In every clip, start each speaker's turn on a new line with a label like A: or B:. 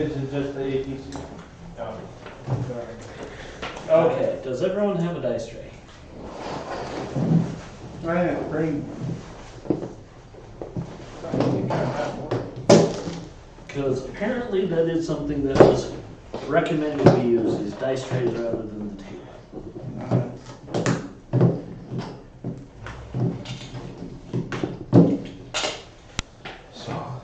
A: This is just the ATC. Oh, sorry.
B: Okay, does everyone have a dice tray?
C: I have green.
A: I think I have one.
B: Because apparently that is something that was recommended to be used, is dice trays rather than the table.
D: So,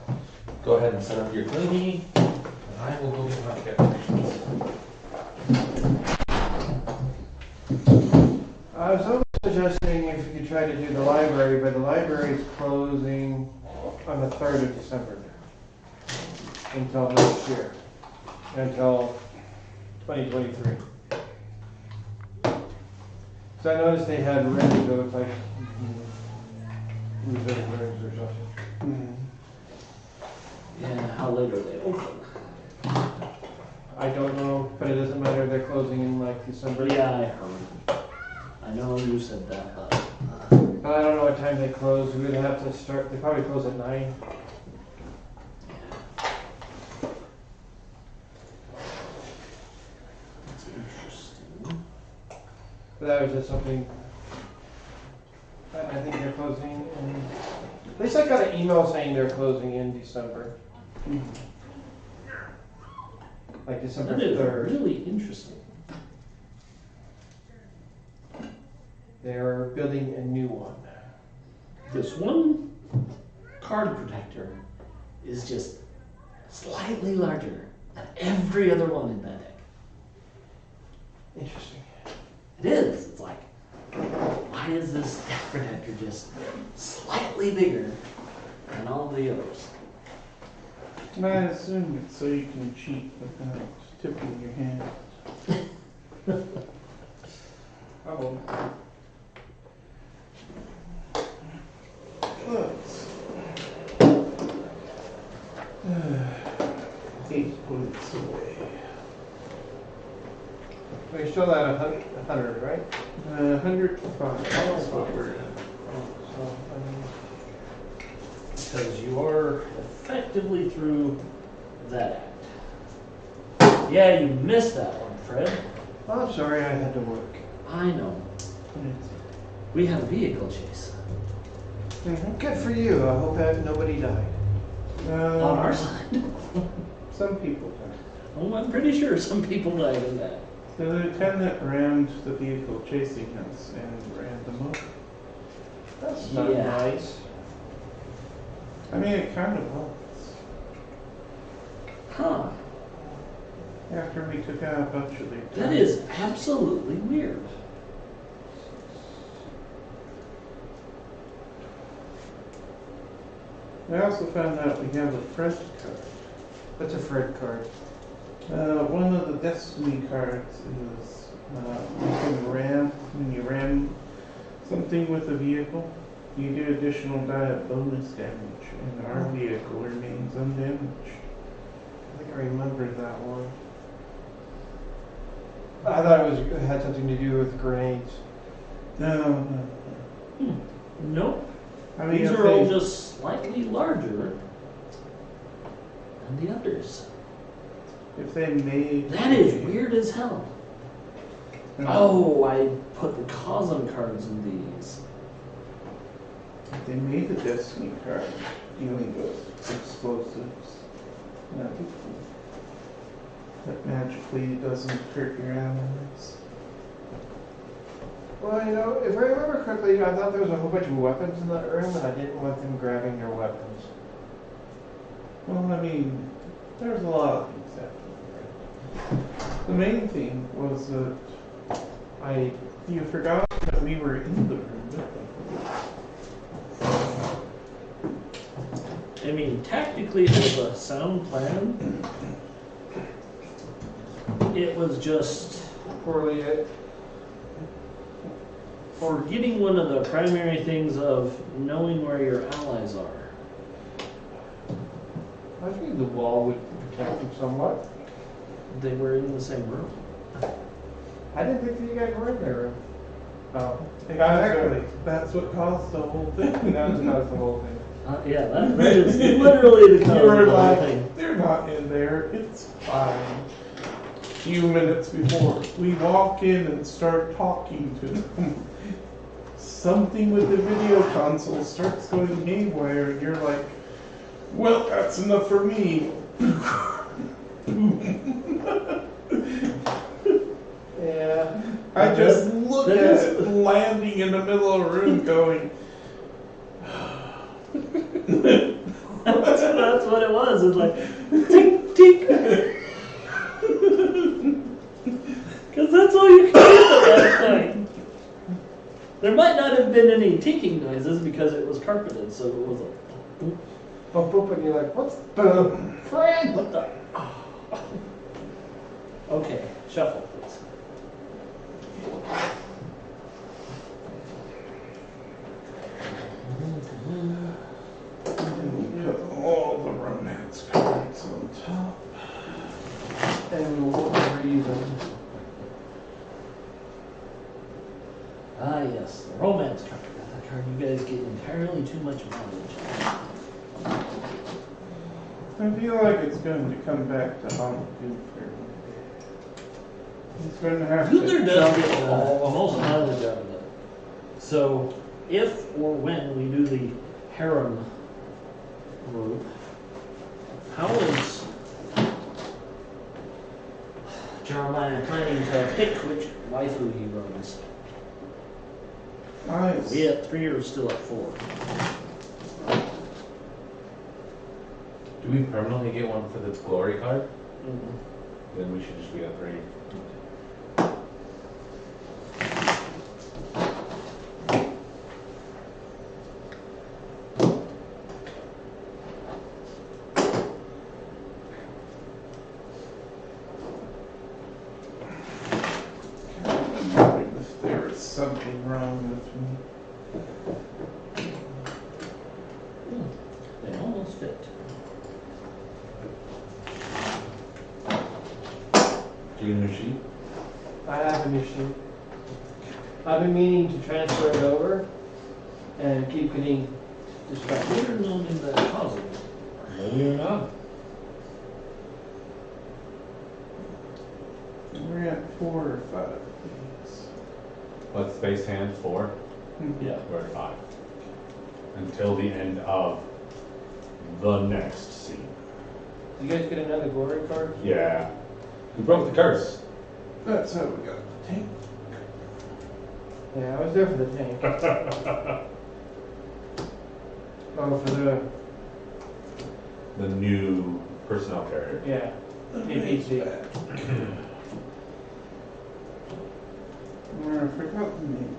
D: go ahead and set up your thingy, and I will go get my calculations.
A: I was also suggesting if you could try to do the library, but the library is closing on the 3rd of December until next year, until 2023. So I noticed they had rooms that looked like reserved rooms or something.
B: Yeah, how late are they open?
A: I don't know, but it doesn't matter. They're closing in like December.
B: Yeah, I heard. I know you said that, but
A: But I don't know what time they close. We would have to start. They probably close at 9.
B: it's interesting.
A: But that was just something. I think they're closing in. At least I got an email saying they're closing in December. Like December
B: That is
A: 3rd.
B: really interesting.
A: They're building a new one.
B: This one card protector is just slightly larger than every other one in that deck.
A: Interesting.
B: It is. It's like, why is this deck protector just slightly bigger than all the others?
C: I assume it's so you can cheat without tipping your hand.
A: Oh.
C: Let's 8 points away.
A: We're still at 100, right?
C: 105. That's what we're at.
A: So,
B: Because you are effectively through that act. Yeah, you missed that one, Fred.
A: I'm sorry I had to work.
B: I know. We had a vehicle chase
A: Good for you. I hope that nobody died.
B: on our side.
C: Some people died.
B: Oh, I'm pretty sure some people died in that.
C: The lieutenant rammed the vehicle chasing us and ran them over.
A: That's not
B: Yeah.
A: nice.
C: I mean, it kind of was.
B: Huh.
C: After we took out a bunch of their
B: That is absolutely weird.
C: I also found out we have a Fred card.
A: That's a Fred card.
C: One of the Destiny cards is you can ram, when you ram something with a vehicle, you do additional die of bonus damage, and our vehicle remains undamaged.
A: I think I remembered that one. I thought it had something to do with grenades.
C: No.
B: Nope.
C: I mean,
B: These
C: if
B: are all
C: they-
B: just slightly larger than the others.
C: If they made...
B: That is weird as hell. Oh, I put the Cosm cards in these.
C: If they made the Destiny card dealing with explosives, that'd be cool. That magically doesn't hurt your allies.
A: Well, you know, if I remember correctly, I thought there was a whole bunch of weapons in that room, and I didn't want them grabbing their weapons.
C: Well, I mean, there's a lot of things happening. The main thing was that you forgot that we were in the room with them.
B: I mean, tactically it was a sound plan. It was just
A: Poorly hit.
B: forgetting one of the primary things of knowing where your allies are.
A: I think the wall would protect them somewhat.
B: They were in the same room.
A: I didn't think that you guys were in their room. Oh.
C: Exactly. That's what caused the whole thing.
A: That was the whole thing.
B: Yeah, that is literally the
C: You
B: code
C: were
B: of the whole
C: like,
B: thing.
C: they're not in there, it's fine. Few minutes before we walk in and start talking to them, something with the video console starts going haywire, and you're like, well, that's enough for me.
A: Yeah.
C: I just look
B: that
C: at
B: is-
C: it landing in the middle of the room going,
B: That's what it was. It's like, tink, tink. Because that's all you can do at that point. There might not have been any tinking noises because it was carpeted, so it was like, boop,
A: Boop, boop, and you're like, what's the friend?
B: what the? Okay, shuffle, please.
C: put all the romance cards on top.
A: And we won't read them.
B: Ah, yes, the romance card. That card you guys get entirely too much mileage.
C: I feel like it's going to come back to haunt Gunther. He's going to have
B: Gunther
C: to
B: does
C: jump
B: get the
C: all
B: most mileage out of it. So, if or when we do the harem group, how is Jeremiah planning to pick which waifu he runs?
C: Nice.
B: We at 3 or still at 4?
D: Do we permanently get one for the glory card?
B: Mm-hmm.
D: Then we should just be at 3.
C: If there is something wrong with me.
B: They almost fit.
D: Do you need a new sheet?
A: I have a new sheet. I've been meaning to transfer it over and keep getting distracted.
B: We're known in the closet.
D: Maybe you're not.
C: We're at 4 or 5, please.
D: Let's base hand 4.
B: Yeah.
D: We're at 5. Until the end of the next scene.
A: Did you guys get another glory card?
D: Yeah. We broke the curse.
C: That's how we got the tank.
A: Yeah, I was there for the tank. Oh, for the,
D: The new personnel carrier.
A: yeah.
C: It's
A: APC.
C: back. I forgot the name.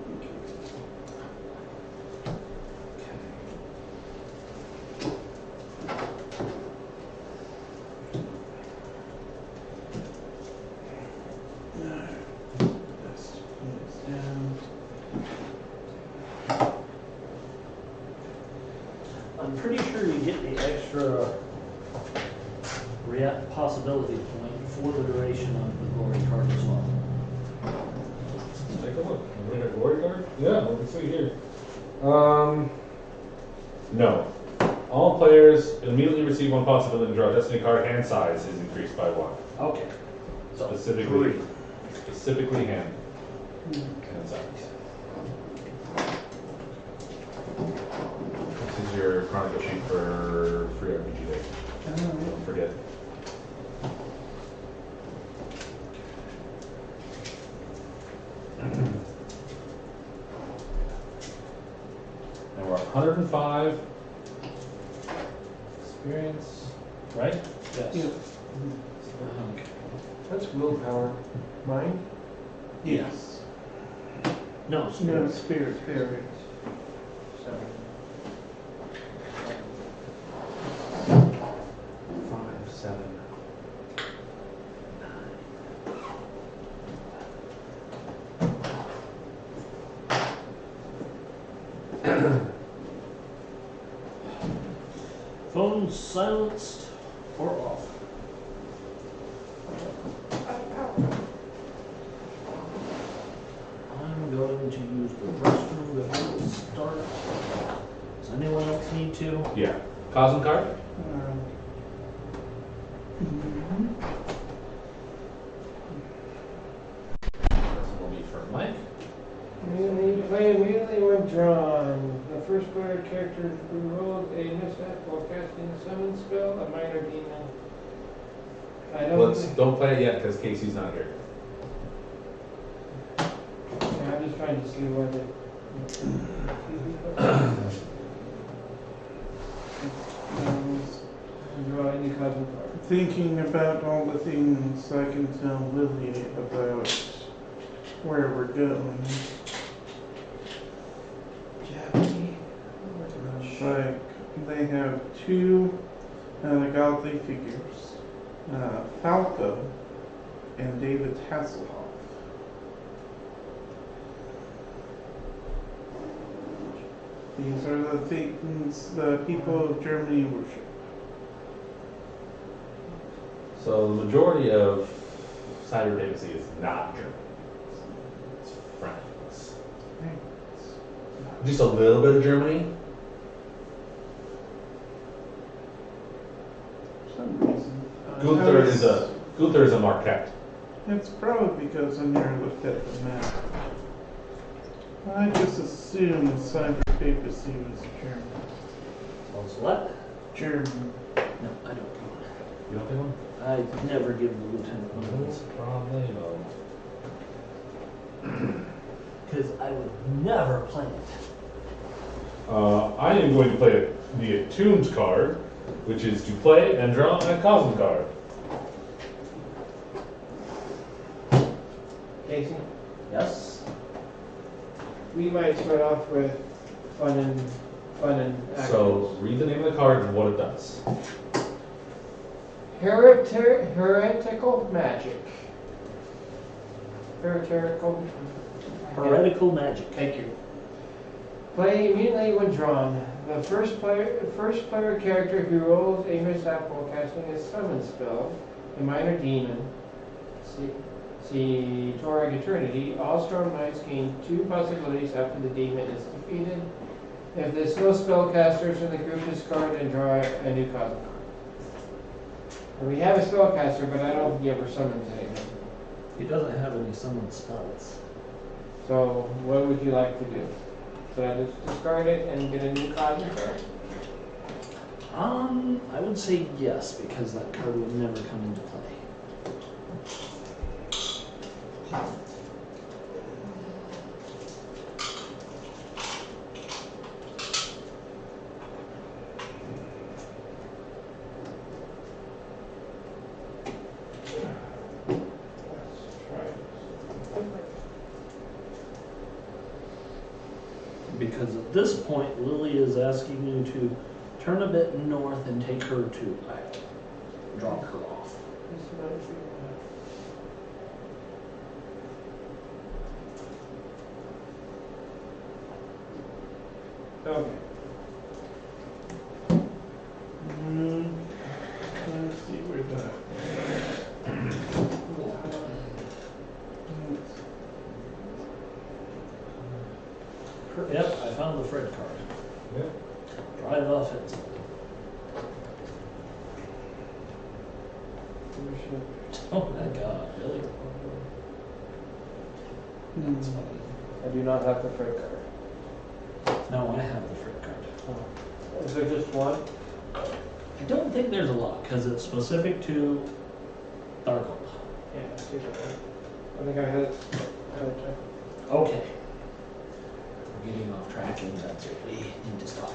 B: I'm pretty sure you get the extra possibility point for the duration of the glory card as well.
D: Take a look. We got a glory card? Yeah, let me see here. No. All players immediately receive 1 possibility to draw a destiny card. Hand size is increased by 1.
B: Okay. So
D: Specifically hand size. This is your chronicle sheet for free RPG Day. Don't forget. And we're 105 experience, right?
B: Yes.
C: Yeah.
B: Okay.
A: That's willpower. Mine?
C: Yes.
B: No,
C: No,
B: spirit.
C: spirit.
A: Seven.
D: 5, 7.
B: Phone silenced or off. I'm going to use the restroom before we start. Does anyone else need 2?
D: Yeah. Cosm card? This will be for Mike.
A: Immediately play immediately when drawn. The first player character who rolls a mishap while casting a summon spell, a minor demon. I
D: Don't play it yet because Casey's not here.
A: Yeah, I'm just trying to see what it. Draw any cosmic card.
C: Thinking about all the things I can tell Lily about where we're going. It's like they have two godly figures, Falco and David Hasselhoff. These are the things the people of Germany worship.
D: So the majority of Cyberpapacy is not German. It's France. Just a little bit of Germany.
C: For some reason.
D: Gunther is a Marquette.
C: It's probably because I never looked at the map. I just assumed Cyberpapacy was German.
B: Was what?
C: German.
B: No, I don't.
D: You don't think one?
B: I never give the lieutenant one of those.
D: Problemo.
B: Because I would never play it.
D: I am going to play the Attuned card, which is to play and draw a Cosm card.
A: Casey,
B: Yes?
A: we might start off with fun and action.
D: So read the name of the card and what it does.
A: Heretical magic. Heretical.
B: Heretical magic.
A: Thank you. Play immediately when drawn. The first player character who rolls a mishap while casting a summon spell, a minor demon. See Torag Eternity. All Storm Knights gain 2 possibilities after the demon is defeated. If there's no spellcasters in the group, discard and draw a new cosmic card. And we have a spellcaster, but I don't think he ever summons anything.
B: He doesn't have any summoned spells.
A: So what would you like to do? Should I just discard it and get a new cosmic card?
B: I would say yes, because that card would never come into play. Because at this point, Lily is asking you to turn a bit north and take her to Iowa. Drop her off.
A: Okay.
C: Let's see where that.
B: Yep, I found the Fred card.
D: Yep.
B: Drive offensive. Oh my god, really? That's funny.
A: I do not have the Fred card.
B: No, I have the Fred card.
A: Is there just one?
B: I don't think there's a lot, because it's specific to Darkhold.
A: Yeah, I see that. I think I had it.
B: Okay. We're getting off track, and that's what we need to stop.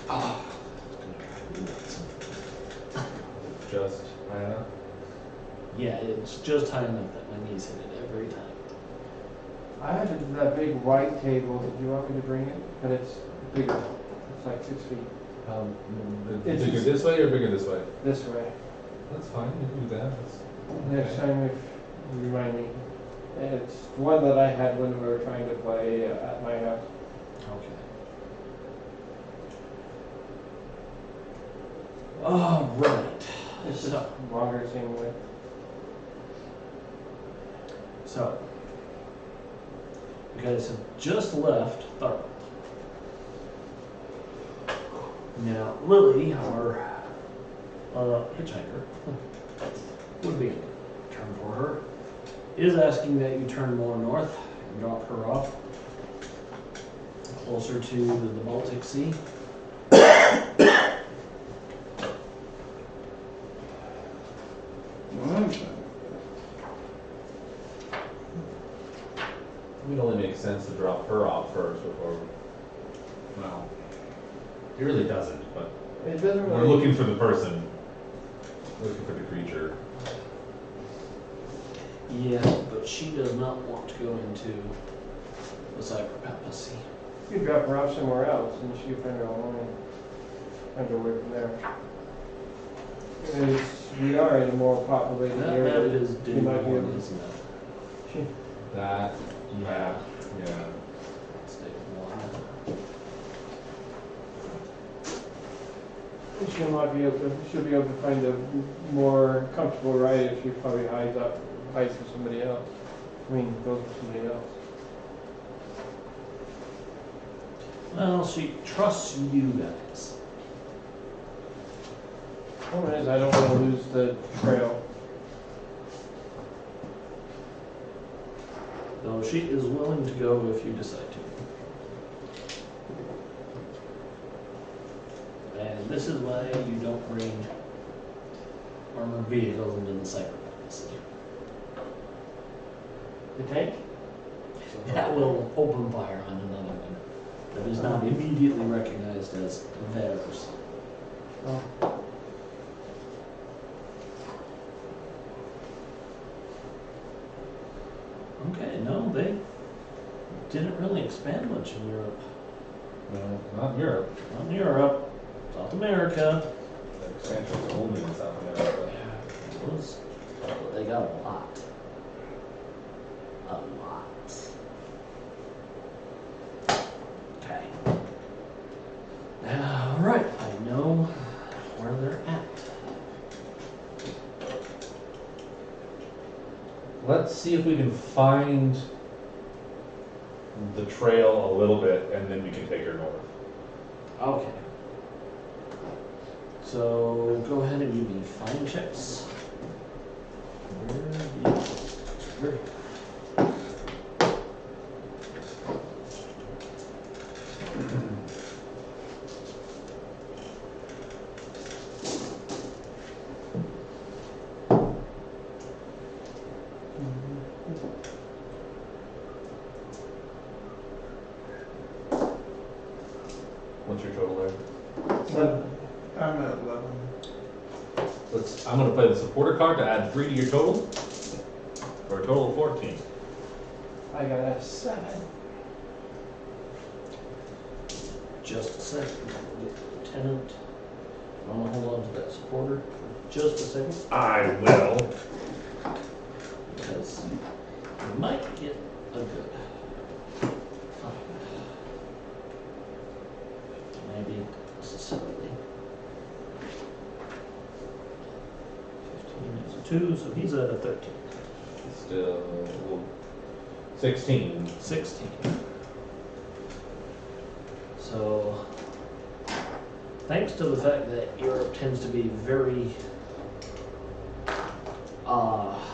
B: Ah.
D: Just high enough.
B: Yeah, it's just high enough that my knees hit it every time.
A: I had that big white table. Did you want me to bring it? But it's bigger. It's like 6 feet. It's
D: Bigger
A: just-
D: this way or bigger this way?
A: This way.
D: That's fine. You can do that.
A: Next time, if you remind me. It's one that I had when we were trying to play at my house.
B: Okay. All right.
A: It's just
B: So,
A: longer, same width.
B: guys have just left Tharp. Now, Lily, our hitchhiker, would be a turn for her, is asking that you turn more north and drop her off closer to the Baltic Sea.
D: It would only make sense to drop her off first before. Well, it really doesn't, but
A: It doesn't
D: we're
A: really.
D: looking for the person. Looking for the creature.
B: Yes, but she does not want to go into the Cyberpapacy.
A: You drop her off somewhere else and she can find her own, find her way from there. We are in a more populated
B: That
A: area.
B: map is
A: You might be able
B: Dune,
A: to-
B: isn't it?
D: That map, yeah.
B: State 1.
A: She might be able to, she'll be able to find a more comfortable ride if she probably hides with somebody else. I mean, goes with somebody else.
B: Well, she trusts you guys.
A: Problem is, I don't want to lose the trail.
B: Though she is willing to go if you decide to. And this is why you don't bring armored vehicles into the Cyberpapacy.
A: The tank?
B: That will open fire on another one that is not immediately recognized as theirs.
A: Oh.
B: Okay, no, they didn't really expand much in Europe.
D: No, not in Europe.
B: Not in Europe, South America.
D: The expansion was only in South America.
B: It was, they got a lot. A lot. Okay. All right, I know where they're at.
D: Let's see if we can find the trail a little bit, and then we can take her north.
B: Okay. So go ahead and give me find checks. Where?
D: What's your total there?
C: I'm at 11.
D: I'm gonna play the supporter card to add 3 to your total, for a total of 14.
A: I got a 7.
B: Just a second. Lieutenant. I want to hold on to that supporter for just a second
D: I will.
B: because we might get a good. Maybe necessarily. 15 is a 2, so he's at a 13.
D: Still 16.
B: 16. So, thanks to the fact that Europe tends to be very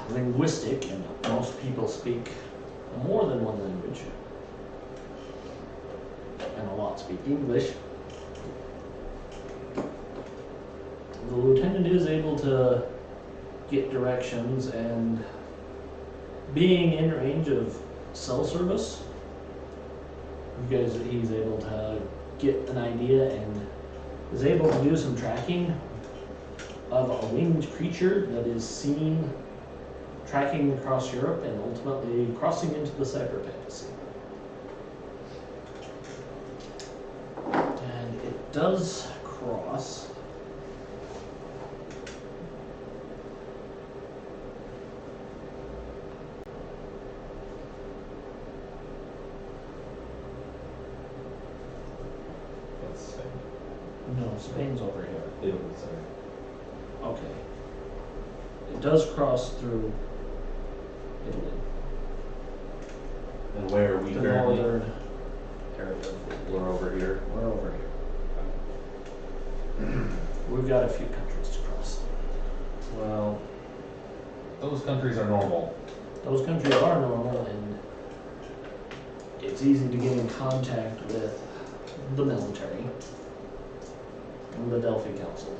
B: linguistic, and most people speak more than one language, and a lot speak English, the lieutenant is able to get directions, and being in range of cell service, he's able to get an idea and is able to do some tracking of a winged creature that is seen tracking across Europe and ultimately crossing into the Cyberpapacy. And it does cross.
D: That's Spain.
B: No, Spain's over here.
D: Italy, sorry.
B: Okay. It does cross through Italy.
D: And where are we
B: the
D: currently?
B: northern area.
D: We're over here.
B: We're over here. We've got a few countries to cross.
D: Well, those countries are normal.
B: Those countries are normal, and it's easy to get in contact with the military and the Delphi Council.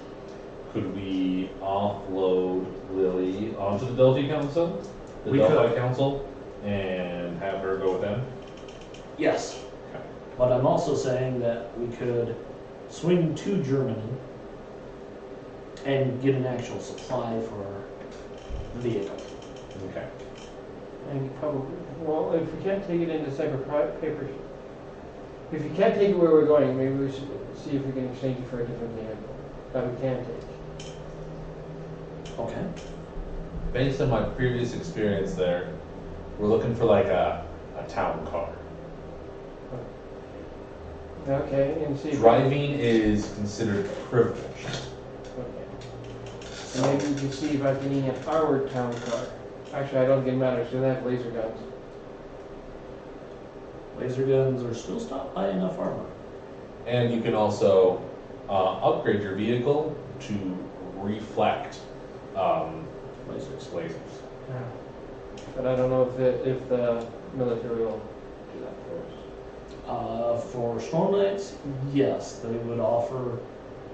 D: Could we offload Lily onto the Delphi Council? The
B: We
D: Delphi
B: could.
D: Council? And have her go with them?
B: Yes,
D: Okay.
B: but I'm also saying that we could swing to Germany and get an actual supply for the vehicle.
D: Okay.
A: And probably, well, if we can't take it into Cyberpapacy, if you can't take it where we're going, maybe we should see if we can exchange it for a different vehicle that we can take.
B: Okay.
D: Based on my previous experience there, we're looking for like a town car.
A: Okay, and see. if we-
D: Driving is considered privileged.
A: Okay. And maybe we can see about getting an armored town car. Actually, I don't think it matters, so they have laser guns.
B: Laser guns are still stopped by enough armor.
D: And you can also upgrade your vehicle to reflect
B: Lasers.
D: lasers.
A: But I don't know if the military will do that for us.
B: For Storm Knights, yes, they would offer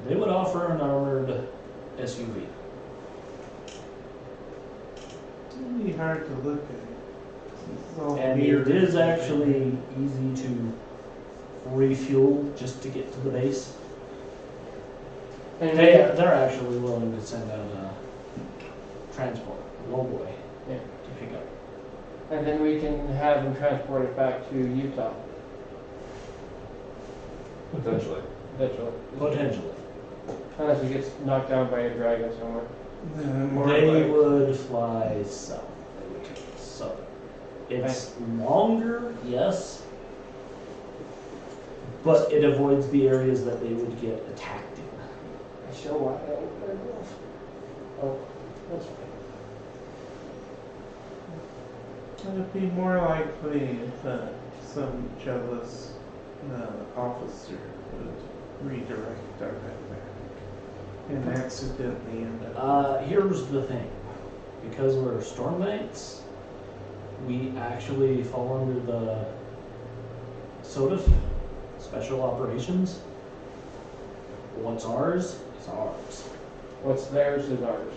B: an armored SUV.
C: It'd be hard to look at. It's all
B: And
C: mirrors
B: it is
C: and
B: actually easy to refuel just to get to the base.
A: And
B: They're actually willing to send out a transport, a lowboy,
A: Yeah.
B: to pick up.
A: And then we can have them transport it back to Utah,
D: Potentially.
A: eventually.
B: Potentially.
A: Unless it gets knocked down by a dragon somewhere.
C: more
B: They
C: like,
B: would fly south. They would take us south. It's longer, yes, but it avoids the areas that they would get attacked in.
A: I still want that. Oh, that's fine.
C: it'd be more likely that some jealous officer would redirect our back and accidentally end up.
B: Here's the thing. Because we're Storm Knights, we actually fall under the SOTF, Special Operations. What's ours is ours.
A: What's theirs is ours.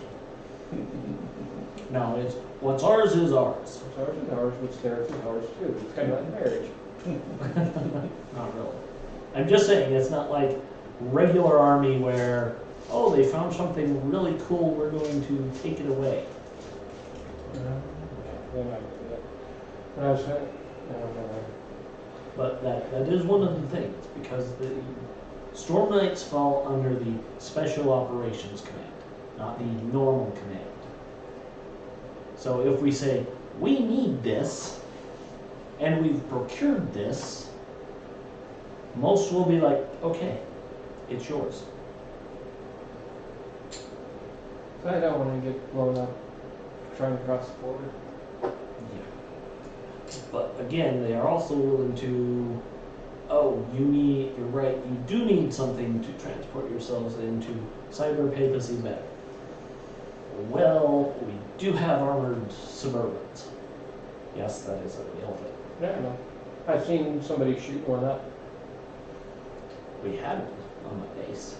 B: No, it's what's ours is ours.
A: What's ours is ours, what's theirs is ours too. It's kind of like marriage.
B: Not really. I'm just saying, it's not like regular army where, oh, they found something really cool, we're going to take it away.
A: They're not gonna do that. But I was saying, I don't know.
B: But that is one of the things, because the Storm Knights fall under the Special Operations Command, not the normal command. So if we say, we need this, and we've procured this, most will be like, okay, it's yours.
A: So I don't want to get blown up trying to cross the border.
B: But again, they are also willing to, oh, you're right, you do need something to transport yourselves into Cyberpapacy better. Well, we do have armored Suburbans. Yes, that is a real thing.
A: Yeah, I know. I've seen somebody shoot one up.
B: We had one on my base.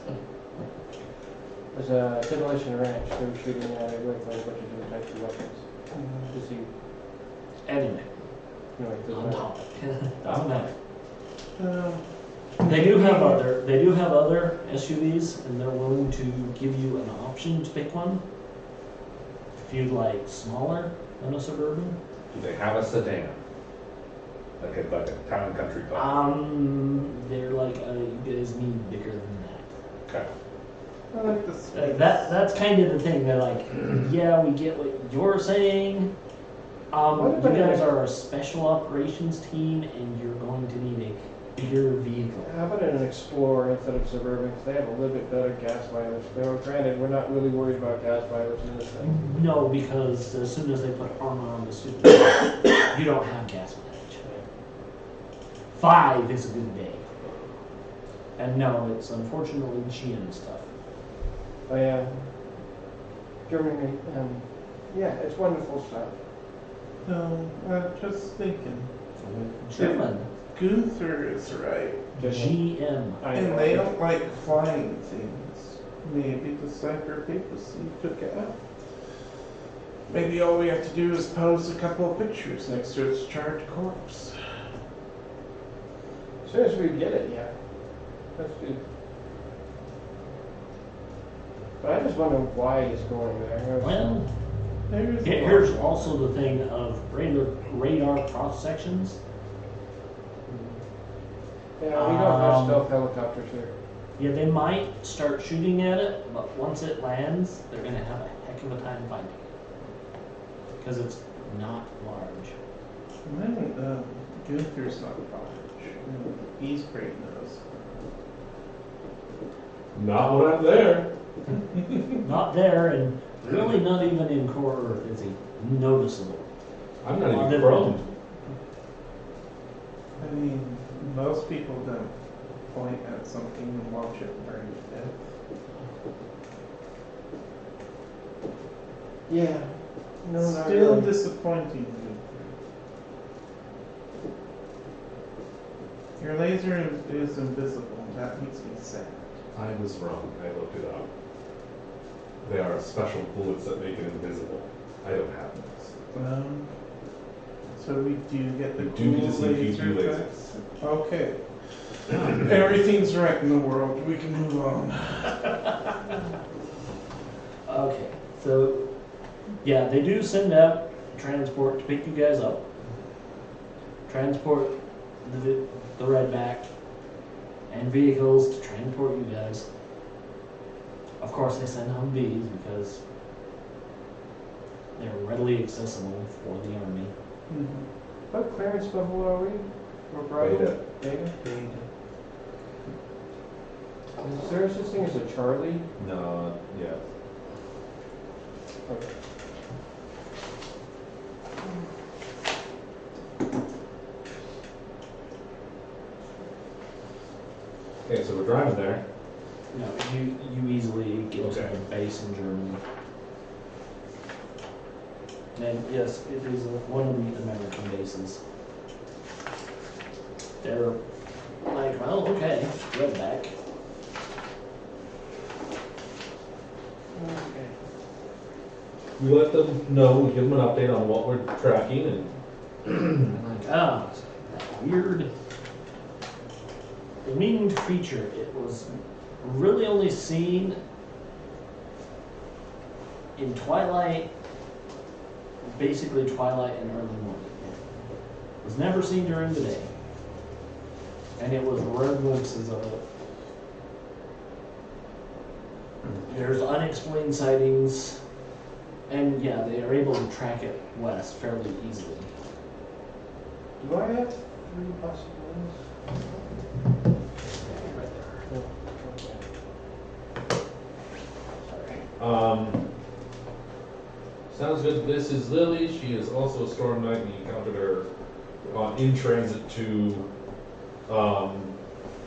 A: There's a demolition ranch. They were shooting at it with like a bunch of different types of weapons. To see,
B: Anyway,
A: anyway, it doesn't
B: on
A: matter.
B: topic. Doesn't matter.
C: Um,
B: They do have other SUVs, and they're willing to give you an option to pick one. If you'd like smaller than a Suburban.
D: Do they have a sedan? Like a town country car?
B: They're like, you guys need bigger than that.
D: Okay.
C: I like the space.
B: That's kind of the thing. They're like, yeah, we get what you're saying. You guys are a special operations team, and you're going to need a bigger vehicle.
A: How about an Explorer instead of Suburban? 'Cause they have a little bit better gas mileage. Though, granted, we're not really worried about gas mileage in this thing.
B: No, because as soon as they put armor on the suit, you don't have gas mileage. 5 is a good day. And no, it's unfortunately GM stuff.
A: Oh, yeah. Germany, yeah, it's wonderful stuff.
C: No, just thinking.
B: German.
C: Gunther is right.
B: GM.
C: And they don't like flying things. Maybe the Cyberpapacy took it out. Maybe all we have to do is pose a couple of pictures next to its charred corpse.
A: As soon as we get it, yeah. That's good. But I just wonder why it's going there.
B: Well,
C: There's
B: here's also the thing of radar cross sections.
A: Yeah, we don't have stealth helicopters here.
B: Yeah, they might start shooting at it, but once it lands, they're going to have a heck of a time finding it. Because it's not large.
C: Well, Gunther's not large. He's great nose.
D: Not when I'm there.
B: Not there, and really not even in core Earth is he noticeable.
D: I'm not
B: On
D: even
B: the
D: prone.
C: I mean, most people don't point at something and watch it burn to death.
A: Yeah. No, not
C: Still
A: really.
C: disappointing. Your laser is invisible. That makes me sad.
D: I was wrong. I looked it up. They are special bullets that make it invisible. I don't have those.
C: So we do get the
D: We do get to
C: cool
D: see
C: laser
D: PQ lasers.
C: effects. Okay. Everything's right in the world. We can move on.
B: Okay, so yeah, they do send out transport to pick you guys up. Transport the redback and vehicles to transport you guys. Of course, they send Humvees because they're readily accessible for the army.
A: What clearance level are we? We're Bravo?
D: Beta.
A: Beta? Is there such thing as a Charlie?
D: No, yeah.
A: Okay.
D: Okay, so we're driving there.
B: No, you easily get to
D: Okay.
B: the base in Germany. And yes, it is one of the American bases. They're like, well, okay, redback.
A: Okay.
D: We let them know, we give them an update on what we're tracking, and
B: I'm like, ah, that weird winged creature. It was really only seen in twilight, basically twilight and early morning. It was never seen during the day. And it was rare glimpses of it. There's unexplained sightings, and yeah, they are able to track it west fairly easily.
A: Do I have 3 possibilities?
B: Right there.
A: No. Okay. Sorry.
D: sounds good. This is Lily. She is also a Storm Knight. We encountered her in transit to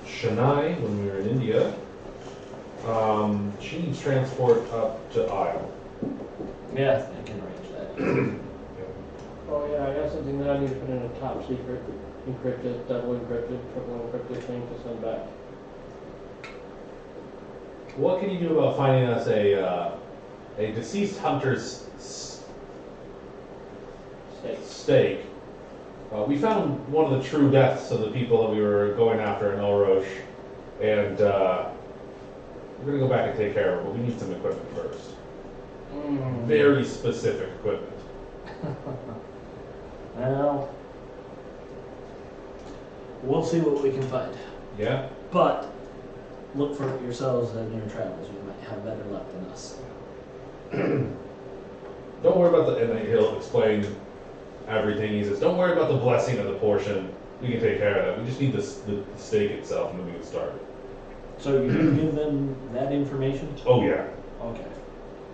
D: Chennai when we were in India. She needs transport up to Isle.
B: Yeah, I can arrange that.
A: Oh yeah, I got something that I need to put in a top secret, encrypted, double encrypted, triple encrypted thing to send back.
D: What can you do about finding us a deceased hunter's
A: Steak.
D: stake? We found one of the true deaths of the people that we were going after in El Roche, and we're gonna go back and take care of it, but we need some equipment first. Very specific equipment.
B: Well, we'll see what we can find.
D: Yeah?
B: But look for it yourselves in your travels. You might have better luck than us.
D: Don't worry about the, and he'll explain everything. He says, don't worry about the blessing of the portion. We can take care of that. We just need the stake itself, and then we can start.
B: So you can give them that information?
D: Oh, yeah.
B: Okay.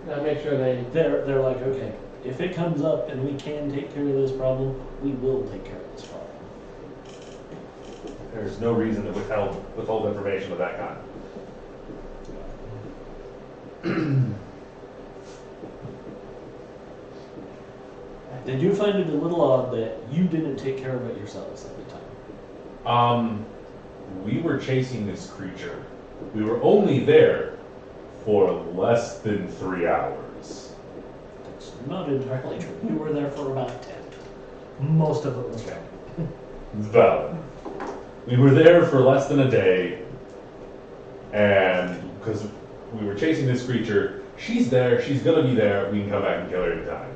A: Now make sure they.
B: They're like, okay, if it comes up and we can take care of this problem, we will take care of this problem.
D: There's no reason to withhold information of that kind.
B: Did you find it a little odd that you didn't take care of it yourselves at the time?
D: We were chasing this creature. We were only there for less than 3 hours.
B: That's not entirely true. You were there for about 10. Most of it was right.
D: Valid. We were there for less than a day, and because we were chasing this creature, she's there, she's gonna be there, we can come back and kill her anytime.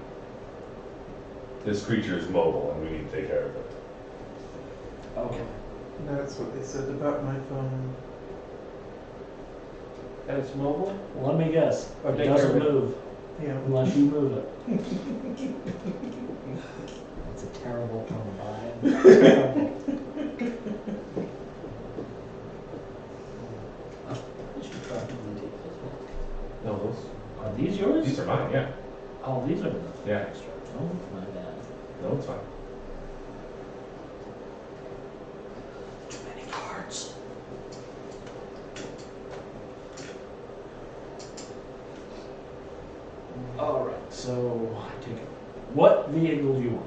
D: This creature is mobile, and we need to take care of it.
B: Okay.
C: That's what they said about my phone.
A: And it's mobile?
B: Well, let me guess.
A: Oh,
B: It
A: take care
B: doesn't
A: of it.
B: move
C: Yeah.
B: unless you move it. That's a terrible combine. Terrible. I should probably take this one.
D: No, those.
B: Are these yours?
D: These are mine, yeah.
B: Oh, these are the
D: Yeah.
B: extra. Oh, my bad.
D: No, it's fine.
B: Too many cards. Alright, so I take it. What vehicle do you want?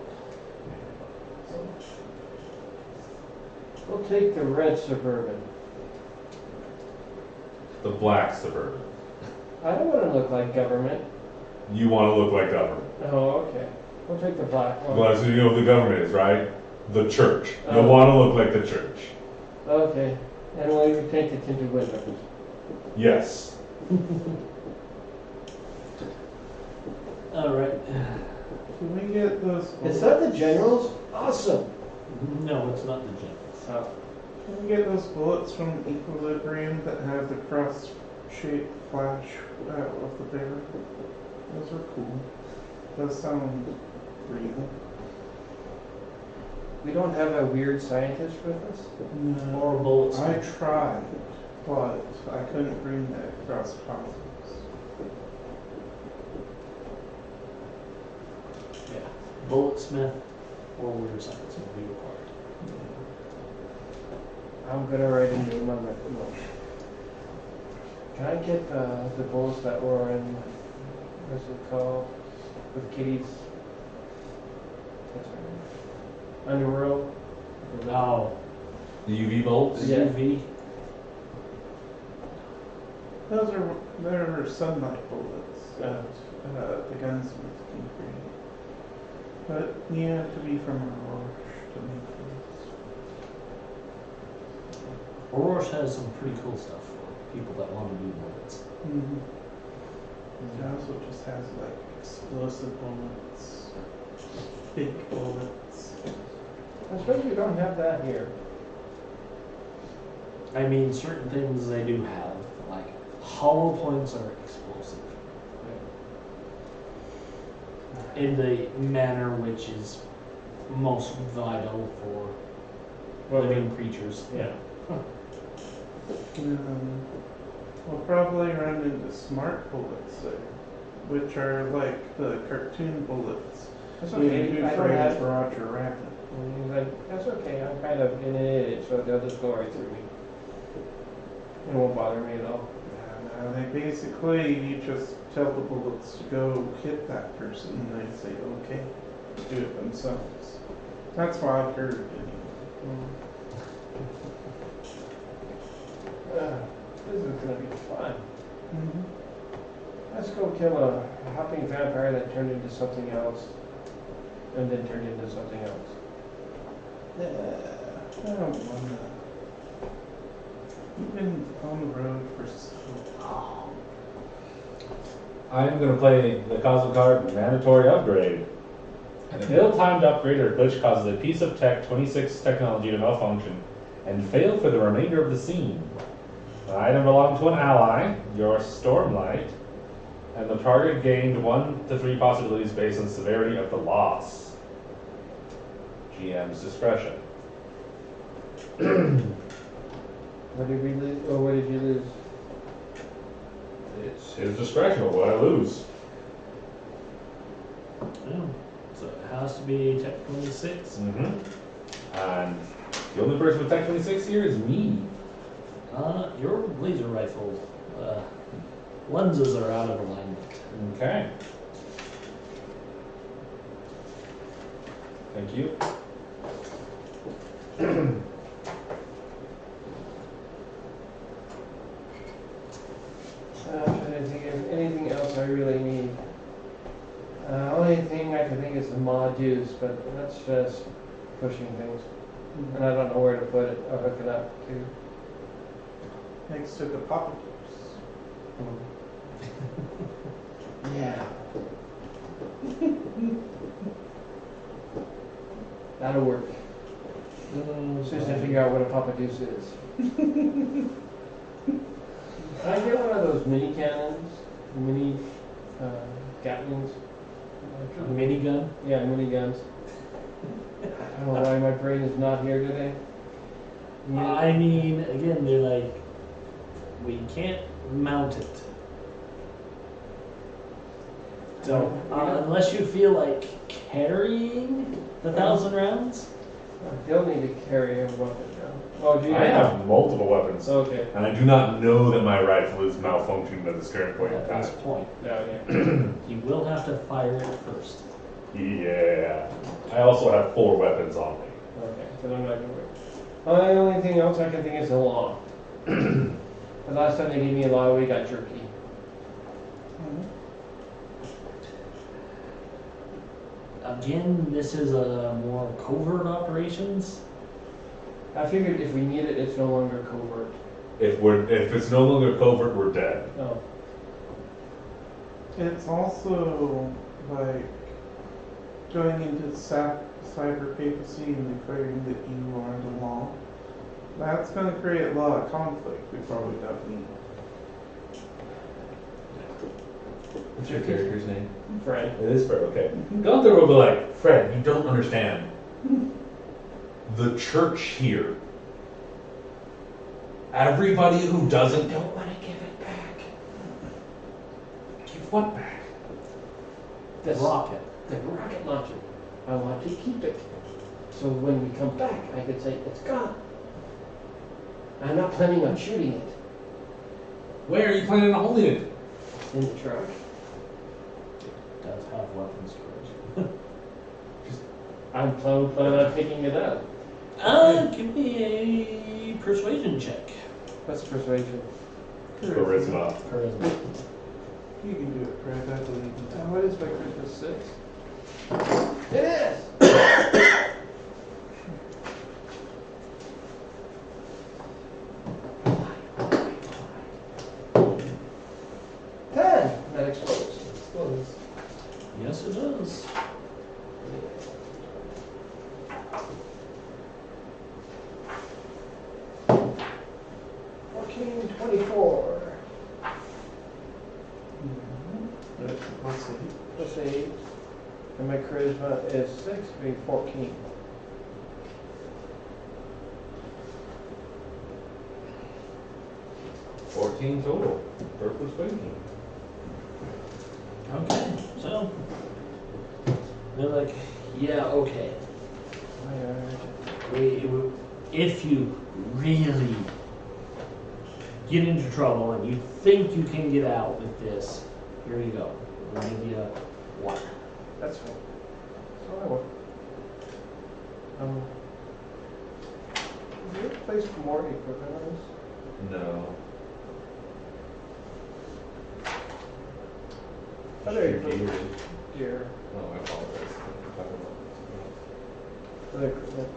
A: We'll take the red Suburban.
D: The black Suburban.
A: I don't want to look like government.
D: You want to look like government.
A: Oh, okay. We'll take the black one.
D: Well, so you know what the government is, right? The church. You'll
A: Oh.
D: want to look like the church.
A: Okay. And we'll even paint the tinted windows.
D: Yes.
B: Alright.
C: Can we get those?
A: Is that the Generals? Awesome.
B: No, it's not the Generals.
A: Oh.
C: Can we get those bullets from Equilibrium that have the cross-shaped flash of the barrel? Those are cool. Those sound real.
A: We don't have a weird scientist with us?
C: No.
B: Or bullets.
C: I tried, but I couldn't bring that across cosmos.
B: Yeah. Bulletsmith or weird science will be required.
A: I'm gonna write a name on my note. Can I get the bullets that were in, what's it called, with Kitty's, what's her name? Underworld?
B: Oh,
D: The UV bolts.
B: the
A: Yeah.
B: UV.
C: They're sunlight bullets that the gunsmith can create. But you have to be from Aurora to make those.
B: Aurora has some pretty cool stuff for people that want to do bullets.
C: Mm-hmm. It also just has like explosive bullets, big bullets.
A: I suppose we don't have that here.
B: I mean, certain things they do have, like hollow points are explosive. In the manner which is most vital for living creatures.
A: Yeah.
C: We'll probably run into smart bullets there, which are like the cartoon bullets.
A: That's
C: You
A: okay.
C: do
A: I
C: for
A: don't have.
C: Roger Rabbit.
A: And he's like, that's okay. I'm kind of an idiot, so they'll just go right through me. It won't bother me at all.
C: No, they basically, you just tell the bullets to go hit that person, and they say, okay, do it themselves. That's what I've heard, anyway.
A: This is gonna be fun.
C: Mm-hmm.
A: Let's go kill a hopping vampire that turned into something else, and then turned into something else.
C: I don't wanna. We've been on the road for so long.
D: I'm going to play the Cosmic Card Mandatory Upgrade. An ill-timed upgrade or glitch causes a piece of Tech 26 technology to malfunction and fail for the remainder of the scene. The item belonged to an ally, your Stormlight, and the target gained 1 to 3 possibilities based on severity of the loss. GM's discretion.
A: What did we lose? Or what did you lose?
D: It's his discretion of what I lose.
B: Yeah. So it has to be Tech 26.
D: And The only person with Tech 26 here is me.
B: Your laser rifle lenses are out of alignment.
D: Okay. Thank you.
A: I'm trying to think of anything else I really need. Only thing I can think is the modules, but that's just pushing things. And I don't know where to put it or hook it up to.
C: Next to the poppet.
A: Yeah. That'll work. As soon as I figure out what a Papa Deuce is. Can I get one of those mini cannons? Mini Gatlings?
B: A minigun?
A: Yeah, mini guns. I don't know why my brain is not here today.
B: I mean, again, they're like, we can't mount it. So, unless you feel like carrying the 1,000 rounds,
A: He'll need to carry a weapon now. Oh, do you?
D: I have multiple weapons,
A: Okay.
D: and I do not know that my rifle is malfunctioning at this current point in
B: at
D: time.
B: this point,
A: Yeah, yeah.
B: you will have to fire it first.
D: Yeah. I also have 4 weapons on me.
A: Okay, then I'm not gonna worry. The only thing else I can think is the law. The last time they gave me a law, we got jerky.
B: Again, this is a more covert operations.
A: I figured if we need it, it's no longer covert.
D: If it's no longer covert, we're dead.
A: Oh,
C: It's also like going into cyberpapacy and declaring that you are the law. That's going to create a lot of conflict we probably don't need.
D: What's your character's name?
A: Fred.
D: It is Fred, okay. Gunther will be like, Fred, you don't understand. The church here. Everybody who doesn't
A: Don't want to give it back.
D: give what back?
B: The rocket.
A: The rocket launcher. I want to keep it. So when we come back, I could say, it's gone. I'm not planning on shooting it
D: Where are you planning on holding it?
A: in the truck.
B: Does have weapon storage.
A: I'm planning on picking it up.
B: Give me a persuasion check.
A: What's persuasion?
D: Charisma.
B: Charisma.
C: You can do it, Fred. I believe in that.
A: What is my charisma 6? It is! 10! That explodes.
B: Yes, it does.
A: Fourteen, 24.
C: Let's see.
A: Plus 8. And my charisma is 6, being 14.
D: $14 total for persuasion.
B: Okay, so they're like, yeah, okay. If you really get into trouble and you think you can get out with this, here you go. We'll give you one.
A: That's fine. That's all I want. Is there a place for more equipment on this?
D: No.
A: Other
D: Your
A: equipment.
D: gear.
A: Gear.
D: Oh, I apologize. I'm talking about something else.
A: Other equipment.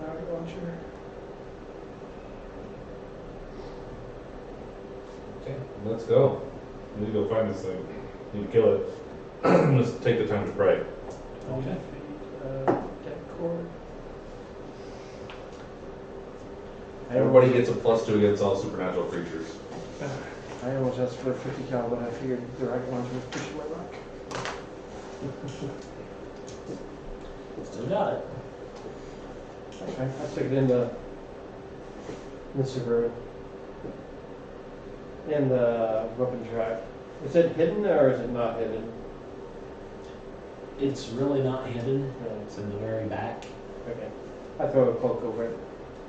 A: Rocket launcher.
D: Okay, let's go. We need to go find this thing. Need to kill it. Let's take the time to pray.
B: Okay.
A: Deck cord.
D: Everybody gets a +2 against all supernatural creatures.
A: I almost asked for a 50 cal, but I figured the rocket launcher was pushing my luck.
B: Still got it.
A: Okay, I took it in the Suburban. In the weapon track. Is it hidden or is it not hidden?
B: It's really not hidden. It's in the very back.
A: Okay. I throw a cloak over it,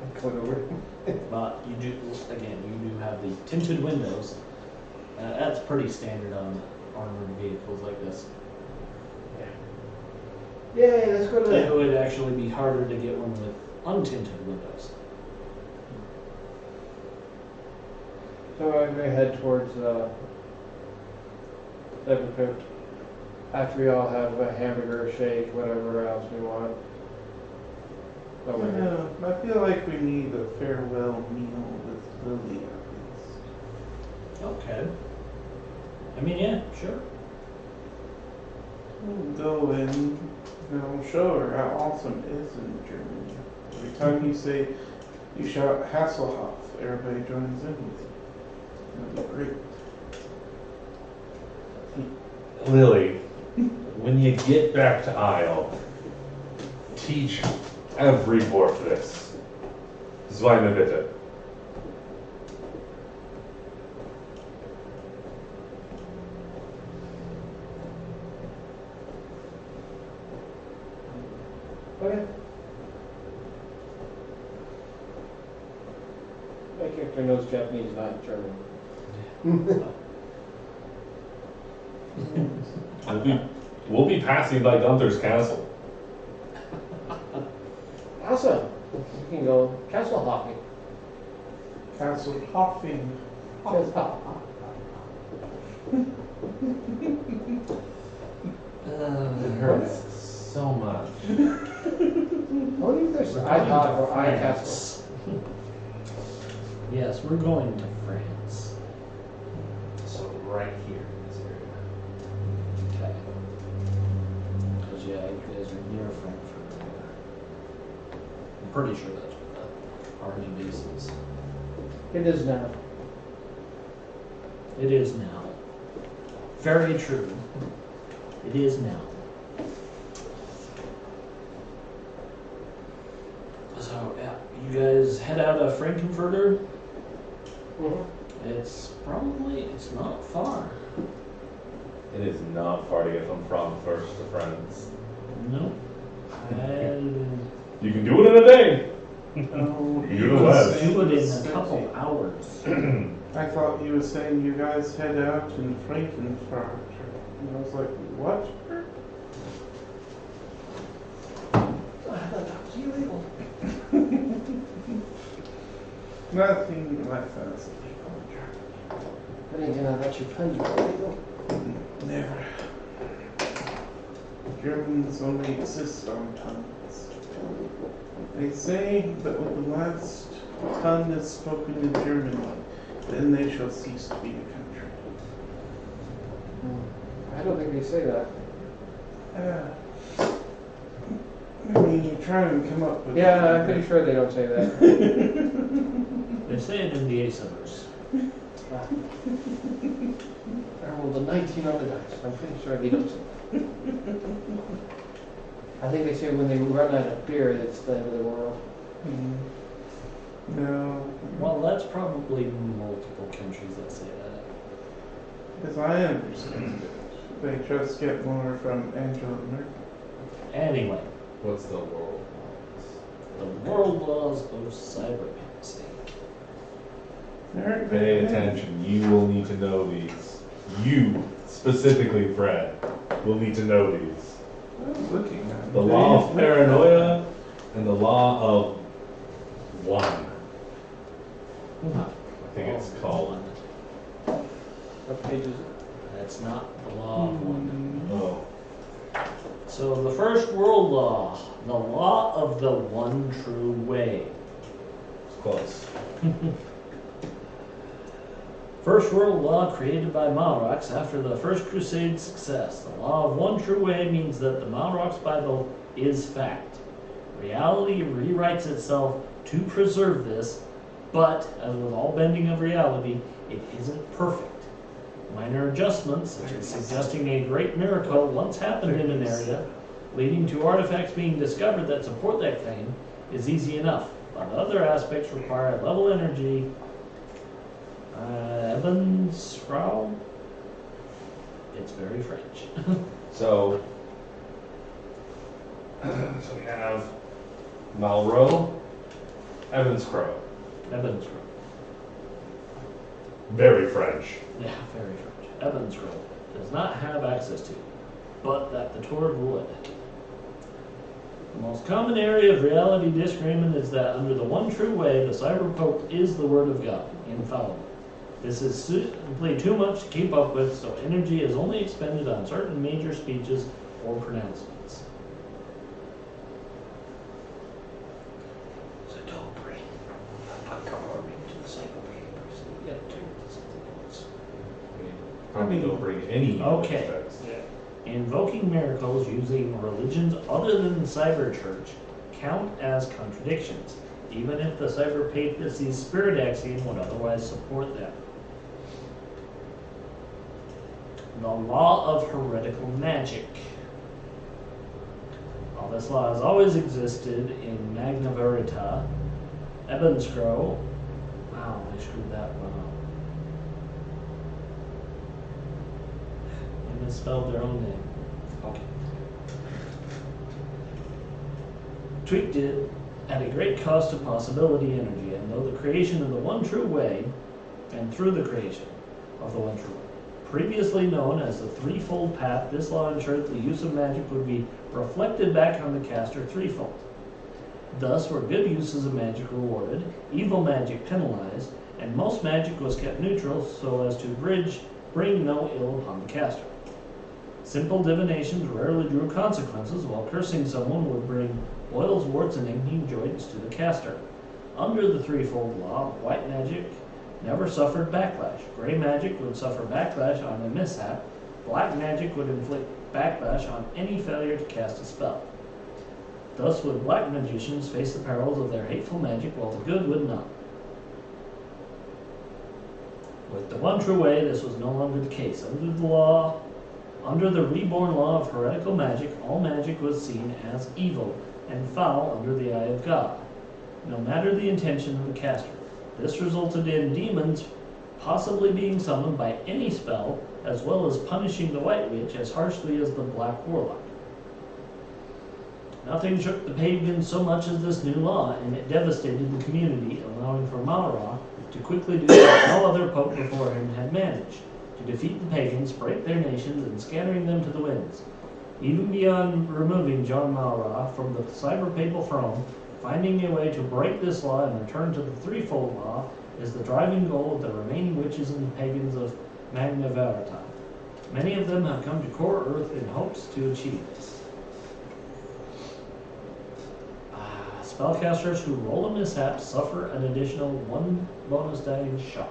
A: a coat over it.
B: But you do, again, you do have the tinted windows. That's pretty standard on armored vehicles like this.
A: Yay, let's go to
B: It
A: the,
B: would actually be harder to get one with untinted windows.
A: so I'm gonna head towards, Cyberpip. After we all have a hamburger, shake, whatever else we want. Over here.
C: Yeah, I feel like we need a farewell meal with Lily at least.
B: Okay. I mean, yeah, sure.
C: We'll go in, show her how awesome it is in Germany. Every time you say, you shout Hasselhoff, everybody joins in with you. That'd be great.
D: Lily, when you get back to Isle, teach every dwarf this. Zweine bitte.
A: Okay. My character knows Japanese, not German.
D: We'll be passing by Gunther's castle.
A: Awesome. We can go castle hopping.
C: Castle hopping.
D: It hurts so much.
A: What if there's IHOP or iCastle?
B: Yes, we're going to France. So right here in this area. Okay. Because yeah, you guys are near Frankfurt. I'm pretty sure that's what the army base is.
A: It is now.
B: It is now. Very true. It is now. So yeah, you guys head out of Frankenfurter. It's not far.
D: It is not far to get from Frankfurt to France.
B: No.
D: You can do it in a day.
C: Oh,
D: You do less.
B: Do it in a couple hours.
C: I thought you were saying you guys head out in Frankenfurt. And I was like, what?
A: I thought that was illegal.
C: Nothing like that is
A: But again, I thought your friends were illegal.
C: illegal. Never. Germans only exist on tongues. They say that when the last tongue is spoken in Germany, then they shall cease to be a country.
A: I don't think they say that.
C: I mean, you try and come up with...
A: Yeah, I'm pretty sure they don't say that.
B: They say it in the Aesopers.
A: I rolled a 19 on the dice. I'm pretty sure they don't say that. I think they say when they run out of beer, it's the end of the world.
C: No.
B: Well, that's probably multiple countries that say that.
C: As I understand it, they just get more from Angela Merkel.
B: Anyway,
D: What's the world?
B: the world laws of cyberpapacy.
D: Pay attention. You will need to know these. You, specifically Fred, will need to know these.
C: I'm looking at
D: The law of paranoia and the law of one. I think it's called.
A: What page is it?
B: That's not the law of one.
D: Oh.
B: So the first world law, the law of the one true way.
D: It's close.
B: First world law created by Malrox after the First Crusade's success. The law of one true way means that the Malrox Bible is fact. Reality rewrites itself to preserve this, but, as with all bending of reality, it isn't perfect. Minor adjustments, such as suggesting a great miracle once happened in an area, leading to artifacts being discovered that support that claim, is easy enough. But other aspects require level energy. Evans, Frau? It's very French.
D: So we have Malraux, Evans Crow.
B: Evans Road.
D: Very French.
B: Yeah, very French. Evans Road does not have access to, but that the Torg would. The most common area of reality disagreement is that under the one true way, the Cyberpope is the Word of God, infallible. This is simply too much to keep up with, so energy is only expended on certain major speeches or pronouncements. So don't bring a car into the Cyberpapacy. You gotta do something else.
D: Probably don't bring any
B: Okay.
D: text.
B: Invoking miracles using religions other than the cyber church count as contradictions, even if the cyberpapacy's spirit axiom would otherwise support them. The law of heretical magic. While this law has always existed in Magna Verita, Ebenscrow, wow, I screwed that one up. They misspelled their own name. Okay. Tweaked it at a great cost of possibility energy, and though the creation of the one true way, and through the creation of the one true way, previously known as the threefold path, this law ensured the use of magic would be reflected back on the caster threefold. Thus were good uses of magic rewarded, evil magic penalized, and most magic was kept neutral so as to bring no ill upon the caster. Simple divinations rarely drew consequences, while cursing someone would bring boils, warts, and aching joints to the caster. Under the threefold law, white magic never suffered backlash. Gray magic would suffer backlash on a mishap. Black magic would inflict backlash on any failure to cast a spell. Thus would black magicians face the perils of their hateful magic, while the good would not. With the one true way, this was no longer the case. Under the reborn law of heretical magic, all magic was seen as evil and foul under the eye of God, no matter the intention of the caster. This resulted in demons possibly being summoned by any spell, as well as punishing the White Witch as harshly as the Black Warlock. Nothing shook the pagans so much as this new law, and it devastated the community, allowing for Malra to quickly do what no other pope before him had managed, to defeat the pagans, break their nations, and scattering them to the winds. Even beyond removing John Malra from the cyberpapal throne, finding a way to break this law and return to the threefold law is the driving goal of the remaining witches and pagans of Magna Verita. Many of them have come to core Earth in hopes to achieve this. Spellcasters who roll a mishap suffer an additional 1 bonus die in shock.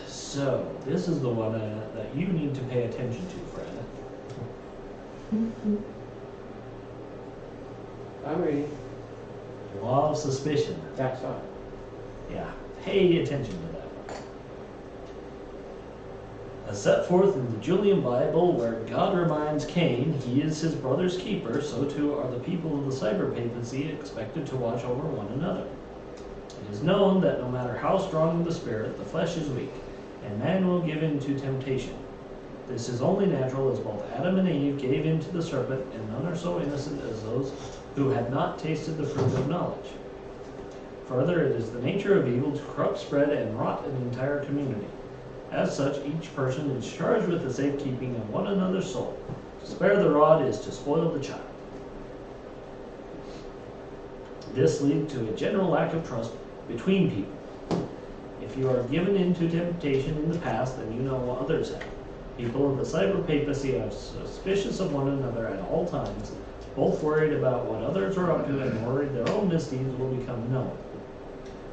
B: So, this is the one that you need to pay attention to, Fred.
A: I'm reading.
B: Law of suspicion.
A: That's on.
B: Yeah, pay attention to that one. As set forth in the Julian Bible, where God reminds Cain he is his brother's keeper, so too are the people of the cyberpapacy expected to watch over one another. It is known that no matter how strong the spirit, the flesh is weak, and man will give in to temptation. This is only natural, as both Adam and Eve gave in to the serpent, and none are so innocent as those who had not tasted the fruit of knowledge. Further, it is the nature of evil to corrupt, spread, and rot an entire community. As such, each person is charged with the safekeeping of one another's soul. To spare the rod is to spoil the child. This leads to a general lack of trust between people. If you are given into temptation in the past, then you know what others have. People of the cyberpapacy are suspicious of one another at all times, both worried about what others are up to and worried their own misdeeds will become known.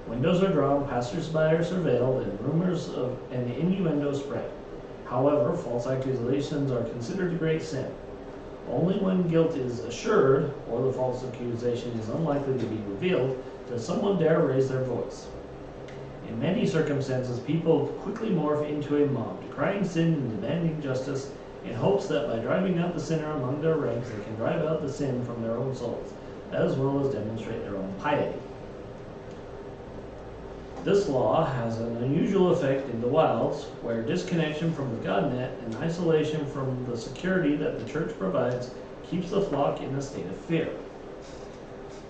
B: Windows are drawn, passers-by are surveilled, and rumors and innuendo spread. However, false accusations are considered a great sin. Only when guilt is assured, or the false accusation is unlikely to be revealed, does someone dare raise their voice. In many circumstances, people quickly morph into a mob, decrying sin and demanding justice, in hopes that by driving out the sinner among their ranks, they can drive out the sin from their own souls, as well as demonstrate their own piety. This law has an unusual effect in the wilds, where disconnection from the Godnet and isolation from the security that the church provides keeps the flock in a state of fear.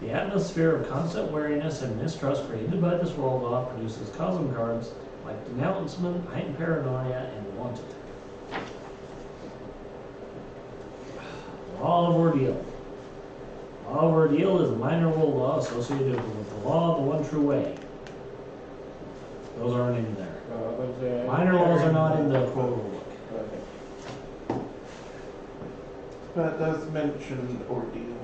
B: The atmosphere of constant wariness and mistrust created by this world law produces cosm cards like denouncement, heightened paranoia, and wanted. Law of ordeal. Law of ordeal is a minor world law associated with the law of the one true way. Those aren't in there. Minor laws are not in the quote book.
C: But it does mention ordeal.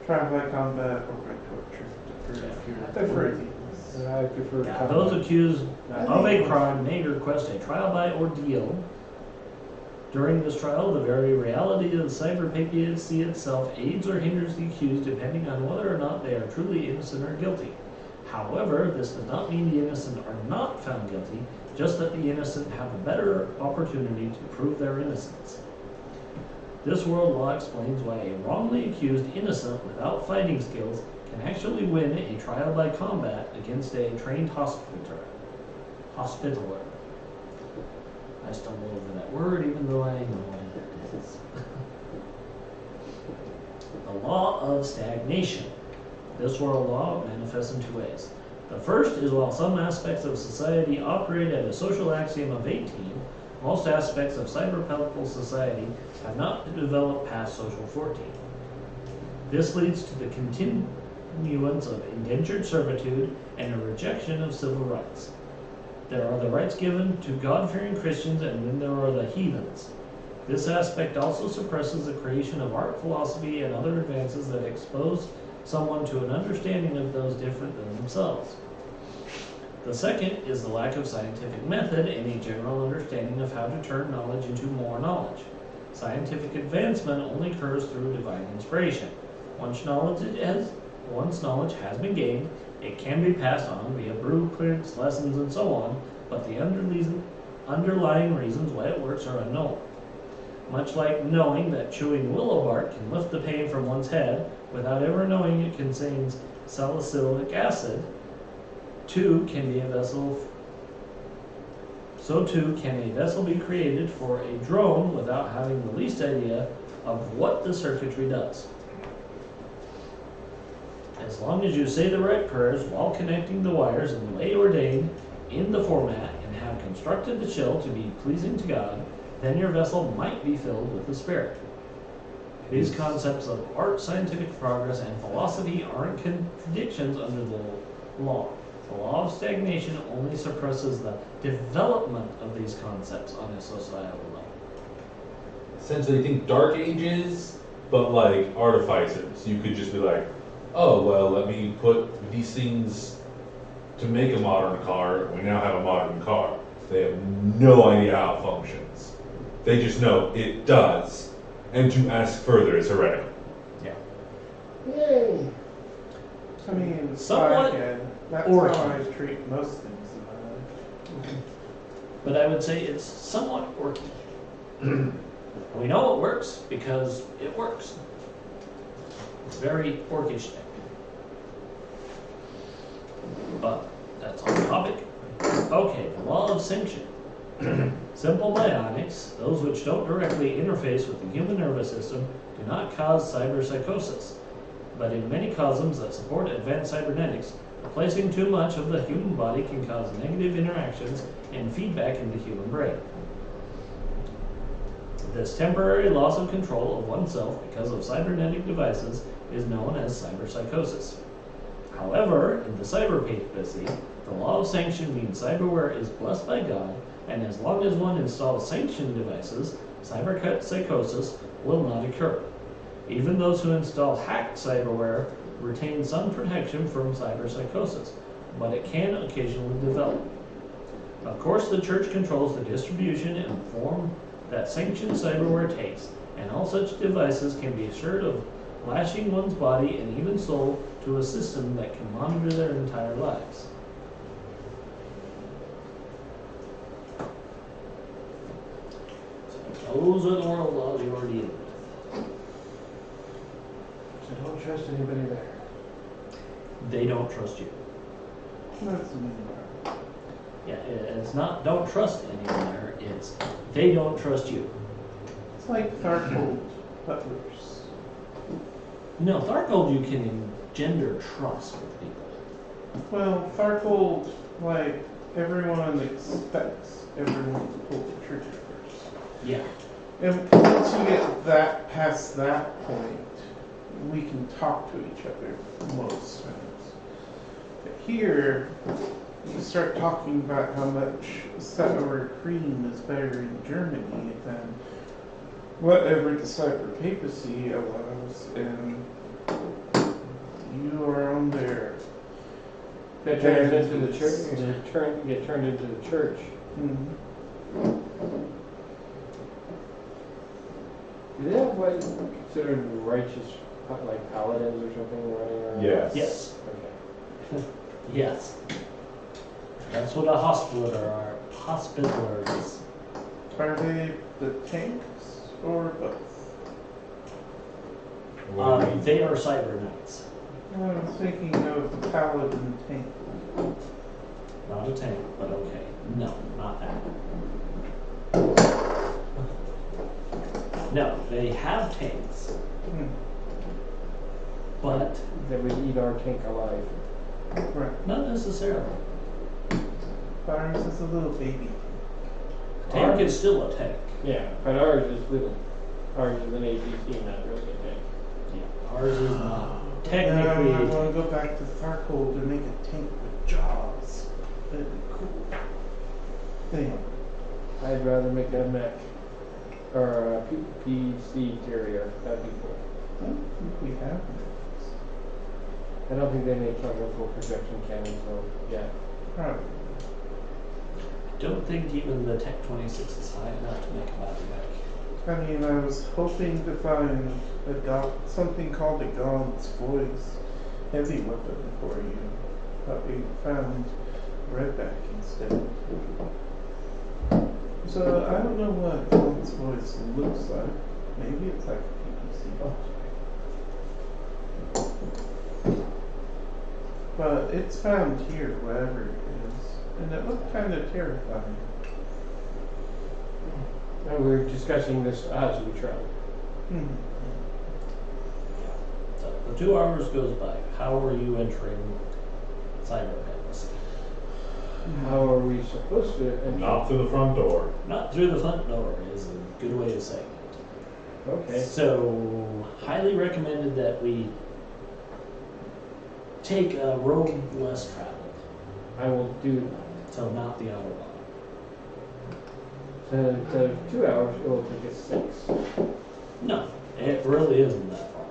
C: Trial by combat or by torture to prove
A: I
C: your
A: prefer it.
C: worthiness.
A: I prefer
B: Yeah,
A: combat.
B: those accused
C: I
B: of a
C: think-
B: crime may request a trial by ordeal. During this trial, the very reality of cyberpapacy itself aids or hinders the accused depending on whether or not they are truly innocent or guilty. However, this does not mean the innocent are not found guilty, just that the innocent have a better opportunity to prove their innocence. This world law explains why a wrongly accused innocent without fighting skills can actually win a trial by combat against a trained hospitaler. I stumble over that word even though I know what it is. The law of stagnation. This world law manifests in two ways. The first is while some aspects of society operate at a social axiom of 18, most aspects of cyberphysical society have not developed past social 14. This leads to the continuance of indentured servitude and a rejection of civil rights. There are the rights given to God-fearing Christians, and then there are the heathens. This aspect also suppresses the creation of art, philosophy, and other advances that expose someone to an understanding of those different than themselves. The second is the lack of scientific method and a general understanding of how to turn knowledge into more knowledge. Scientific advancement only occurs through divine inspiration. Once knowledge has been gained, it can be passed on via blueprints, lessons, and so on, but the underlying reasons why it works are unknown. Much like knowing that chewing willow bark can lift the pain from one's head without ever knowing it contains salicylic acid, so too can a vessel be created for a drone without having the least idea of what the circuitry does. As long as you say the right prayers while connecting the wires in the way ordained in the format and have constructed the shell to be pleasing to God, then your vessel might be filled with the Spirit. These concepts of art, scientific progress, and philosophy aren't contradictions under the law. The law of stagnation only suppresses the development of these concepts on a societal level.
D: Essentially, think Dark Ages, but like artificers. You could just be like, oh, well, let me put these things to make a modern car. We now have a modern car. They have no idea how it functions. They just know it does. And to ask further is heretical.
B: Yeah.
A: Yay!
C: I mean,
B: Somewhat
C: that's
B: orky.
C: how I treat most things in my life.
B: But I would say it's somewhat orky. We know it works because it works. It's very orcish thing. But that's on topic. Okay, the law of sanction. Simple bionics, those which don't directly interface with the human nervous system, do not cause cyberpsychosis. But in many cosms that support advanced cybernetics, replacing too much of the human body can cause negative interactions and feedback in the human brain. This temporary loss of control of oneself because of cybernetic devices is known as cyberpsychosis. However, in the cyberpapacy, the law of sanction means cyberware is blessed by God, and as long as one installs sanctioned devices, cyberpsychosis will not occur. Even those who install hacked cyberware retain some protection from cyberpsychosis, but it can occasionally develop. Of course, the church controls the distribution and form that sanctioned cyberware takes, and all such devices can be assured of lashing one's body and even soul to a system that can monitor their entire lives. So those are the world laws you are dealing with.
A: So don't trust anybody there.
B: They don't trust you.
C: That's the mean part.
B: Yeah, it's not don't trust anyone there, it's they don't trust you.
C: It's like Thargold. butlers.
B: No, Thargold, you can engender trust with people.
C: Well, Thargold, like, everyone expects everyone to pull the trigger first.
B: Yeah.
C: And once you get that past that point, we can talk to each other most times. But here, you start talking about how much sour cream is better in Germany than whatever the Cyberpapacy allows, and you are on there.
A: That turns into the church, get turned into the church.
C: Mhm.
A: Do they have what is considered righteous, like paladins or something running around?
D: Yes.
B: Yes.
A: Okay.
B: Yes. That's what a hospitaller is.
C: Are they the tanks or both?
D: What do you mean?
B: They are cyber knights.
C: I was thinking of the paladin tank.
B: Not a tank, but okay. No, not that. No, they have tanks,
C: Hmm.
B: but
A: That would eat our tank alive.
C: Right.
B: not necessarily.
C: Ours is a little baby.
B: Tank is still a tank.
A: Yeah, but ours is little. Ours is an APC, not really a tank.
B: Yeah, ours is not
C: Then I
B: technically.
C: want to go back to Thargold and make a tank with jaws. That'd be cool. Anyway.
A: I'd rather make a mech or a PC carrier. That'd be cool.
C: I don't think we have those.
A: I don't think they make like a full projection cannon, so yeah.
C: Probably.
B: Don't think even the Tech 26 is high enough to make a body back.
C: I mean, I was hoping to find something called a God's Voice heavy weapon for you, but we found redback instead. So I don't know what God's Voice looks like. Maybe it's like a PPC. But it's found here, wherever it is, and it looked kind of terrifying.
A: And we were discussing this as we travel.
C: Hmm.
B: So the 2 hours goes by. How are you entering Cyberpapacy?
A: How are we supposed to enter?
D: Not through the front door.
B: Not through the front door is a good way of saying it.
A: Okay.
B: So, highly recommended that we take a road less traveled.
A: I will do that.
B: So, not the Autobahn.
A: So instead of 2 hours, it will take us 6.
B: No, it really isn't that far.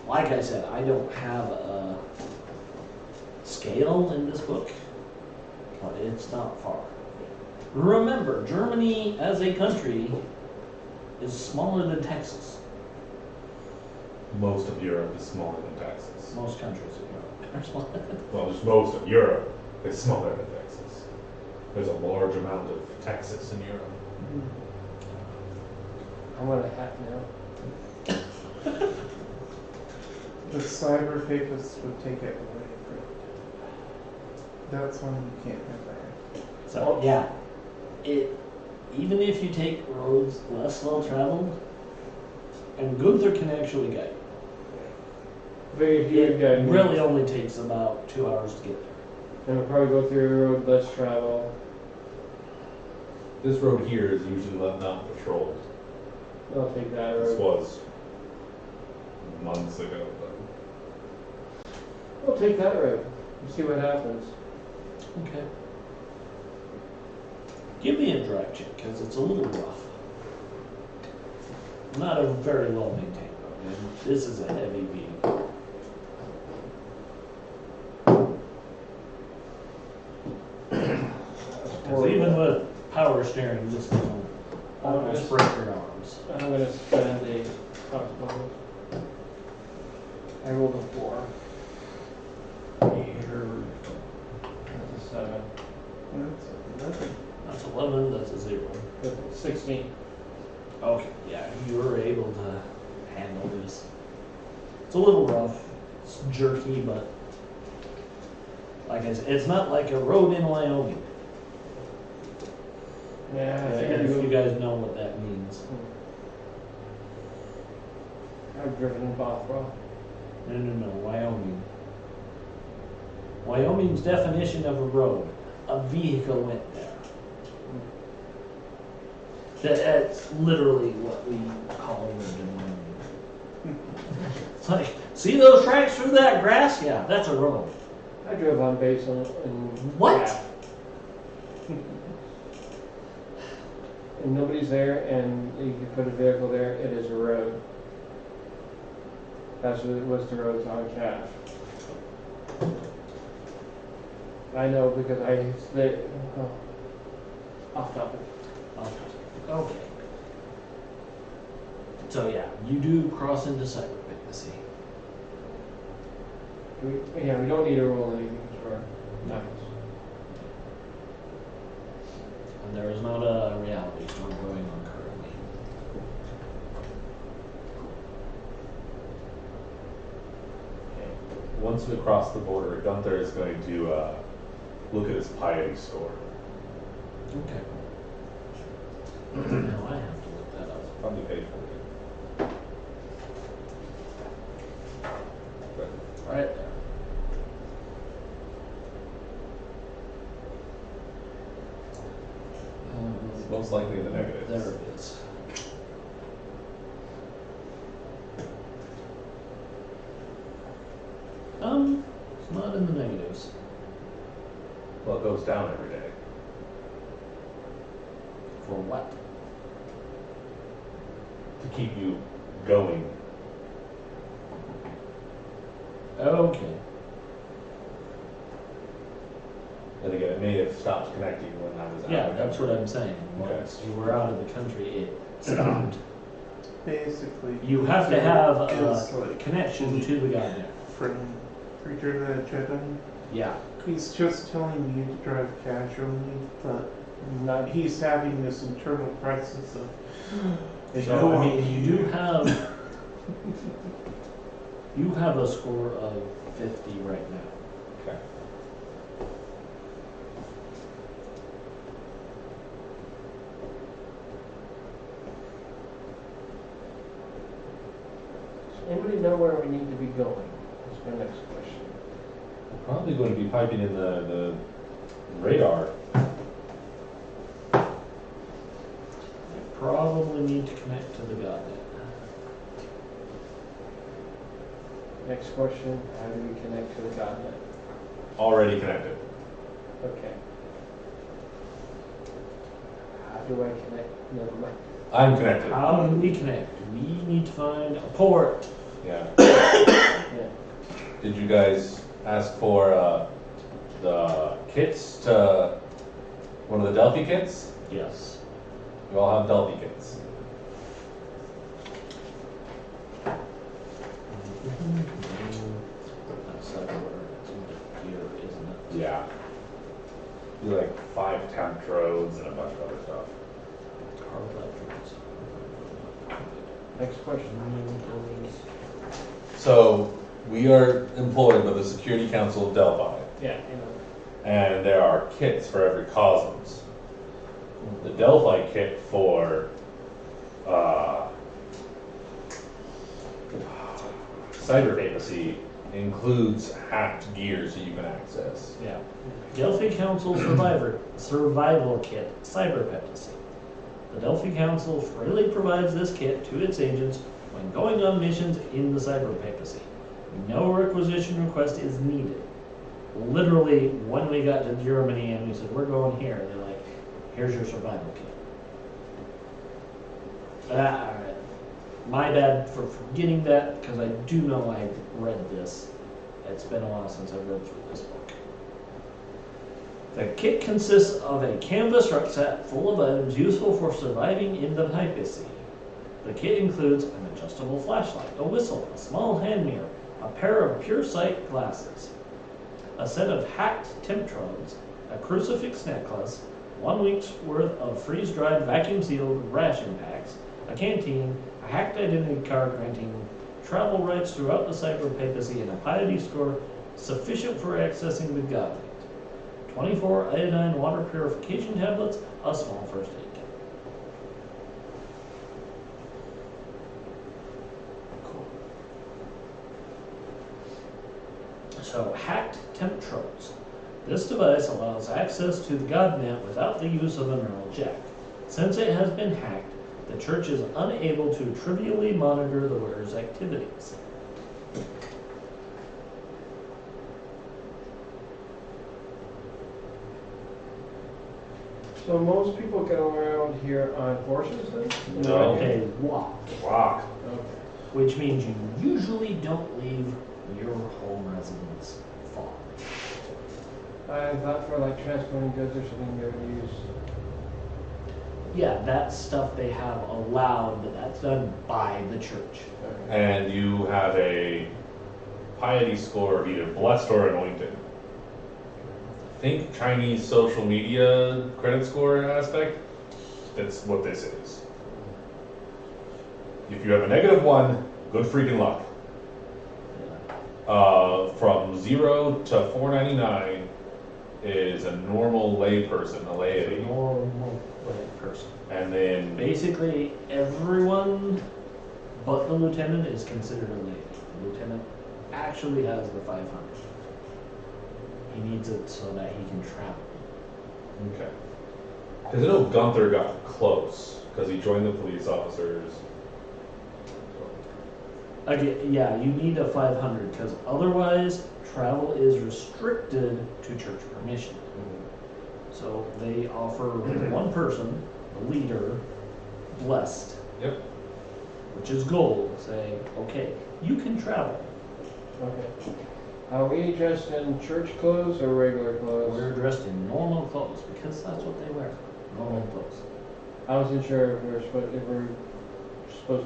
B: Like I said, I don't have a scale in this book, but it's not far. Remember, Germany as a country is smaller than Texas.
D: Most of Europe is smaller than Texas.
B: Most countries in Europe are smaller.
D: Well, just most of Europe is smaller than Texas. There's a large amount of Texas in Europe.
A: I want a hat now.
C: The Cyberpapacy would take it away from it. That's why you can't have that.
B: So yeah, even if you take roads less well traveled, and Gunther can actually guide you.
A: Very good guy.
B: It really only takes about 2 hours to get there.
A: And we'll probably go through a road less travel.
D: This road here is usually not patrolled.
A: I'll take that
D: This
A: road.
D: was months ago, but
A: We'll take that road and see what happens.
B: Okay. Give me a drive check, because it's a little rough. Not a very well maintained road, and this is a heavy vehicle. Because even with power steering, this will almost break your arms.
A: I'm going to spend a possible. I rolled a 4. Here. That's a 7.
C: That's 11.
B: That's 11, that's a 0.
A: That's 16.
B: Okay, yeah, you were able to handle this. It's a little rough, it's jerky, but like I said, it's not like a road in Wyoming.
A: Yeah, I figured
B: If
A: you
B: you
A: would.
B: guys know what that means.
A: I've driven in Bothwell.
B: No, Wyoming. Wyoming's definition of a road, a vehicle went there. That's literally what we call a road. It's like, see those tracks through that grass? Yeah, that's a road.
A: I drove on base and
B: What?
A: and nobody's there, and you can put a vehicle there. It is a road. That's what it was. The roads on Cache. I know because off topic.
B: Okay. So yeah, you do cross into Cyberpapacy.
A: We don't need to roll anything for nights.
B: And there is not a reality storm going on currently.
D: Once we cross the border, Gunther is going to look at his piety score.
B: Okay. Now I have to look that up.
D: Probably paid for it.
B: Right there.
D: It's most likely in the negatives.
B: There it is. It's not in the negatives.
D: Well, it goes down every day.
B: For what?
D: To keep you going.
B: Okay.
D: And again, it may have stopped connecting when I was out.
B: Yeah, that's what I'm saying.
D: Okay.
B: Once you were out of the country, it stopped.
C: Basically,
B: You have to have
C: it's
B: a
C: like
B: connection to the goddamn.
C: from Preacher the Jedi.
B: Yeah.
C: He's just telling you to drive casually, but
A: Not
C: he's having this internal crisis of.
B: So I mean, you do have a score of 50 right now.
D: Okay.
A: Does anybody know where we need to be going? That's my next question.
D: Probably going to be piping in the radar.
B: You probably need to connect to the godnet.
A: Next question, how do we connect to the godnet?
D: Already connected.
A: Okay. How do I connect? Never mind.
D: I'm connected.
B: How do we connect? We need to find a port.
D: Yeah.
A: Yeah.
D: Did you guys ask for the kits to one of the Delphi kits?
B: Yes.
D: You all have Delphi kits.
B: That's where it's in the gear, isn't it?
D: Yeah. You like 5 temp trodes and a bunch of other stuff.
B: Car electrics.
A: Next question.
D: So we are employed by the Security Council of Delphi,
A: Yeah, you know.
D: and there are kits for every cosmos. The Delphi kit for Cyberpapacy includes hacked gear so you can access.
B: Yeah. Delphi Council Survival Kit, Cyberpapacy. The Delphi Council freely provides this kit to its agents when going on missions in the Cyberpapacy. No requisition request is needed. Literally, when we got to Germany and we said, we're going here, they're like, here's your survival kit. My bad for forgetting that, because I do know I read this. It's been a while since I've read through this book. The kit consists of a canvas rucksack full of items useful for surviving in the papacy. The kit includes an adjustable flashlight, a whistle, a small hand mirror, a pair of pure sight glasses, a set of hacked temptrodes, a crucifix necklace, 1 week's worth of freeze-dried vacuum-sealed ration packs, a canteen, a hacked identity card granting travel rights throughout the Cyberpapacy, and a piety score sufficient for accessing the godnet. 24 iodine water purification tablets, a small first aid kit.
C: Cool.
B: So, hacked temp trolls. This device allows access to the GodNet without the use of a neural jack. Since it has been hacked, the church is unable to trivially monitor the wearer's activities.
A: So most people get around here on horses then?
D: No.
B: They walk,
D: Walk.
A: Okay.
B: which means you usually don't leave your home residence far.
A: I thought for like transporting goods or something they would use.
B: Yeah, that's stuff they have allowed, but that's done by the church.
A: Okay.
D: And you have a piety score of either blessed or anointed. Think Chinese social media credit score aspect. That's what this is. If you have a -1, good freaking luck. From 0 to 499 is a normal lay person, a laity.
B: Normal person.
D: And then
B: Basically, everyone but the lieutenant is considered a lady. The lieutenant actually has the 500. He needs it so that he can travel.
D: okay. Because I know Gunther got close because he joined the police officers.
B: Again, yeah, you need a 500 because otherwise travel is restricted to church permission. So they offer one person, the leader, blessed,
D: Yep.
B: which is gold, saying, okay, you can travel.
A: Okay. Are we dressed in church clothes or regular clothes?
B: We're dressed in normal clothes because that's what they wear. Normal clothes.
A: I wasn't sure if we're supposed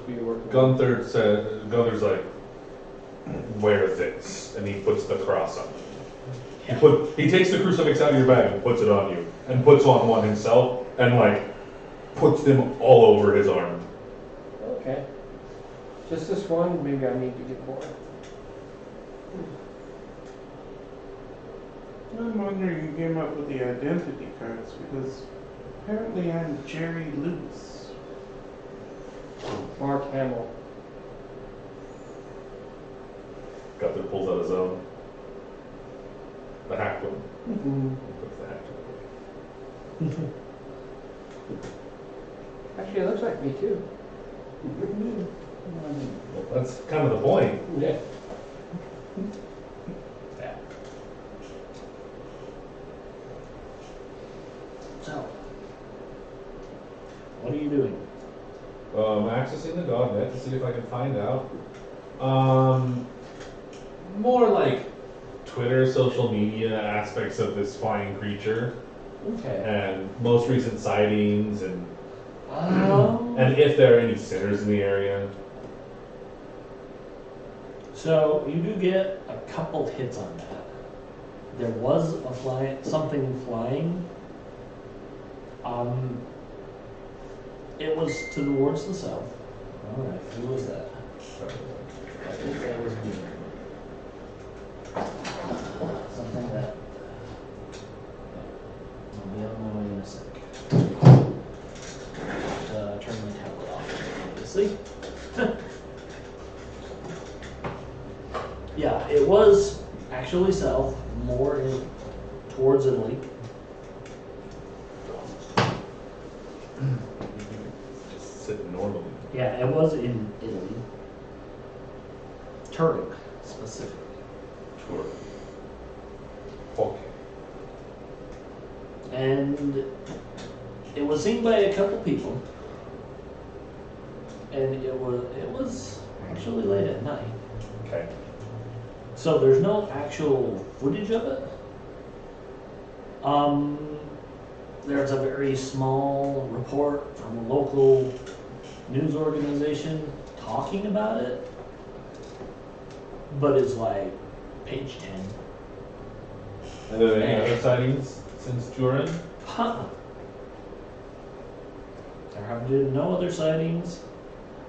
A: to be working.
D: Gunther's like, wear this, and he puts the cross on.
B: Yeah.
D: He takes the crucifix out of your bag and puts it on you, and puts on one himself, and like puts them all over his arm.
A: Okay. Just this one? Maybe I need to get more.
C: I'm wondering who came up with the identity cards because apparently I'm Jerry Lewis.
A: Mark Hamill.
D: Gunther pulls out his own. The hacked one.
A: Mm-hmm.
D: Puts the hacked one.
A: Actually, it looks like me too.
D: Well, that's kind of the point.
A: Yeah.
B: Yeah. So, what are you doing?
D: Accessing the GodNet to see if I can find out. More like Twitter, social media aspects of this flying creature,
B: Okay.
D: and most recent sightings, and
B: Um,
D: if there are any sinners in the area.
B: So you do get a couple hits on that. There was something flying. It was towards the south. All right, who was that? I think that was me. Something that. I'll be on my way in a sec. Turn my tablet off, obviously. Yeah, it was actually south, more towards Italy.
D: Just sitting normally.
B: Yeah, it was in Italy. Turin, specifically.
D: Sure. Okay.
B: And it was seen by a couple people. And it was actually late at night.
D: Okay.
B: So there's no actual footage of it. There's a very small report from a local news organization talking about it, but it's like page 10.
D: Are there any other sightings since Turin?
B: Huh. There have been no other sightings.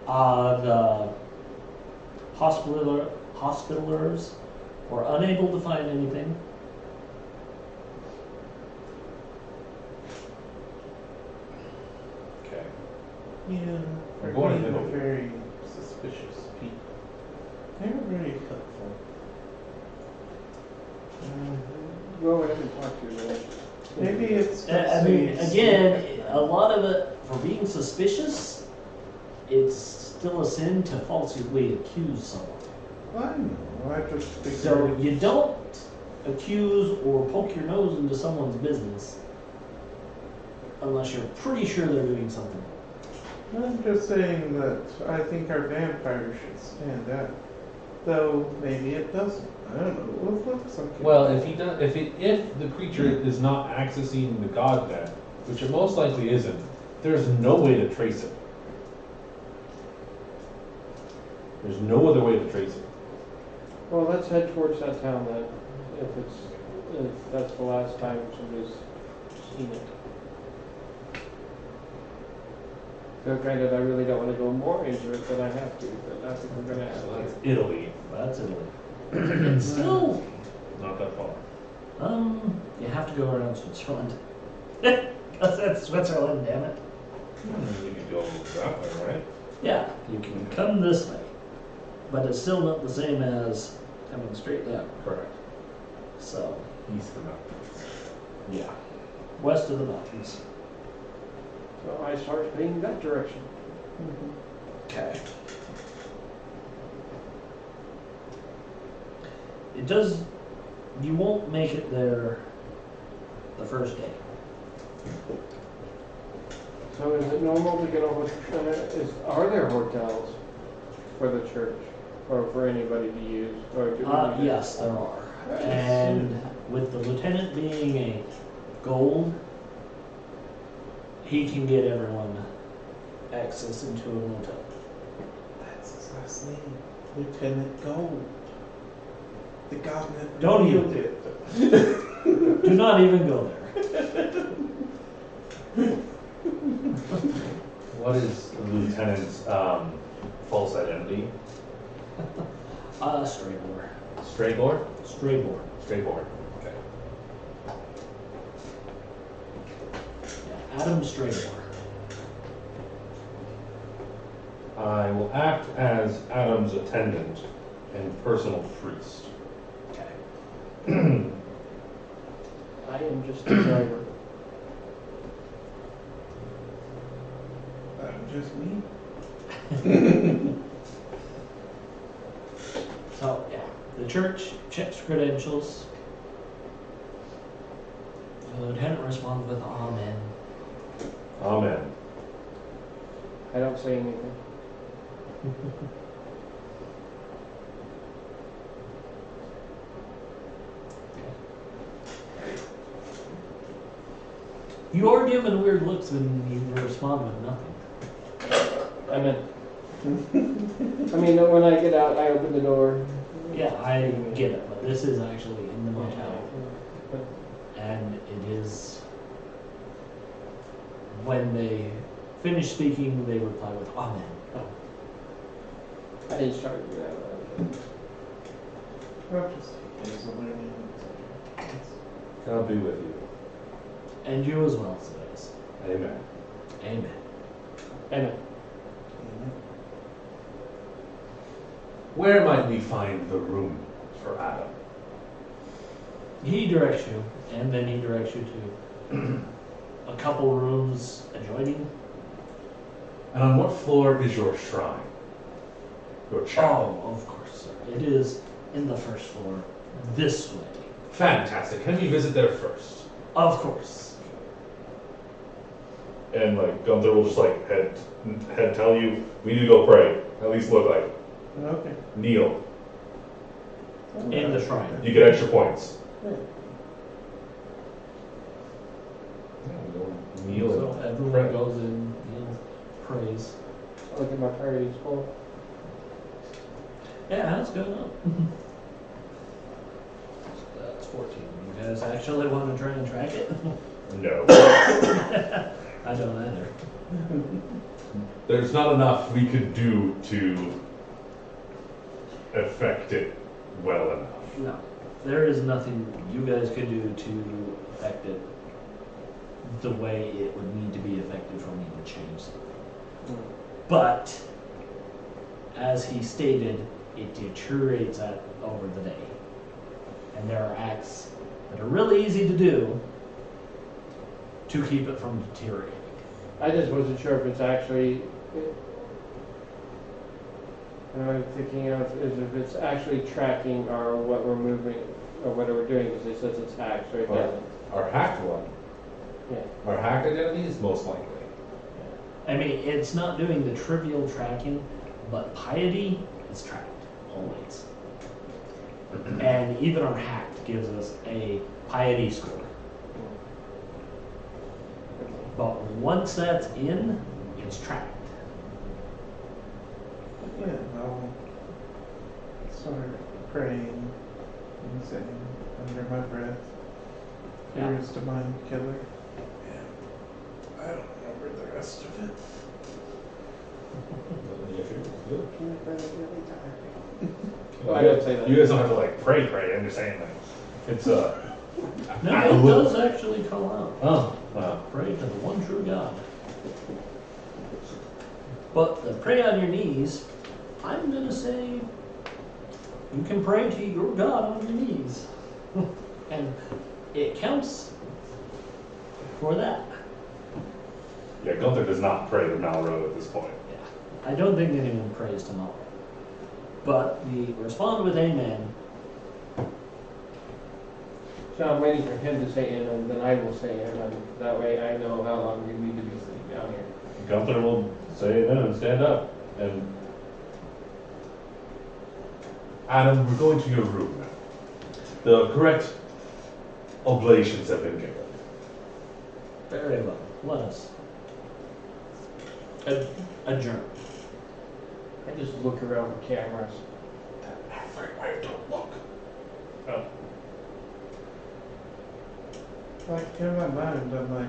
B: The hospitalers were unable to find anything.
D: Okay.
C: Yeah,
D: We're going to
C: they're
D: Italy.
C: very suspicious people. They were very helpful.
A: Go ahead and talk to them.
C: Maybe it's.
B: I mean, again, a lot of it, for being suspicious, it's still a sin to falsely accuse someone.
C: I know. I just figured.
B: So you don't accuse or poke your nose into someone's business unless you're pretty sure they're doing something.
C: I'm just saying that I think our vampire should stand out. Though maybe it doesn't. I don't know. Let's look something.
D: Well, if the creature is not accessing the god net, which it most likely isn't, there's no way to trace it. There's no other way to trace it.
A: Well, let's head towards that town then, if that's the last time somebody's seen it. So granted, I really don't want to go more into it than I have to, but I think we're gonna have
D: So
A: to.
D: that's Italy.
B: That's Italy. It's still,
D: Not that far.
B: you have to go around Switzerland. Because that's Switzerland, damn it.
D: You could go that way, right?
B: Yeah, you can come this way. But it's still not the same as coming straight down.
D: Correct.
B: So,
D: East of mountains.
B: yeah. West of the mountains.
A: So I start heading that direction.
B: Okay. It does, you won't make it there the first day.
A: So is it normal to get a hotel? Are there hotels for the church or for anybody to use? Or do we need
B: Yes, there are. And with the lieutenant being a gold, he can get everyone access into a motel.
C: That's his last name. Lieutenant Gold. The god that
B: Don't
C: revealed
B: you-
C: it.
B: Do not even go there.
D: What is the lieutenant's false identity?
B: Straybore.
D: Straybor?
B: Straybore.
D: Straybor. Okay.
B: Yeah, Adam Straybore.
D: I will act as Adam's attendant and personal priest.
B: Okay.
A: I am just the driver.
C: Just me.
B: So, yeah, the church checks credentials. The lieutenant responds with amen.
D: Amen.
A: I don't say anything.
B: You are given weird looks when you respond with nothing.
A: I'm in. I mean, when I get out, I open the door.
B: Yeah, I get it, but this is actually in the motel. And it is, when they finish speaking, they reply with amen.
A: I didn't start with that.
C: I'll just take it as a learning.
D: God be with you.
B: And you as well, says.
D: Amen.
B: Amen.
A: And
D: Where might we find the room for Adam?
B: He directs you, and then he directs you to a couple rooms adjoining.
D: And on what floor is your shrine? Your chapel?
B: Oh, of course, sir. It is in the first floor, this way.
D: Fantastic. Can we visit there first?
B: Of course.
D: And like Gunther will just like head tell you, we need to go pray. At least look like
C: Okay.
D: kneel.
B: In the shrine.
D: You get extra points. Kneel
B: So
D: and
B: everyone
D: pray.
B: goes in, prays.
A: look at my priorities full.
B: Yeah, that's going up. That's 14. You guys actually want to try and track it?
D: No.
B: I don't either.
D: There's not enough we could do to affect it well enough.
B: No. There is nothing you guys could do to affect it the way it would need to be affected for me to change something. But, as he stated, it deteriorates over the day. And there are acts that are really easy to do to keep it from deteriorating.
A: I just wasn't sure if it's actually, what I'm thinking of is if it's actually tracking or what we're moving, or what we're doing, because it says it's hacked, so it
D: Right.
A: doesn't.
D: Our hacked one,
A: Yeah.
D: our hacked identity is most likely.
B: I mean, it's not doing the trivial tracking, but piety is tracked, always. And even our hacked gives us a piety score. But once that's in, it's tracked.
C: Yeah, I'll start praying and saying under my breath,
B: Yeah.
C: "Here is the mind killer." Yeah. I don't remember the rest of it.
A: Well, I don't say that.
D: You guys don't have to like pray. I'm just saying like it's
B: No,
D: I
B: it
D: will-
B: does actually call out.
D: Oh, wow.
B: Pray to the one true God. But the pray on your knees, I'm going to say you can pray to your God on your knees. And it counts for that.
D: Yeah, Gunther does not pray to Malroe at this point.
B: Yeah. I don't think anyone prays tomorrow. But we respond with amen.
A: So I'm waiting for him to say amen, then I will say amen. That way I know how long we need to be sitting down here.
D: Gunther will say amen and stand up. And Adam, we're going to your room now. The correct oblations have been given.
B: Very well. Let us adjourn.
A: I just look around the cameras.
D: Everywhere, don't look.
C: Like in my mind, I'm like,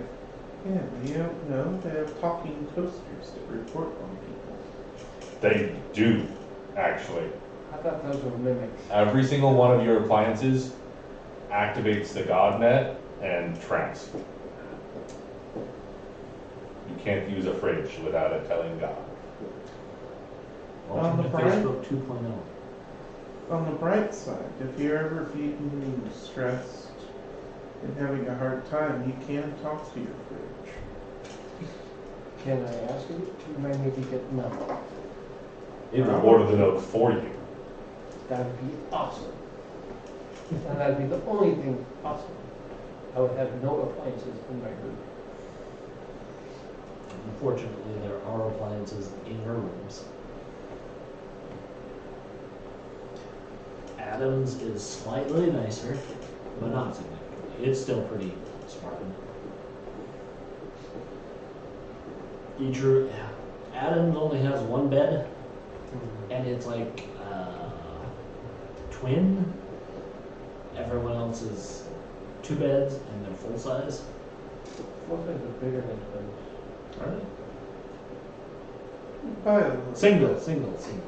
C: yeah, you don't know they have talking toasters that report on people.
D: They do, actually.
A: I thought those were mimics.
D: Every single one of your appliances activates the GodNet and tracks. You can't use a fridge without it telling God.
C: On the
B: Alternate
C: bright-
B: Facebook 2.0.
C: On the bright side, if you're ever feeling stressed and having a hard time, you can talk to your fridge.
A: Can I ask you? Do you mind me if you get, no.
D: It recorded the note for you.
A: That'd be awesome. And that'd be the only thing possible. I would have no appliances in my room.
B: Unfortunately, there are appliances in your rooms. Adam's is slightly nicer, but not significantly. It's still pretty Spartan. Each room, Adam's only has one bed, and it's like twin. Everyone else is two beds, and they're full size.
A: Most things are bigger than twins.
B: Are they?
C: By a little
B: Single.
C: bit.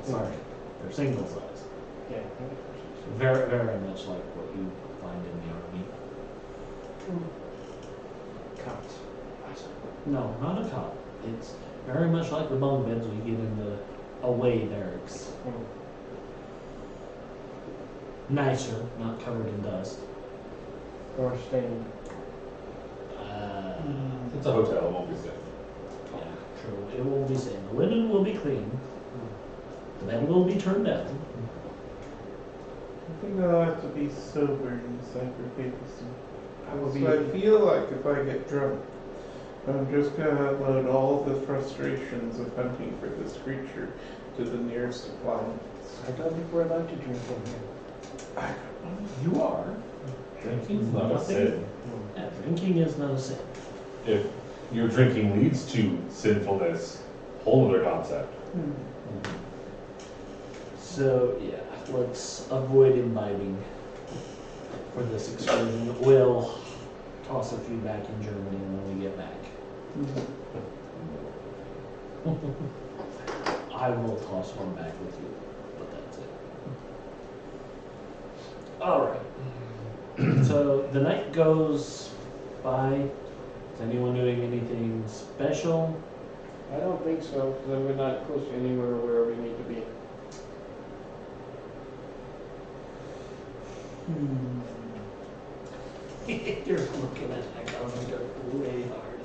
B: Sorry, they're single size.
A: Yeah.
B: Very, very much like what you find in the army.
A: Counts. Awesome.
B: No, not a cot. It's very much like the bunk beds we get in the away barracks. Nicer, not covered in dust.
A: Or stained.
D: It's a hotel, it won't be safe.
B: Yeah, true. It will be safe. The linen will be clean. The bed will be turned down.
C: I think I'll have to be sober in Cyberpapacy.
A: I will be.
C: So I feel like if I get drunk, I'm just gonna upload all the frustrations of hunting for this creature to the nearest appliance.
A: I don't think we're allowed to drink in here.
B: You are.
D: Drinking's not a
B: Nothing-
D: sin.
B: Yeah, drinking is not a sin.
D: If your drinking leads to sinfulness, whole other concept.
B: So, yeah, let's avoid imbibing for this excursion. We'll toss a few back in Germany when we get back. I will toss one back with you, but that's it. Alright. So the night goes by. Is anyone doing anything special?
A: I don't think so, because we're not close to anywhere where we need to be.
B: You're looking at that calendar way hard.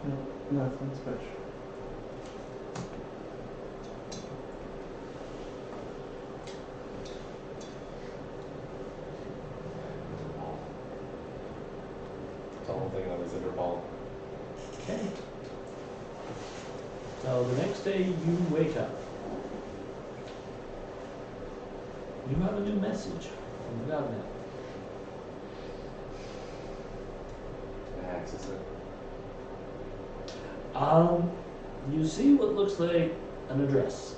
C: No, nothing special.
D: That's all I'm thinking of is Interpol.
B: Okay. So the next day you wake up. You have a new message from the government.
D: Can I access it?
B: You see what looks like an address.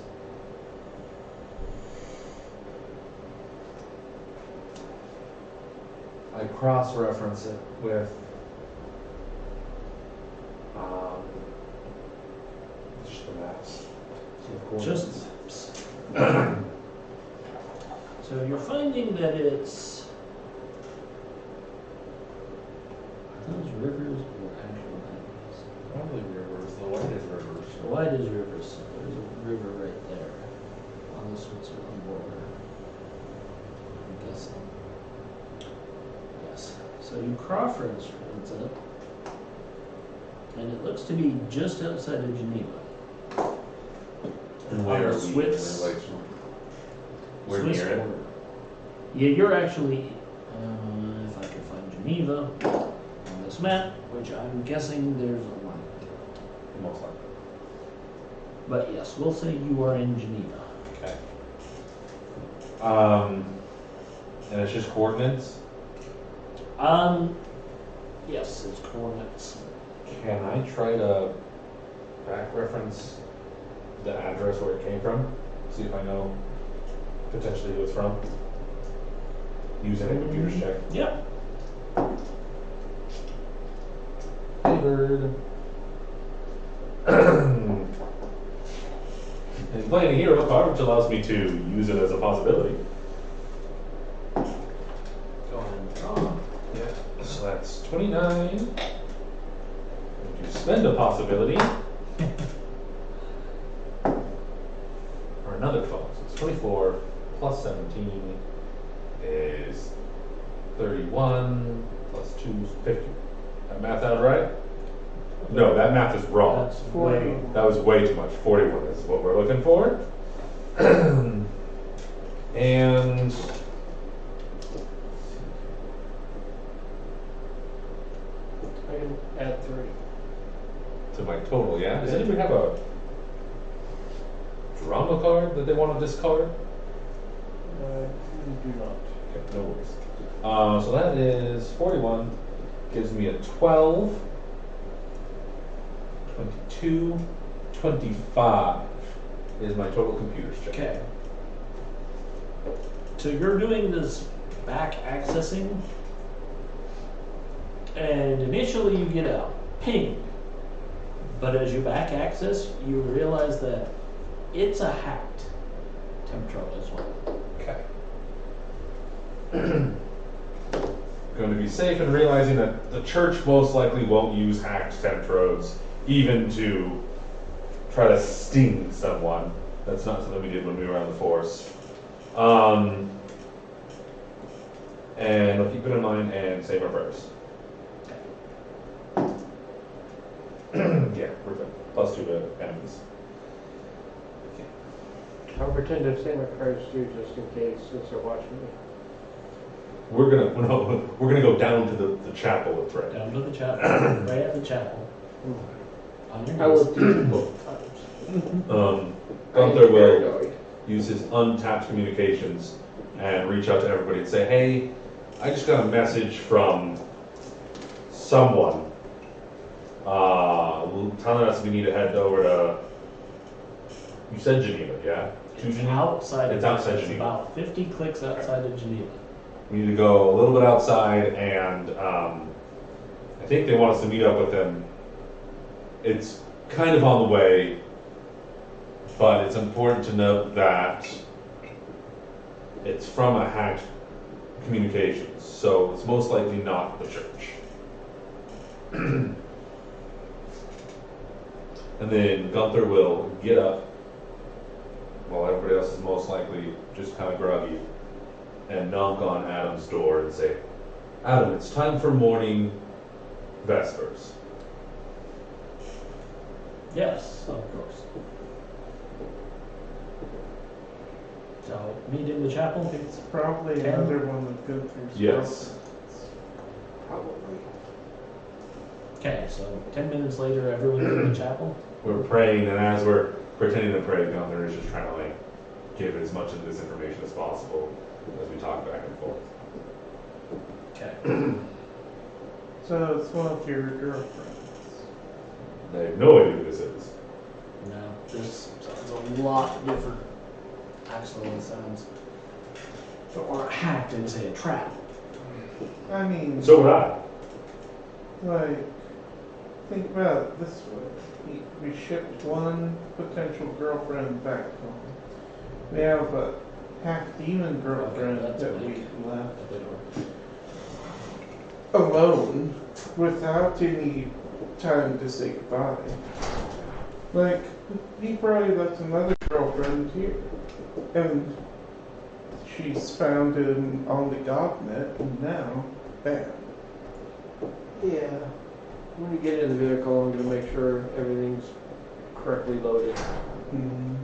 D: I cross-reference it with just the maps. See the coordinates.
B: Just so you're finding that it's those rivers or actual mountains.
D: Probably rivers. The white is rivers.
B: The white is rivers. So there's a river right there on the Switzerland border. I'm guessing. Yes. So you cross-reference it, and it looks to be just outside of Geneva.
D: And
B: On
D: where
B: the
D: are we in
B: Swiss-
D: relation? We're
B: Swiss
D: near it.
B: border. Yeah, you're actually, if I could find Geneva on this map, which I'm guessing there's a line.
D: Most likely.
B: But yes, we'll say you are in Geneva.
D: Okay. And it's just coordinates.
B: Yes, it's coordinates.
D: Can I try to back reference the address where it came from? See if I know potentially who it's from? Using a computer's check.
B: Yep.
D: Favored. And playing a hero card, which allows me to use it as a possibility.
B: Go ahead and draw.
D: Yeah. So that's 29. And to spend a possibility. For another 12. So it's 24 plus 17 is 31 plus 2 is 50. That math out right? No, that math is wrong.
B: That's
A: 40.
B: way-
D: That was way too much. 41 is what we're looking for. And
A: I can add 3.
D: to my total, yeah? Does anybody have a drama card that they want to discard?
A: You do not.
D: Okay, no worries. So that is 41, gives me a 12, 22, 25 is my total computer's check.
B: Okay. So you're doing this back accessing, and initially you get a ping, but as you back access, you realize that it's a hacked temperature as well.
D: Okay. Going to be safe in realizing that the church most likely won't use hacked Temtrodes even to try to sting someone. That's not something we did when we were on the force. And we'll keep it in mind and save our prayers. Yeah, we're good. +2 to enemies.
A: I'll pretend to say my prayers too, just in case, since they're watching me.
D: We're gonna go down to the chapel and pray.
B: Down to the chapel, right at the chapel. On your
A: I will
B: knees.
A: do it both times.
D: Gunther will
A: Paranoid.
D: use his untapped communications and reach out to everybody and say, hey, I just got a message from someone telling us we need to head over to, you said Geneva, yeah? To
B: It's
D: Geneva?
B: outside.
D: It's
B: of
D: outside
B: It's
D: Geneva.
B: about 50 clicks outside of Geneva.
D: We need to go a little bit outside and I think they want us to meet up with them. It's kind of on the way, but it's important to note that it's from a hacked communications, so it's most likely not the church. And then Gunther will get up while everybody else is most likely just kind of groggy and knock on Adam's door and say, Adam, it's time for morning vespers.
B: Yes, of course. So, meet in the chapel?
C: It's probably
B: 10?
C: another one of Gunther's
D: Yes.
A: Probably.
B: Okay, so 10 minutes later, everyone's in the chapel?
D: We're praying, and as we're pretending to pray, Gunther is just trying to like give as much of this information as possible as we talk back and forth.
B: Okay.
C: So it's one of your girlfriends.
D: They have no idea who this is.
B: No, this sounds a lot different. Actually, it sounds. Or a hack, didn't say a trap.
C: I mean,
D: So would I.
C: like, think about it this way. We shipped one potential girlfriend back home. We have a half-demon girlfriend
B: Okay, that's
C: that we
B: big.
C: left
B: A bit
C: alone without any time to say goodbye. Like, he probably left another girlfriend here. And she's found him on the Godnet, and now, bam.
A: Yeah. When we get in the vehicle, I'm gonna make sure everything's correctly loaded.
C: Mm.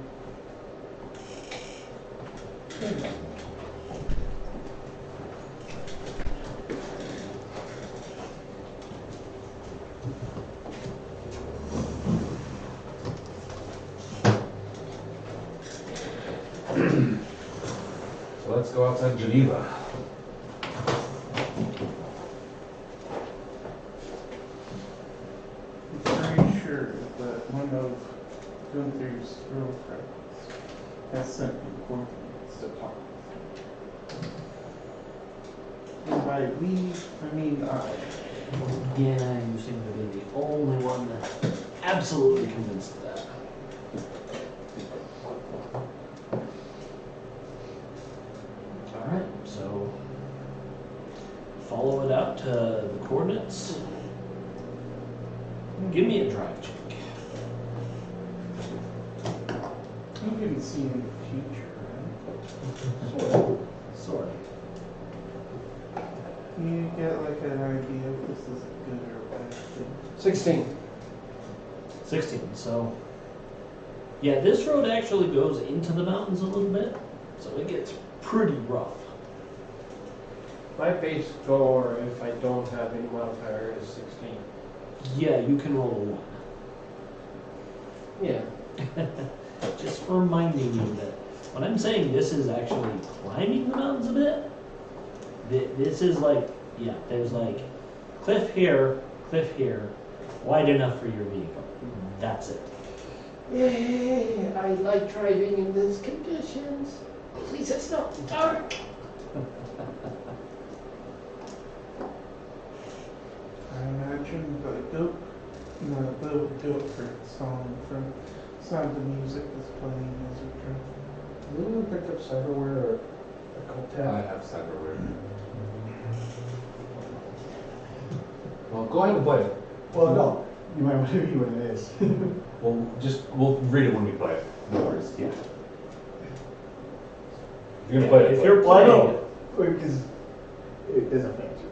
D: So let's go outside Geneva.
C: I'm pretty sure that one of Gunther's girlfriends has sent me coordinates to talk with him. And by we, I mean I.
B: Yeah, you seem to be the only one that's absolutely convinced of that. Alright, so follow it out to the coordinates. Give me a drive check.
C: You can see in the future,
B: Sort of.
C: right? You get like an idea if this is a good or a bad thing.
A: 16.
B: 16, so. Yeah, this road actually goes into the mountains a little bit, so it gets pretty rough.
A: My base score, if I don't have any modifier, is 16.
B: Yeah, you can roll a 1.
A: Yeah.
B: Just reminding you that when I'm saying this is actually climbing the mountains a bit, this is like, yeah, there's like cliff here, wide enough for your vehicle. That's it.
A: Yay! I like driving in these conditions. Please, it's not dark.
C: I imagine the little Guilford song from Sound of Music is playing as we drive.
A: Did anyone pick up cyberware or a cold
D: I
A: tab?
D: have cyberware. Well, go ahead and play it.
E: Well, no, you might want to read what it is.
D: We'll read it when we play it. No worries.
B: Yeah.
D: If you're gonna play it,
B: If
D: play
B: you're
D: it.
E: Well, I
B: playing
E: know, because it doesn't affect you.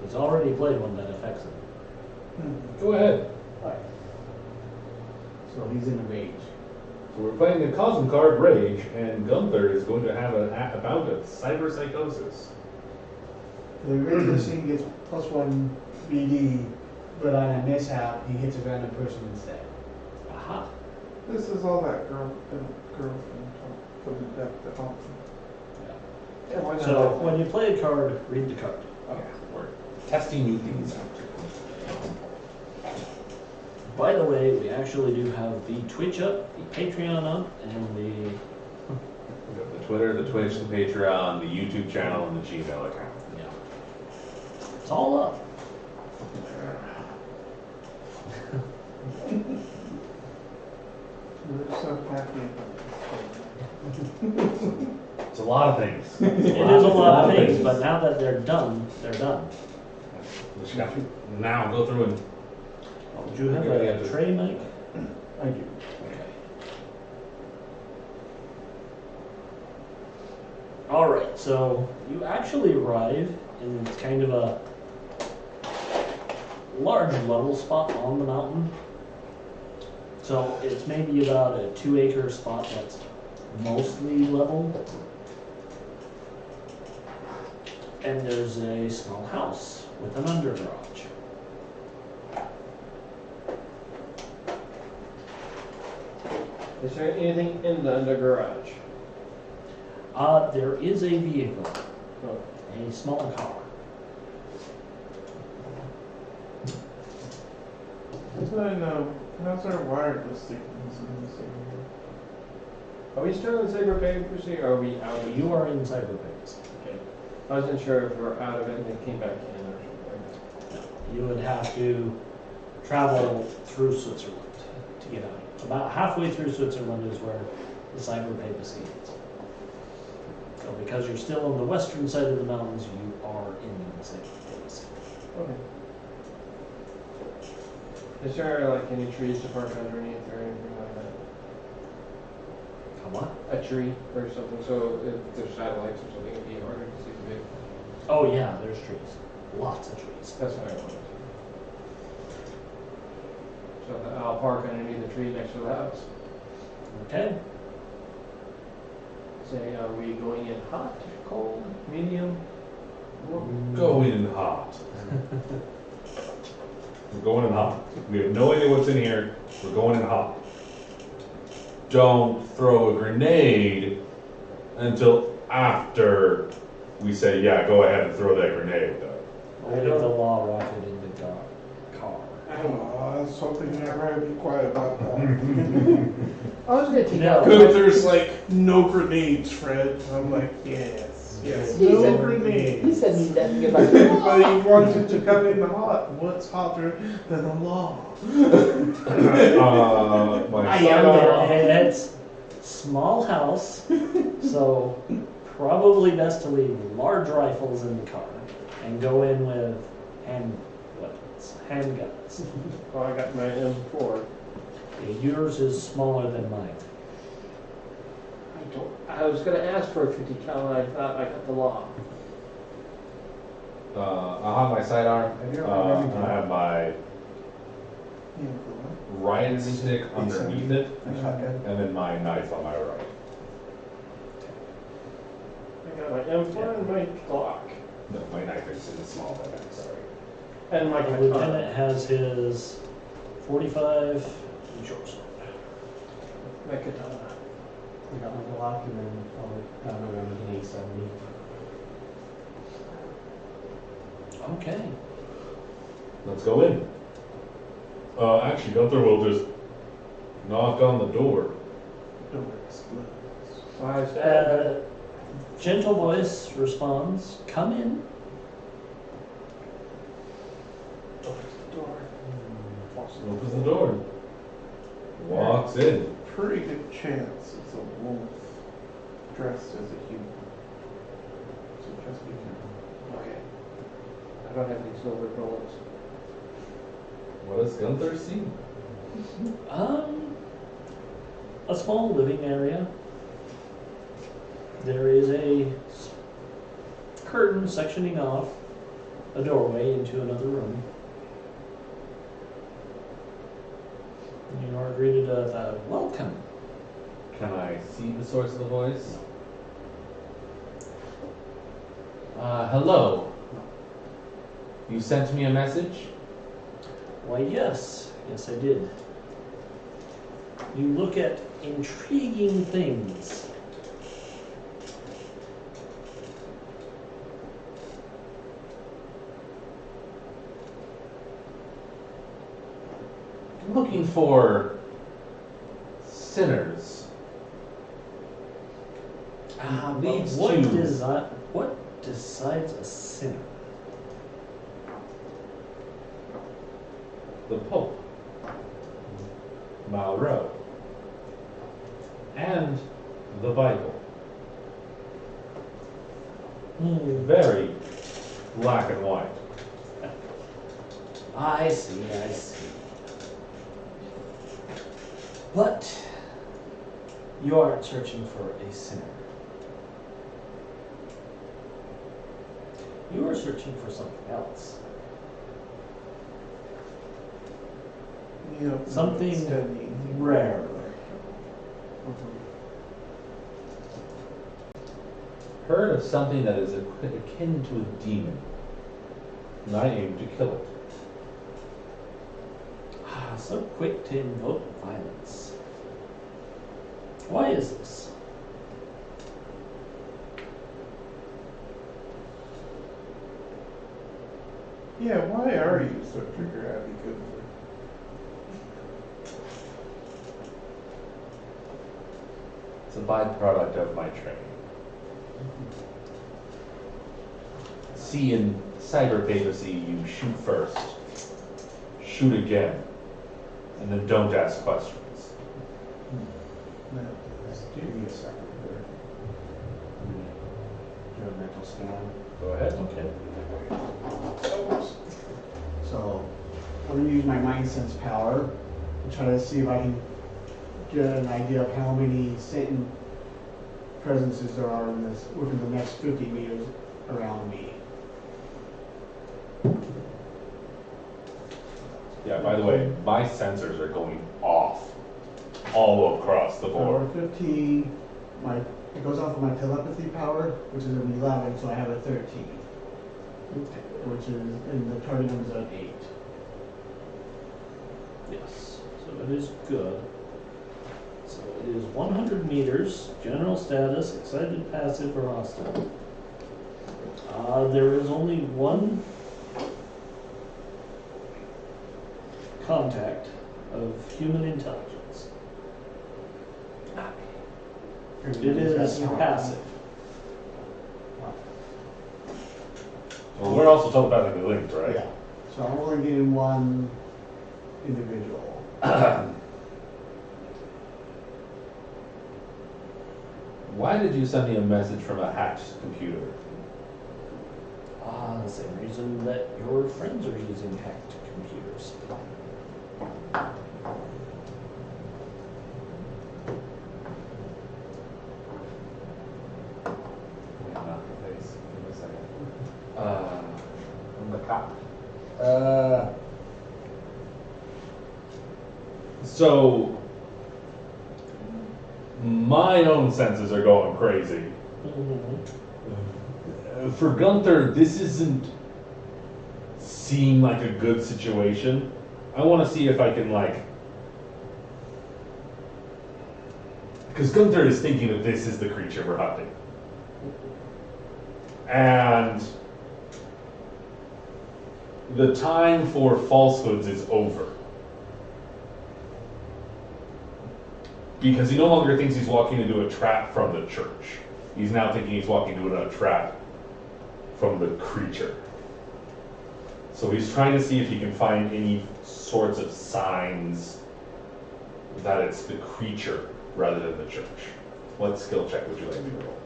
B: he's already played one that affects him.
D: Go ahead.
E: Alright. So he's in a rage.
D: So we're playing the Cosm card Rage, and Gunther is going to have a bout of cyber psychosis.
E: The original scene gets +1 BD, but on a mishap, he hits a random person instead.
B: Aha.
C: This is all that girlfriend talk from the depth of
A: Yeah, why not?
B: So when you play a card, read the card.
D: Okay, we're testing new things out.
B: By the way, we actually do have the Twitch up, the Patreon up, and the
D: We got the Twitter, the Twitch, the Patreon, the YouTube channel, and the Gmail account.
B: yeah. It's all up.
C: We're so happy about this.
D: It's a lot of things.
B: It is a lot of things, but now that they're done, they're done.
D: We just got to now go through and
B: Would you have a tray, Mike?
E: I do.
B: Okay. Alright, so you actually arrive in kind of a large level spot on the mountain. So it's maybe about a 2-acre spot that's mostly level. And there's a small house with an undergarage.
A: Is there anything in the under garage?
B: There is a vehicle,
A: Oh,
B: a small car.
C: How's our wireless signals in this area?
A: are we still in Cyberpapacy or are we out of it?
B: You are in Cyberpapacy.
A: Okay. I wasn't sure if we're out of it and then came back in or something.
B: You would have to travel through Switzerland to get out. About halfway through Switzerland is where the Cyberpapacy is. So because you're still on the western side of the mountains, you are in the Cyberpapacy.
A: Okay. Is there like any trees to park underneath or anything like that?
B: Come on.
A: A tree or something, so if there's satellites or something, it'd be harder to see the vehicle.
B: Oh yeah, there's trees. Lots of trees.
A: That's what I wanted. So I'll park underneath the tree next to the house.
B: Okay.
A: Say, are we going in hot, cold, medium?
D: We're going in hot. We're going in hot. We have no idea what's in here. We're going in hot. Don't throw a grenade until after we say, yeah, go ahead and throw that grenade.
B: Where did the law rocket in the car?
C: I was hoping everybody would be quiet about that.
A: I was gonna take
B: No.
A: out.
C: Gunther's like, no grenades, Fred. I'm like, yes, yes,
F: He
C: no
F: said-
C: grenades.
F: He said he doesn't give a
C: But he wanted to come in hot. What's hotter than the law?
D: My
B: I
D: son-
B: am. It's small house, so probably best to leave large rifles in the car and go in with handguns.
A: Oh, I got my M4.
B: Okay, yours is smaller than mine.
A: I was gonna ask for a 50 cal, and I thought I got the law.
D: I'll have my sidearm. And I have my riot stick underneath it, and then my knife on my right.
A: I got my M4 and my Glock.
D: No, my knife is small. I'm sorry.
A: And my
B: The
A: katana.
B: lieutenant has his 45 short sword.
A: My katana.
E: I got my Glock and then I'll down around an 870.
B: Okay.
D: Let's go in. Actually, Gunther will just knock on the door.
C: Door explodes.
A: So I said,
B: Gentle voice responds, "Come in."
D: Opens the door. Walks in.
C: Pretty good chance it's a wolf dressed as a human. So just be careful.
A: okay. I don't have any silver bullets.
D: What does Gunther see?
B: A small living area. There is a curtain sectioning off a doorway into another room. You are greeted with a welcome.
D: Can I see the source of the voice? Hello. You sent me a message?
B: Why, yes, I did. You look at intriguing things.
D: I'm looking for sinners.
B: But
D: Leads
B: what,
D: to-
B: what decides a sinner?
D: The Pope, Malraux, and the Bible. Very black and white.
B: I see. But you aren't searching for a sinner. You were searching for something else.
C: Yep,
B: Something
C: it's dead easy.
B: rare.
D: Heard of something that is akin to a demon, and I aim to kill it.
B: So quick to invoke violence. Why is this?
C: Yeah, why are you so trigger happy, Gunther?
D: It's a byproduct of my training. See, in Cyberpapacy, you shoot first, shoot again, and then don't ask questions.
C: No, just give me a second here.
E: Do a mental scan.
D: Go ahead.
B: Okay.
E: So I'm gonna use my mind sense power to try to see if I can get an idea of how many Satan presences there are in this within the next 50 meters around me.
D: Yeah, by the way, my sensors are going off all across the board.
E: Power 15, it goes off of my telepathy power, which is an 11, so I have a 13. Which is, and the target number is an 8.
B: Yes. So it is good. So it is 100 meters. General status: excited, passive, or hostile. There is only one contact of human intelligence. It is passive.
D: Well, we're also telepathically linked, right?
E: Yeah. So I'm only getting one individual.
D: Why did you send me a message from a hacked computer?
B: The same reason that your friends are using hacked computers.
D: Not the face. Give me a second. I'm the cop. So, my own senses are going crazy. For Gunther, this isn't seem like a good situation. I want to see if I can, like, because Gunther is thinking that this is the creature we're hunting. And the time for falsehoods is over. Because he no longer thinks he's walking into a trap from the church. He's now thinking he's walking into a trap from the creature. So he's trying to see if he can find any sorts of signs that it's the creature rather than the church. What skill check would you like me to roll?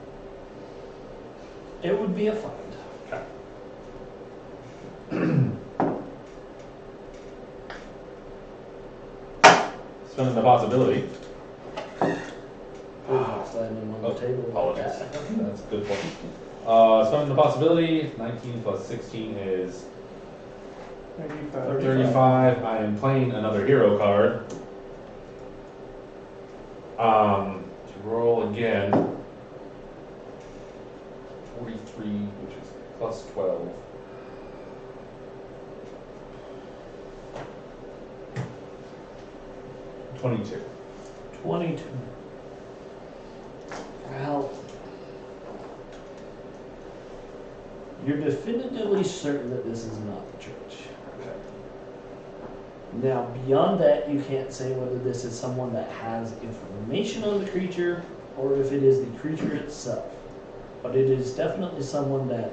B: It would be a find.
D: Spending the possibility.
B: Standing on the table.
D: Apologies. That's a good point. Spending the possibility, 19 plus 16 is 35. I am playing another hero card. To roll again. 43, which is plus 12. 22.
B: 22. Well, you're definitively certain that this is not the church. Now, beyond that, you can't say whether this is someone that has information on the creature or if it is the creature itself. But it is definitely someone that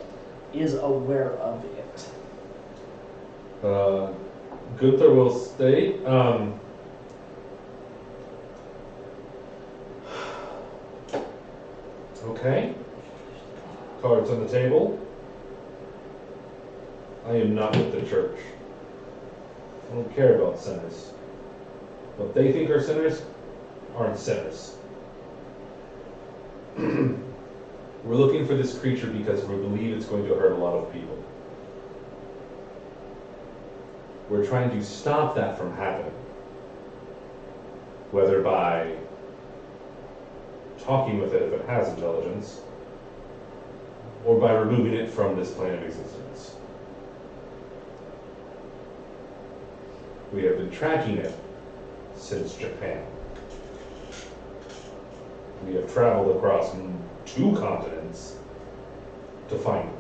B: is aware of it.
D: Gunther will stay. Okay. Cards on the table. I am not with the church. I don't care about sinners. What they think are sinners aren't sinners. We're looking for this creature because we believe it's going to hurt a lot of people. We're trying to stop that from happening. Whether by talking with it if it has intelligence, or by removing it from this plane of existence. We have been tracking it since Japan. We have traveled across 2 continents to find it.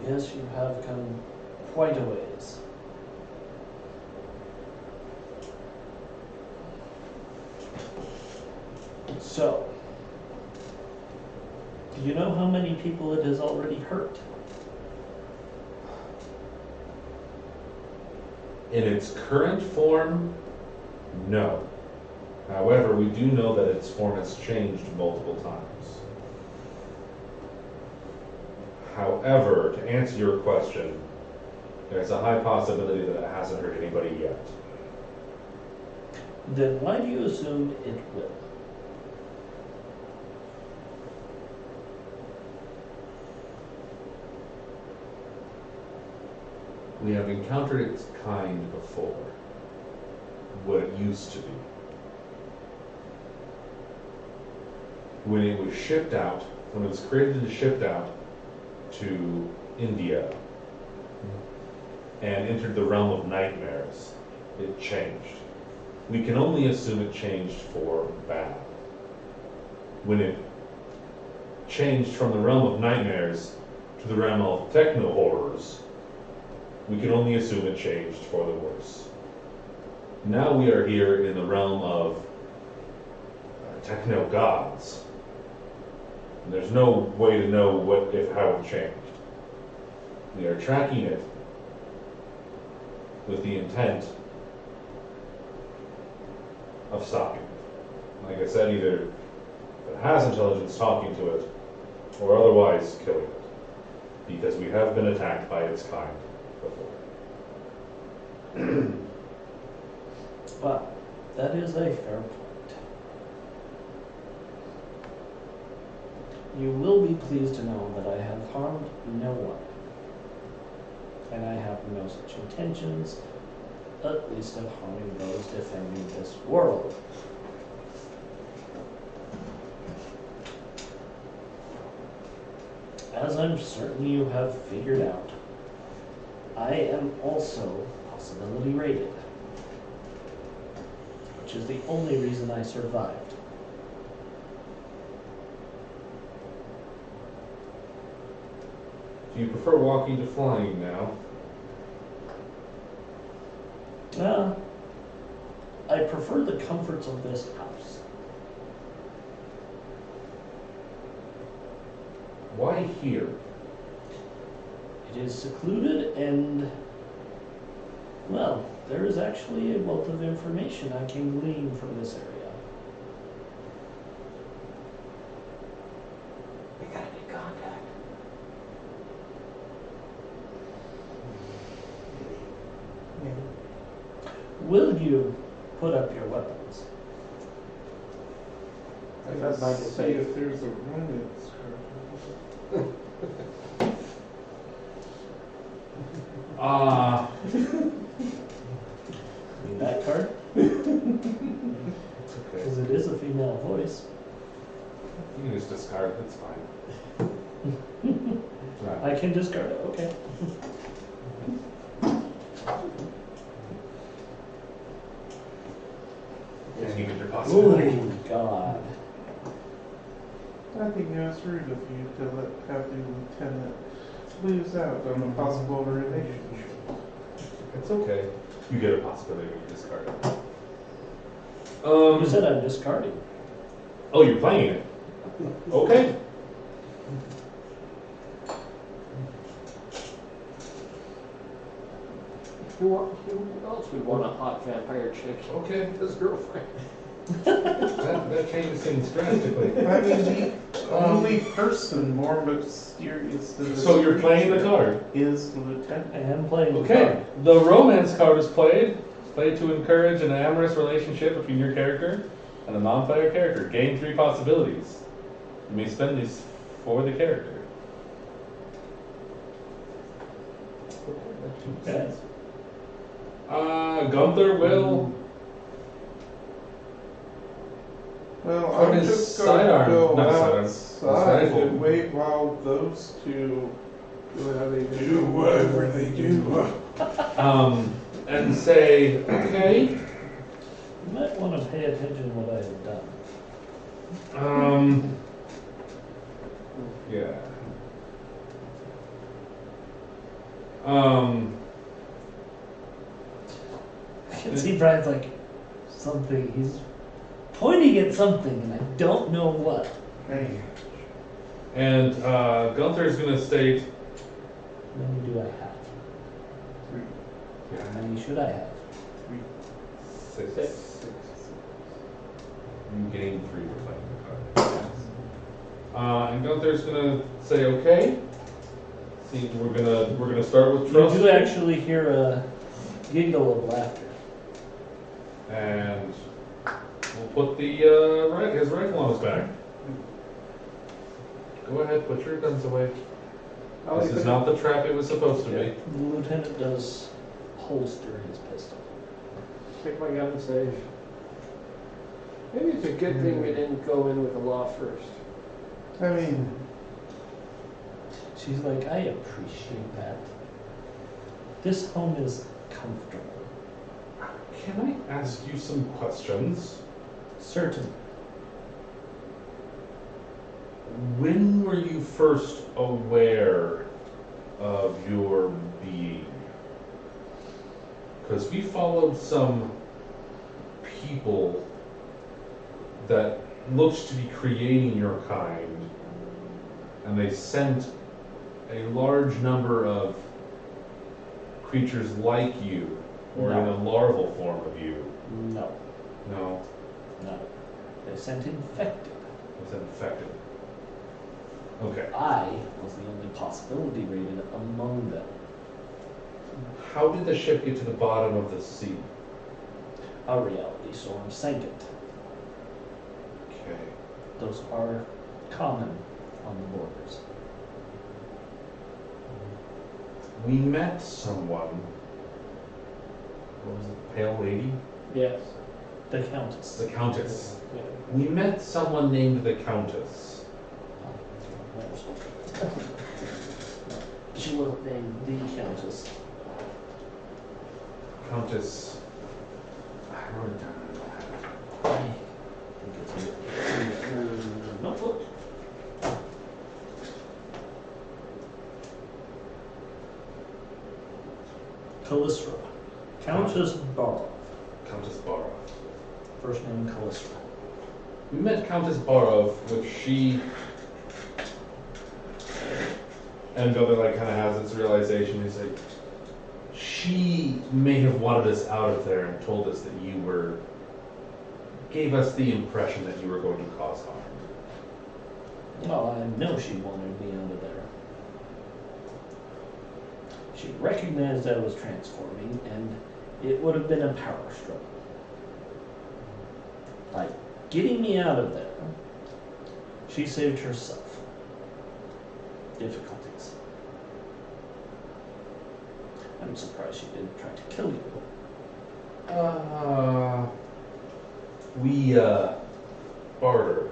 B: Yes, you have come quite a ways. So, do you know how many people it has already hurt?
D: In its current form, no. However, we do know that its form has changed multiple times. However, to answer your question, there's a high possibility that it hasn't hurt anybody yet.
B: Then why do you assume it will?
D: We have encountered its kind before, what it used to be. When it was shipped out, when it was created and shipped out to India and entered the realm of nightmares, it changed. We can only assume it changed for bad. When it changed from the realm of nightmares to the realm of techno-horrors, we can only assume it changed for the worse. Now we are here in the realm of techno-gods. And there's no way to know what, if, how it changed. We are tracking it with the intent of stopping it. Like I said, either if it has intelligence talking to it, or otherwise killing it. Because we have been attacked by its kind before.
B: Well, that is a fair point. You will be pleased to know that I have harmed no one. And I have no such intentions, at least of harming those defending this world. As I'm certain you have figured out, I am also possibility rated, which is the only reason I survived.
D: Do you prefer walking to flying now?
B: I prefer the comforts of this house.
D: Why here?
B: It is secluded and, well, there is actually a wealth of information I can glean from this area.
A: We gotta get contact.
B: Will you put up your weapons?
A: That's my
C: See
A: decision.
C: if there's a run in this
B: Need that card?
D: It's okay.
B: Because it is a female voice.
D: You can just discard it, it's fine. Right.
B: I can discard it, okay.
D: Can you get your possibility?
B: Oh, God.
C: I think it was rude of you to have the lieutenant lose out on a possible relationship.
D: It's okay. You get a possibility when you discard it.
B: You said I'm discarding.
D: Oh, you're playing it. Okay.
A: Who else would want a hot vampire chick?
D: Okay.
A: His girlfriend.
D: That changes things drastically.
C: I mean, the only person more mysterious than this
D: So you're playing the
C: creature
D: card.
C: is the lieutenant.
B: I am playing the
D: Okay.
B: card.
D: The romance card is played, Play to encourage an amorous relationship between your character and a non-player character. Gain 3 possibilities. You may spend these for the character.
B: Okay.
D: Gunther will.
C: Well,
D: Put
C: I'm
D: his
C: just going to
D: sidearm-
C: go
D: not sidearm,
C: outside
D: his rifle.
C: and wait while those two
A: Do whatever they
C: do whatever they do.
D: And say, okay,
B: You might want to pay attention to what I have done.
D: yeah.
B: I can see Brian's like, something, he's pointing at something and I don't know what.
C: Hey,
D: And Gunther is going to state,
B: How many do I have?
C: 3,
B: How many should I have?
C: 3,
D: 6.
C: 6.
D: You gain 3 for playing the card. And Gunther's going to say, okay. See, we're gonna start with trust.
B: You do actually hear a giggle of laughter.
D: And we'll put the his rifle on his back. Go ahead, put your guns away.
A: I'll
D: This
A: leave
D: is
A: it-
D: not the trap it was supposed to be.
B: The lieutenant does holster his pistol.
A: Take my gun safe. Maybe it's a good thing we didn't go in with the law first.
C: I mean,
B: She's like, I appreciate that. This home is comfortable.
D: Can I ask you some questions?
B: Certain.
D: When were you first aware of your being? Because we followed some people that looked to be creating your kind, and they sent a large number of creatures like you, or in
B: No.
D: a larval form of you.
B: No.
D: No,
B: No. They sent infected.
D: it was infected. Okay.
B: I was the only possibility rated among them.
D: How did the ship get to the bottom of the sea?
B: A reality storm sank it.
D: Okay.
B: Those are common on the borders.
D: We met someone. What was it? Pale lady?
A: Yes.
B: The Countess.
D: The Countess.
A: Yeah.
D: We met someone named the Countess.
B: She was named the Countess.
D: Countess. I wrote it down.
B: I think it's in her notebook. Callistra. Countess Barrow.
D: Countess Barov.
B: First name Callistra.
D: We met Countess Barov, which she and Gunther like kind of has its realization. He's like, she may have wanted us out of there and told us that you were, gave us the impression that you were going to cause harm.
B: Well, I know she wanted me out of there. She recognized I was transforming, and it would have been a power struggle. By getting me out of there, she saved herself difficulties. I'm surprised she didn't try to kill you.
D: We barter.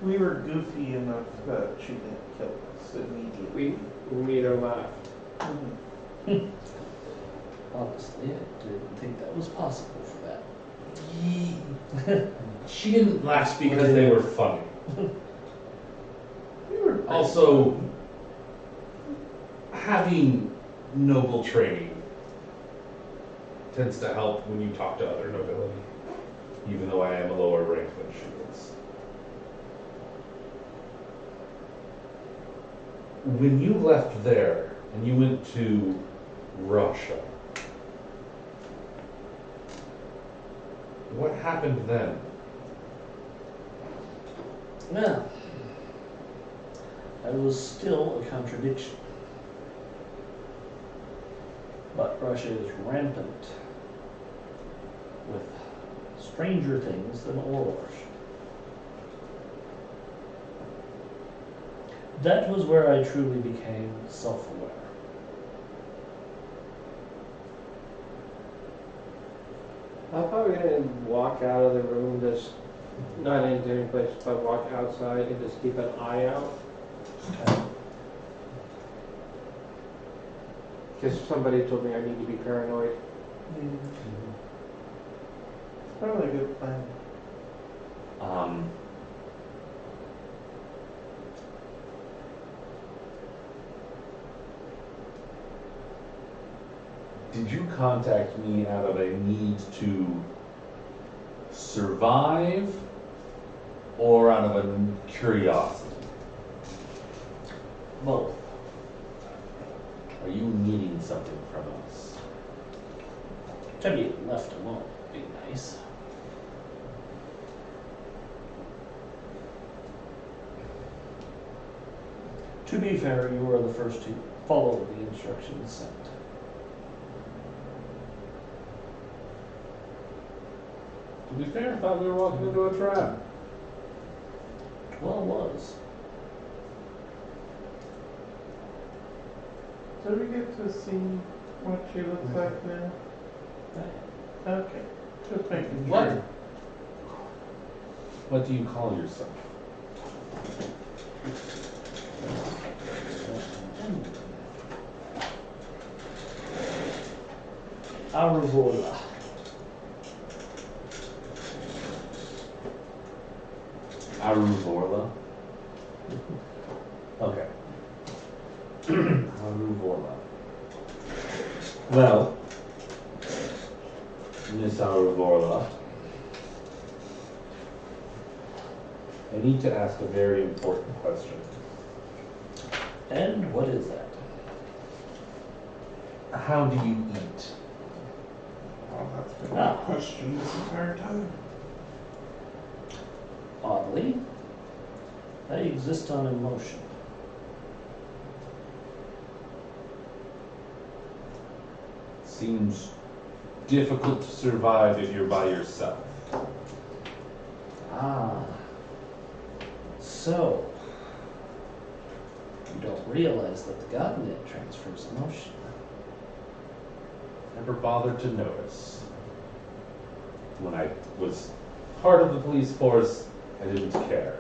C: we were goofy enough that she didn't kill us immediately.
A: We made her laugh.
B: Honestly, I didn't think that was possible for that.
D: She didn't laugh because they were funny.
C: We were
D: Also, having noble training tends to help when you talk to other nobility, even though I am a lower rank than she is. When you left there and you went to Russia, what happened then?
B: Well, I was still a contradiction. But brush is rampant with stranger things than Orosh. That was where I truly became self-aware.
A: I'm probably gonna walk out of the room, just not into any place, but walk outside and just keep an eye out.
B: Okay.
A: Because somebody told me I need to be paranoid.
C: It's probably a good plan.
F: Did you contact me out of a need to survive or out of a curiosity?
B: Both.
F: Are you needing something from us?
B: To be left alone would be nice. To be fair, you were the first to follow the instructions sent.
D: To be fair, I thought we were walking into a trap.
B: Well, it was.
C: Did we get to see what she looks like now? Okay, just making sure.
F: What? What do you call yourself?
B: Aravola.
F: Aruvorla? Okay. Aruvorla. Well, Miss Aruvorla, I need to ask a very important question.
B: And what is that?
F: How do you eat?
C: Oh, that's been my question this entire time.
B: Oddly, I exist on emotion.
F: Seems difficult to survive if you're by yourself.
B: Ah. So, you don't realize that the godnet transfers emotion.
F: Never bothered to notice. When I was part of the police force, I didn't care.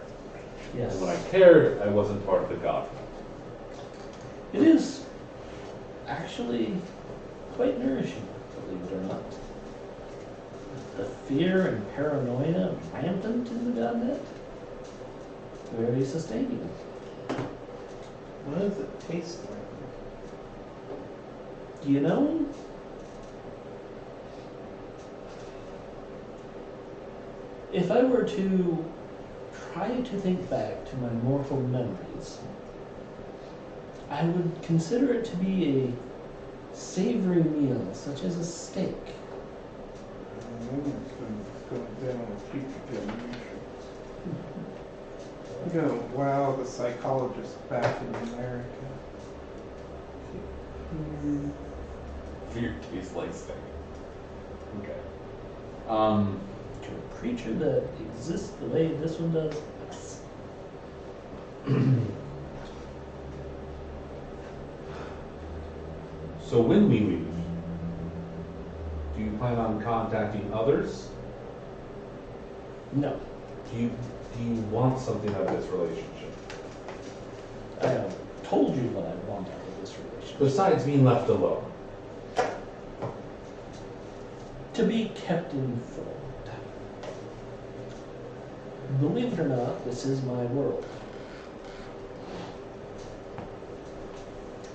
B: Yes.
F: And when I cared, I wasn't part of the godnet.
B: It is actually quite nourishing, believe it or not. The fear and paranoia rampant in the godnet. Very sustaining.
C: What does it taste like?
B: You know, if I were to try to think back to my mortal memories, I would consider it to be a savory meal, such as a steak.
C: It's going down with future generations. I'm gonna wow the psychologist back in America.
F: Fear tastes like steak. Okay.
B: To a creature that exists the way this one does, yes.
F: So when we leave, do you plan on contacting others?
B: No,
F: Do you want something out of this relationship?
B: I have told you what I want out of this relationship.
F: Besides being left alone.
B: To be kept informed. Believe it or not, this is my world.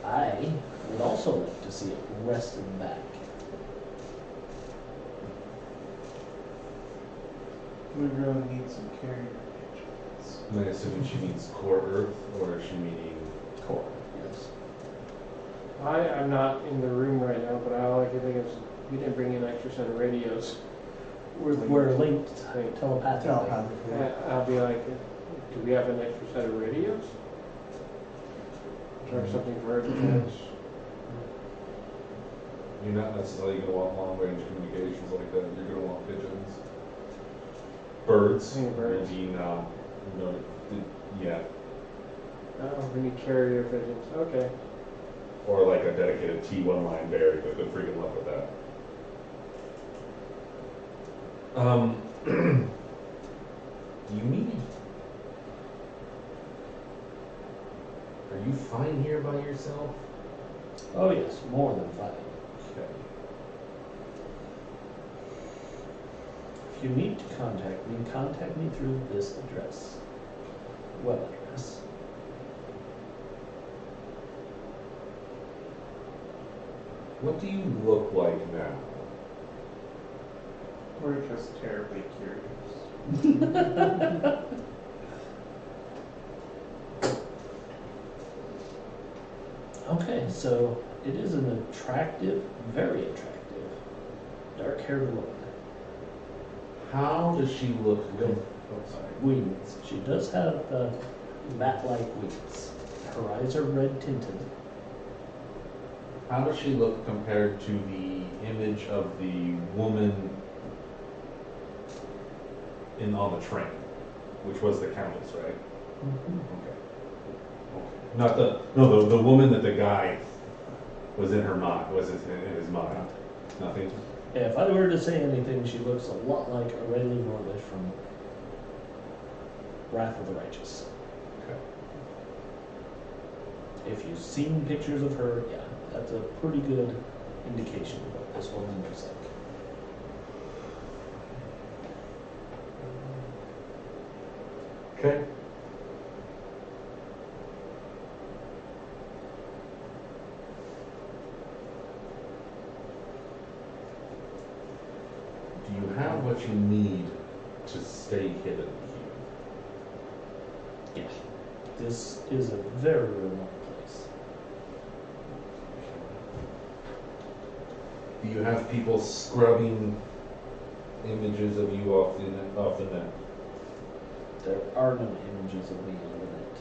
B: I would also like to see it rested back.
C: We really need some carrier pigeons.
F: Am I assuming she means core Earth, or is she meaning
B: Core, yes.
A: I'm not in the room right now, but all I can think of is we didn't bring in an extra set of radios.
B: We're linked
A: Linked.
B: telepathically.
E: Telepathically.
A: I'll be like, do we have an extra set of radios? Or something for her to trans?
D: You're not necessarily gonna want long-range communications like that, you're gonna want pigeons. Birds,
A: Yeah, birds.
D: maybe not, no, yeah,
A: Oh, we need carrier pigeons, okay.
D: or like a dedicated T1 line berry, but good freaking luck with that. Do you need? Are you fine here by yourself?
B: Oh yes, more than fine.
D: Okay.
B: If you need to contact me through this address. Web address.
D: What do you look like now?
C: We're just terribly curious.
B: Okay, so it is an attractive, very attractive, dark-haired woman
D: How does she look with?
B: with wings. She does have bat-like wings. Her eyes are red tinted.
D: How does she look compared to the image of the woman on the train, which was the countess, right? Okay. Not the woman that the guy was in her mind, in his mind. Nothing.
B: Yeah, if I were to say anything, she looks a lot like Aurelie Norlish from Wrath of the Righteous.
D: Okay.
B: If you've seen pictures of her, yeah, that's a pretty good indication of what this woman looks like.
D: Okay. Do you have what you need to stay hidden here?
B: Yeah, this is a very remote place.
D: Do you have people scrubbing images of you off the net?
B: There are no images of me on the net,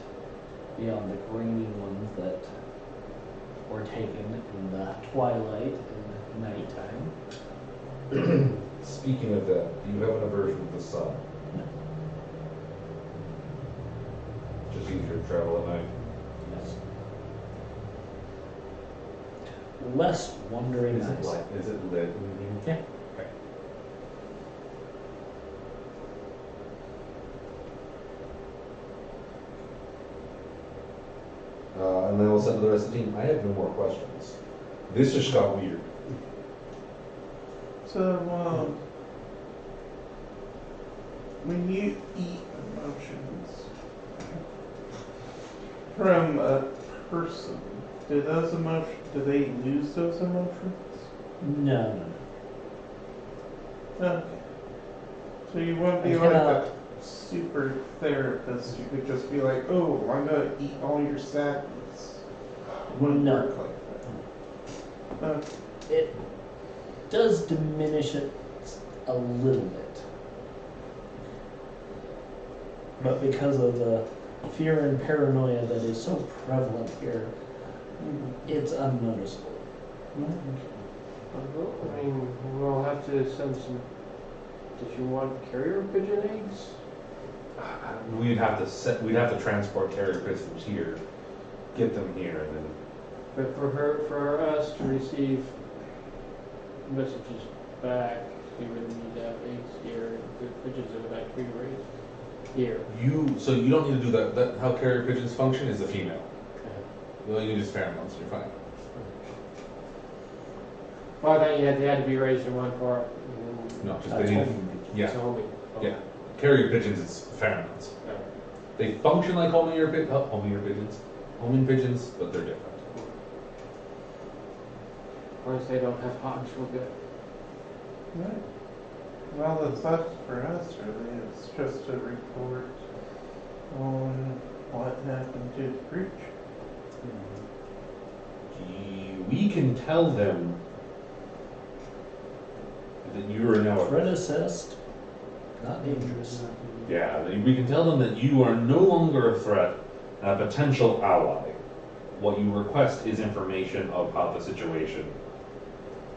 B: beyond the grainy ones that were taken in the twilight and nighttime.
D: Speaking of that, do you have an aversion to the sun?
B: No.
D: Just easier to travel at night.
B: Yes. Less wandering
D: Is it
B: eyes.
D: light? Is it lit?
B: Yeah.
D: Okay. And then I'll send to the rest of the team. I have no more questions. This just got weird.
C: So, when you eat emotions from a person, do they lose those emotions?
B: No.
C: Okay. So you won't be
B: I
C: like
B: cannot-
C: a super therapist. You could just be like, oh, I'm gonna eat all your sadness. It wouldn't
B: No.
C: work like that. Okay.
B: It does diminish it a little bit. But because of the fear and paranoia that is so prevalent here, it's unnoticeable.
A: I mean, we'll have to send some, did you want carrier pigeon eggs?
D: We'd have to transport carrier pigeons here, get them here, and then.
A: But for us to receive messages back, we would need to have eggs here, the pigeons that would like to be raised here.
D: So you don't need to do that. How carrier pigeons function is the female. Well, you need just pheromones, you're fine.
A: Well, I thought they had to be raised in one part.
D: No, just
B: That's
D: they need.
B: homing pigeons.
D: Yeah,
A: It's homing.
D: yeah. Carrier pigeons is pheromones.
A: Okay.
D: They function like homing pigeons, but they're different.
A: As long as they don't have hogs, we're good.
C: Right. Well, the sucks for us really is just to report on what happened to the creature.
D: We can tell them that you are now
B: Threat assessed, not dangerous.
D: Yeah, we can tell them that you are no longer a threat, a potential ally. What you request is information about the situation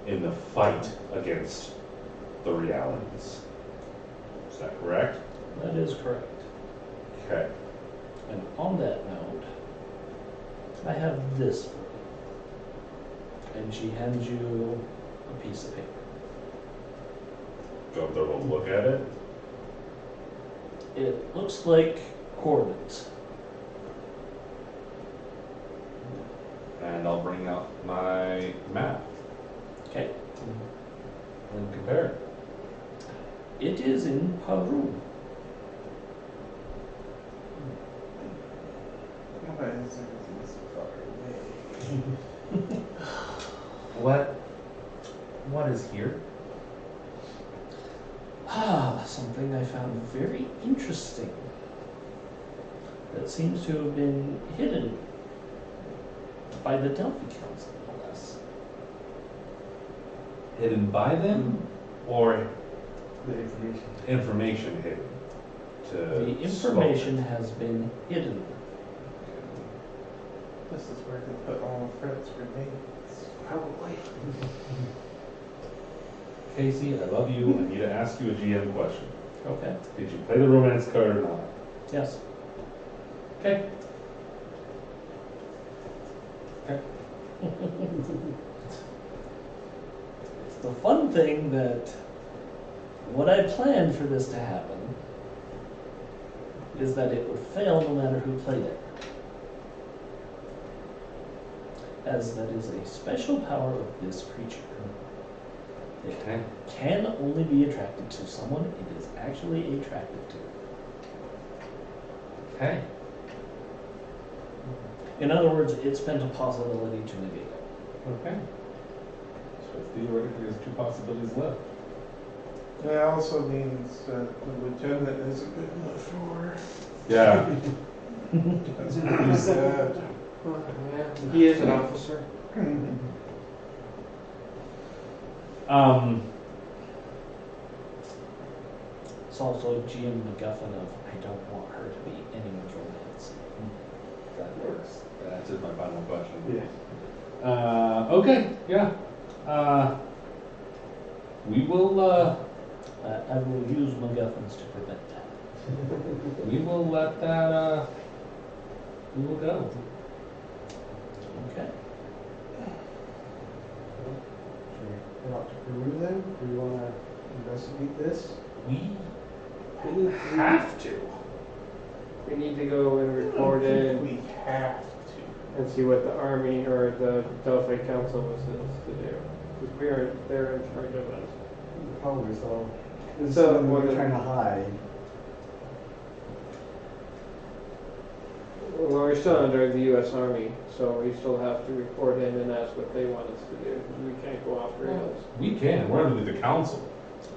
F: in the fight against the realities. Is that correct?
B: That is correct.
F: Okay.
B: And on that note, I have this for you. And she hands you a piece of paper.
F: Gunther will look at it.
B: It looks like coordinates.
F: And I'll bring out my map
B: Okay.
F: and compare it.
B: It is in Peru.
C: Why is everything so far away?
F: What is here?
B: Something I found very interesting that seems to have been hidden by the Delphi Council, no less.
F: Hidden by them, or
E: The information.
F: information hidden?
B: The information has been hidden.
C: This is where they put all of Fred's grenades.
A: Probably.
F: Casey, I love you. I need to ask you a GM question.
B: Okay.
F: Did you play the romance card or not?
B: Yes.
F: Okay.
B: It's the fun thing that what I planned for this to happen is that it would fail no matter who played it. As that is a special power of this creature. It
F: Okay.
B: can only be attracted to someone it is actually attracted to.
F: Okay.
B: In other words, it spent a possibility to negate it.
F: Okay. So theoretically, there's two possibilities left.
C: That also means that the lieutenant isn't good enough for her.
F: Yeah.
C: That's pretty sad.
A: Yeah, he is an officer.
B: It's also GM MacGuffin of I don't want her to be anyone's romance.
F: That works. That answers my final question.
E: Yeah.
F: Okay. Yeah. We will.
B: I will use MacGuffins to prevent that.
F: We will let that. We will go.
B: Okay.
E: Should we head out to Peru then? Do we want to investigate this?
F: We have to.
A: We need to go and report it
C: We have to.
A: and see what the army or the Delphi Council was to do. Because they're in charge of us.
E: Probably so. This is
A: So,
E: something
A: what
E: we're
A: is-
E: trying to hide.
A: Well, we're still under the U.S. Army, so we still have to report in and ask what they want us to do. We can't go off rails.
F: We can. We're under the council.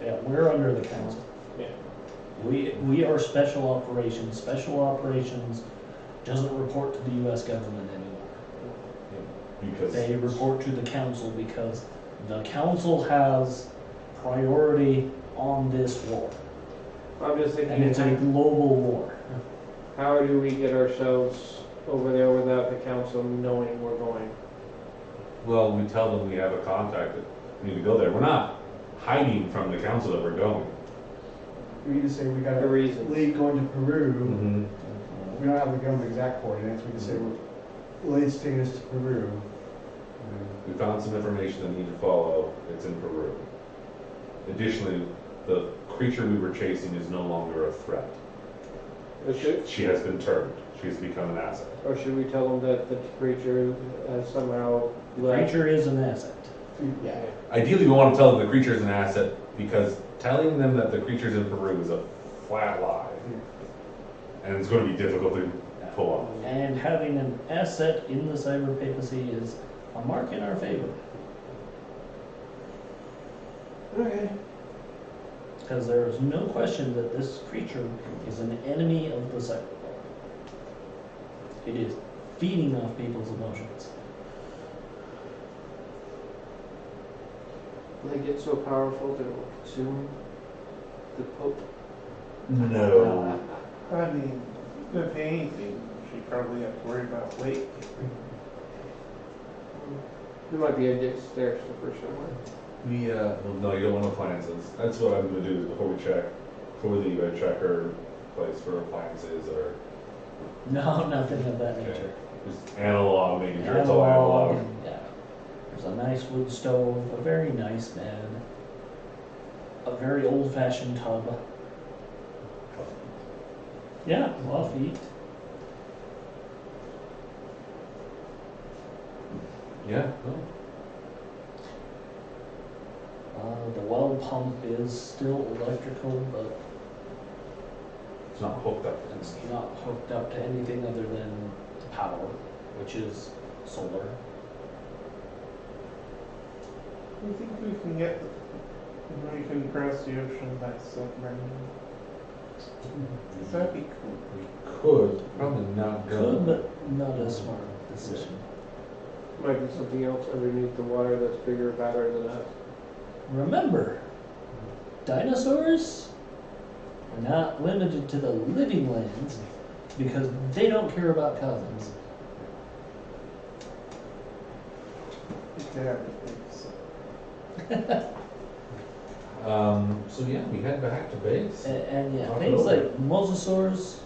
B: Yeah, we're under the council.
A: Yeah.
B: We are special operations. Special operations doesn't report to the U.S. government anymore.
F: Because
B: They report to the council because the council has priority on this war.
A: I'm just
B: And
A: thinking,
B: it's a global war.
A: how do we get ourselves over there without the council knowing we're going?
F: well, we tell them we have a contact that we need to go there. We're not hiding from the council that we're going.
E: We need to say we got
A: The
E: a
A: reasons.
E: lead going to Peru.
F: Mm-hmm.
E: We don't have to give them exact coordinates. We can say lead's taking us to Peru.
F: We found some information that we need to follow. It's in Peru. Additionally, the creature we were chasing is no longer a threat. She has been turned. She has become an asset.
A: Or should we tell them that the creature has somehow
B: The
A: left?
B: creature is an asset.
E: Yeah.
F: Ideally, we want to tell them the creature is an asset because telling them that the creature's in Peru is a flat lie. And it's going to be difficult to pull off.
B: And having an asset in the cyberpapacy is a mark in our favor.
A: Okay.
B: Because there is no question that this creature is an enemy of the cyberpunk. It is feeding off people's emotions.
A: Will they get so powerful that it will consume the Pope?
F: No.
C: I mean, if anything, she probably have to worry about weight.
A: There might be a stair slipper somewhere.
F: We, no, you don't want appliances. That's what I'm gonna do before we check, before we leave, I check her place for appliances or
B: No, nothing of that
F: Okay.
B: nature.
F: just analog, making sure it's all analog.
B: Yeah. There's a nice wood stove, a very nice bed, a very old-fashioned tub. Yeah, well feet.
F: Yeah, no,
B: The well pump is still electrical, but
F: it's not hooked up.
B: it's not hooked up to anything other than the power, which is solar.
C: I think we can get, we can cross the ocean by submarine. That'd be cool.
F: We could, probably not
B: Could,
F: go.
B: but not a smart decision.
A: Might be something else underneath the water that's bigger, badder than us.
B: Remember, dinosaurs are not limited to the living lands because they don't care about cousins.
C: Yeah, I think so.
F: So yeah, we head back to base.
B: And yeah,
F: Talk it
B: things
F: over.
B: like mosasaurs,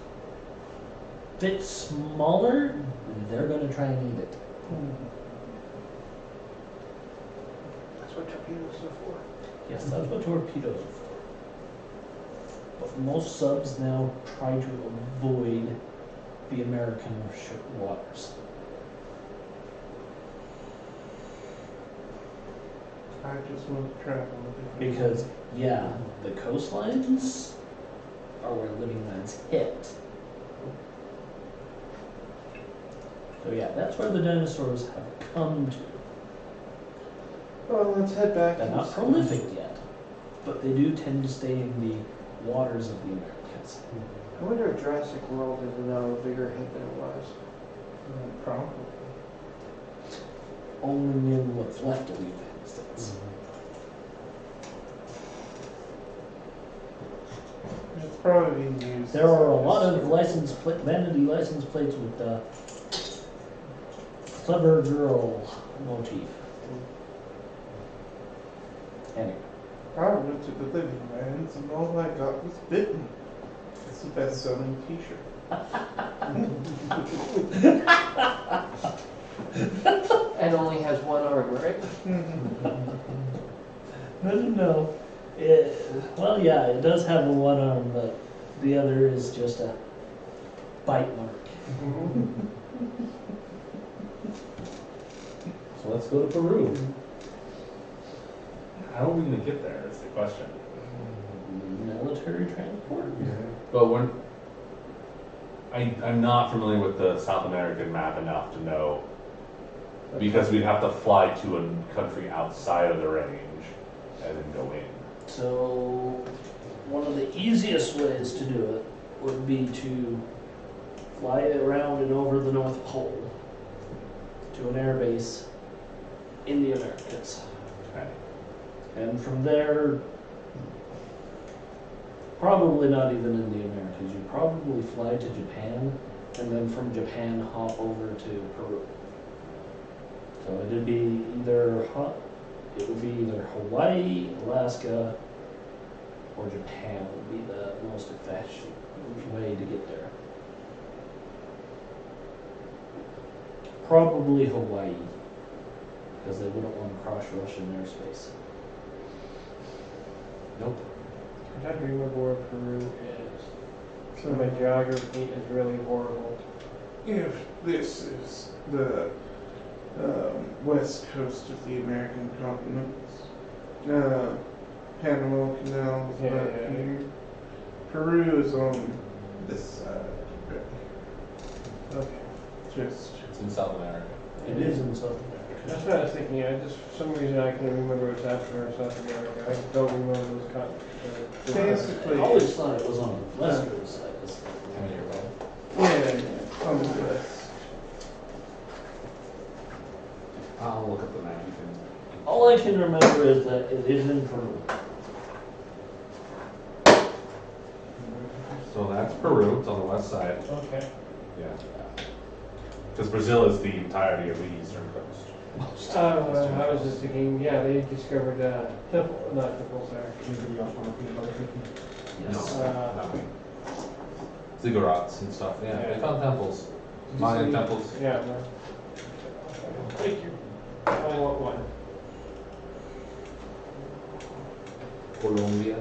B: bit smaller, they're gonna try and eat it.
A: That's what torpedoes are for.
B: Yes, that's what torpedoes are for. But most subs now try to avoid the American waters.
C: I just want to travel a different
B: Because, yeah, the coastlines are where living lands hit. So yeah, that's where the dinosaurs have come to.
A: Well, let's head back.
B: They're not prolific yet, but they do tend to stay in the waters of the Americas.
A: I wonder if Jurassic World is now a bigger hit than it was.
C: Probably.
B: Only in what's left of the United States.
C: It's probably being used.
B: There are a lot of vanity license plates with the clever girl motif. Anyway,
C: I went to the living lands and all I got was bitten. It's the best selling t-shirt.
A: And only has one arm, right?
B: I don't know. Well, yeah, it does have a one arm, but the other is just a bite mark.
F: So let's go to Peru. How are we gonna get there is the question.
B: Military transport?
F: But I'm not familiar with the South American map enough to know, because we'd have to fly to a country outside of the range and then go in.
B: So, one of the easiest ways to do it would be to fly around and over the North Pole to an air base in the Americas.
F: Okay.
B: And from there, probably not even in the Americas, you probably fly to Japan, and then from Japan hop over to Peru. So it would be either Hawaii, Alaska, or Japan would be the most efficient way to get there. Probably Hawaii, because they wouldn't want to cross Russian airspace.
F: Nope.
A: I'm trying to remember where Peru is. So my geography is really horrible.
C: If this is the west coast of the American continent, Panama Canal is
A: Yeah,
C: about
A: yeah.
C: here. Peru is on this side,
A: Okay.
C: just
F: It's in South America.
B: It is in South America.
A: That's what I was thinking. For some reason I couldn't remember if it's Africa or South America. I don't remember those continents.
C: basically.
B: I always thought it was on the western side.
C: Yeah, on the west.
F: I'll look up the map. You can.
B: All I can remember is that it is in Peru.
F: So that's Peru. It's on the west side.
A: Okay.
F: Yeah. Because Brazil is the entirety of the eastern coast.
A: I was just thinking, yeah, they discovered not temples there.
E: Anybody else want to think about it?
B: Yes.
D: Nothing. Ziggurats and stuff, yeah,
A: Yeah.
D: they found temples. Mayan temples.
A: Yeah. Thank you. I want one.
D: Colombia.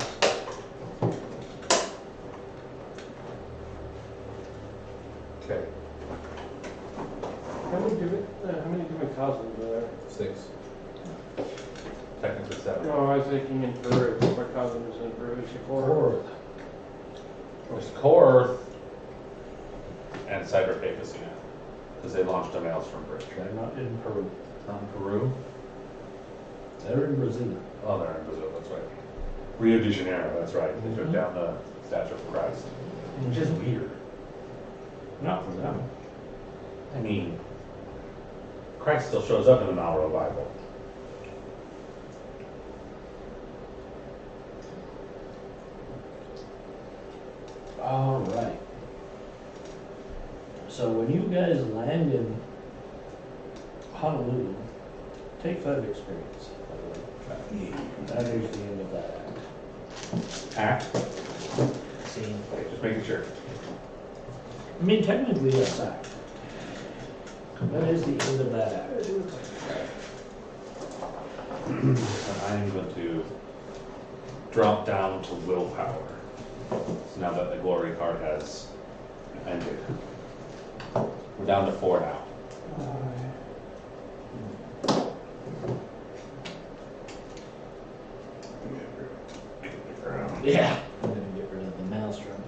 D: Okay,
A: How many different cosmos are there?
D: 6. Technically 7.
A: No, I was thinking in Peru. What cosmos is in Peru? Is it
B: Fourth.
D: There's Core and Cyberpapacy now, because they launched a Maelstrom bridge.
B: They're not in Peru.
D: Not in Peru?
B: They're in Brazil.
D: Oh, they're in Brazil, that's right. Rio de Janeiro, that's right. They took
B: Mhm.
D: down the Statue of Christ. Which is weird.
B: Not for them.
D: I mean, Christ still shows up in the Malro Bible.
B: All right. So when you guys land in Honolulu, take 5 experience. By the way. That is the end of that
D: Act?
B: act. Scene.
D: Okay, just making sure.
B: I mean, technically, yes, act. That is the end of that act.
D: And I'm going to drop down to willpower. So now that the glory card has ended. We're down to 4 now.
B: Yeah. I'm gonna get rid of the maelstrom.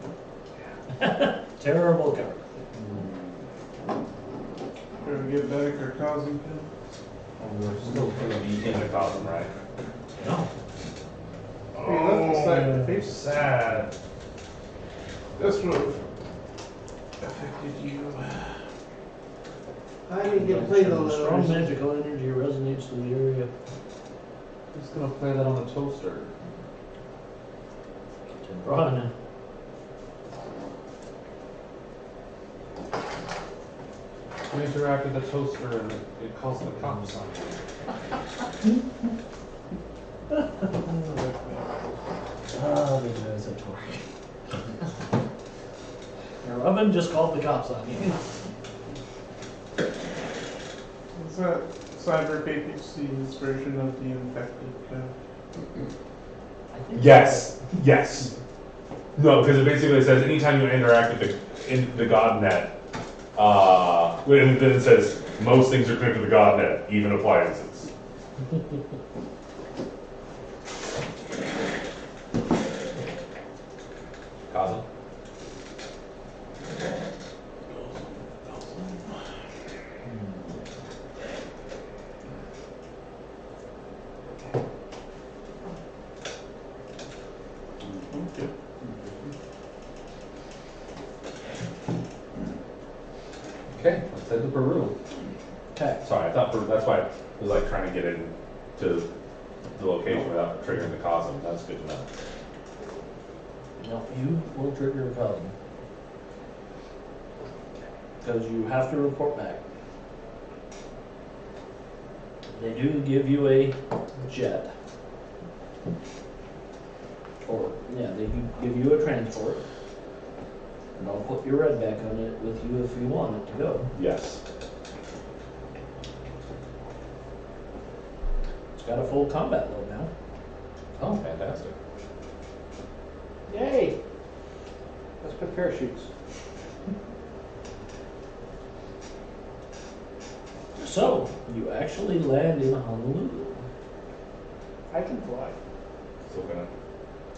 B: Terrible card.
C: Better get back our causing pin.
D: We're still going to be in the cosm, right?
B: No.
C: Hey, left the side of the face.
D: Sad.
C: This would have affected you.
E: I didn't get to play the
B: Strong
E: letters.
B: magical energy resonates through the area.
D: Who's going to play that on the toaster?
B: Run.
D: You interact with the toaster and it calls the cops on you.
B: Oh, these guys are talking. Your oven just called the cops on you.
C: Is that Cyberpapacy's version of the infected code?
D: Yes, yes. No, because it basically says anytime you interact with the GodNet, and then it says most things are connected to the GodNet, even appliances. Cosm? Okay, let's head to Peru.
B: Okay.
D: Sorry, I thought that's why I was like trying to get into the location without triggering the Cosm. That's good to know.
B: No, you will trigger a cosm. Because you have to report back. They do give you a jet. Or, yeah, they do give you a transport. And I'll put your red back on it with you if you want it to go.
D: Yes.
B: It's got a full combat load now.
D: Oh, fantastic.
A: Yay! Let's put parachutes.
B: So, you actually land in Honolulu.
A: I can fly.
D: So we're gonna.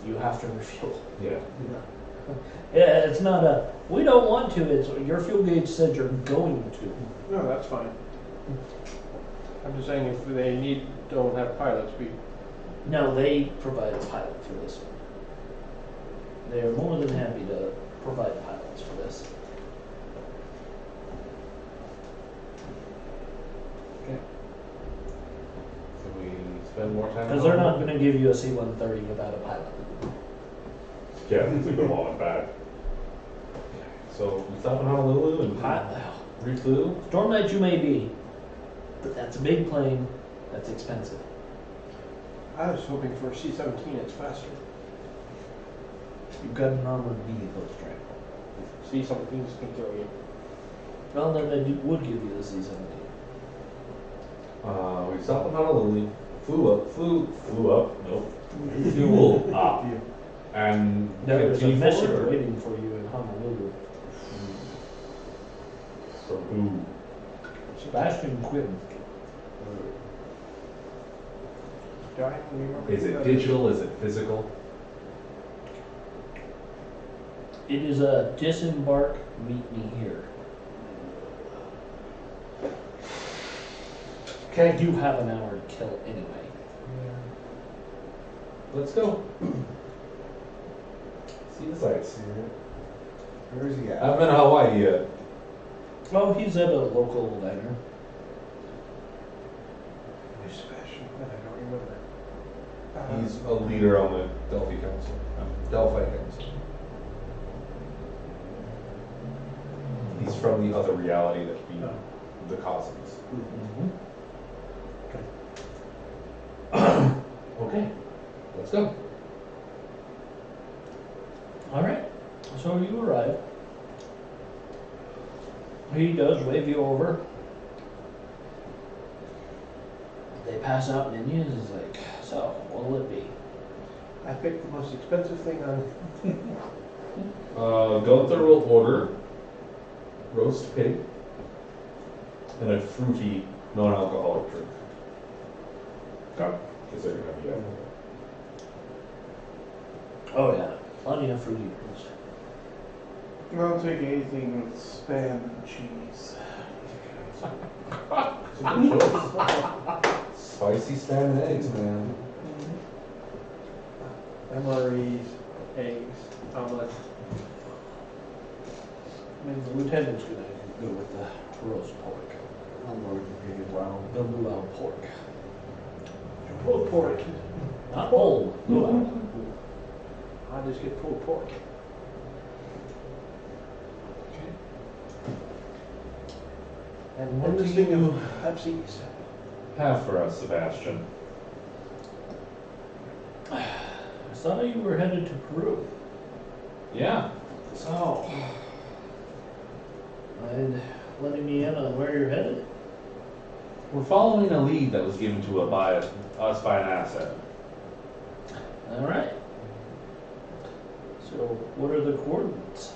B: You have to refuel.
D: Yeah.
B: Yeah, it's not a, we don't want to, it's, your fuel gauge said you're going to.
A: No, that's fine. I'm just saying if they don't have pilots,
B: No, they provide a pilot for this one. They are more than happy to provide pilots for this.
D: Okay. Should we spend more time?
B: Because they're not going to give you a C-130 without a pilot.
D: Yeah, it's a good wall and back. So we stop in Honolulu and reflew.
B: Storm Knight you may be, But that's a big plane, that's expensive.
A: I was hoping for a C-17, it's faster.
B: You've got an armored vehicle strike.
A: C-17s can kill you.
B: Well, then they would give you the C-17.
F: We stopped in Honolulu, flew up, nope, fuel up, and
B: There was a
F: continued
B: mission
F: forward.
B: waiting for you in Honolulu.
F: From who?
B: Sebastian Quinn.
A: Do I remember?
F: Is it digital? Is it physical?
B: It is a disembark, meet me here. Okay, you have an hour to kill anyway.
F: Let's go. See the sights.
E: Where is he
F: I
E: at?
F: haven't been to Hawaii yet.
B: Well, he's at a local diner.
A: Who's special? I don't remember.
F: He's a leader on the Delphi Council. Delphi Council. He's from the other reality that we know, the cosmos. Okay, let's go.
B: All right. So you arrive. He does wave you over. They pass out menus. He's like, so what'll it be?
A: I picked the most expensive thing on.
F: Gunther will order roast pig and a fruity, non-alcoholic drink.
B: Okay.
F: Because they're gonna be out.
B: Oh yeah, plenty of fruity drinks.
C: I'll take anything with spam and cheese.
F: It's a good choice. Spicy spam and eggs, man.
A: MREs, eggs, omelets.
B: I mean, the lieutenant's gonna go with the roast pork.
E: I'm going to be wild.
B: The luau pork.
A: Pulled pork.
B: Not whole, luau.
A: I just get pulled pork. And
F: What
A: one
F: do
A: thing
F: you-
A: of Pepsi's.
F: Have for us, Sebastian.
B: I saw you were headed to Peru.
F: Yeah.
B: So, mind letting me in on where you're headed?
F: We're following a lead that was given to us by an asset.
B: All right. So, what are the coordinates?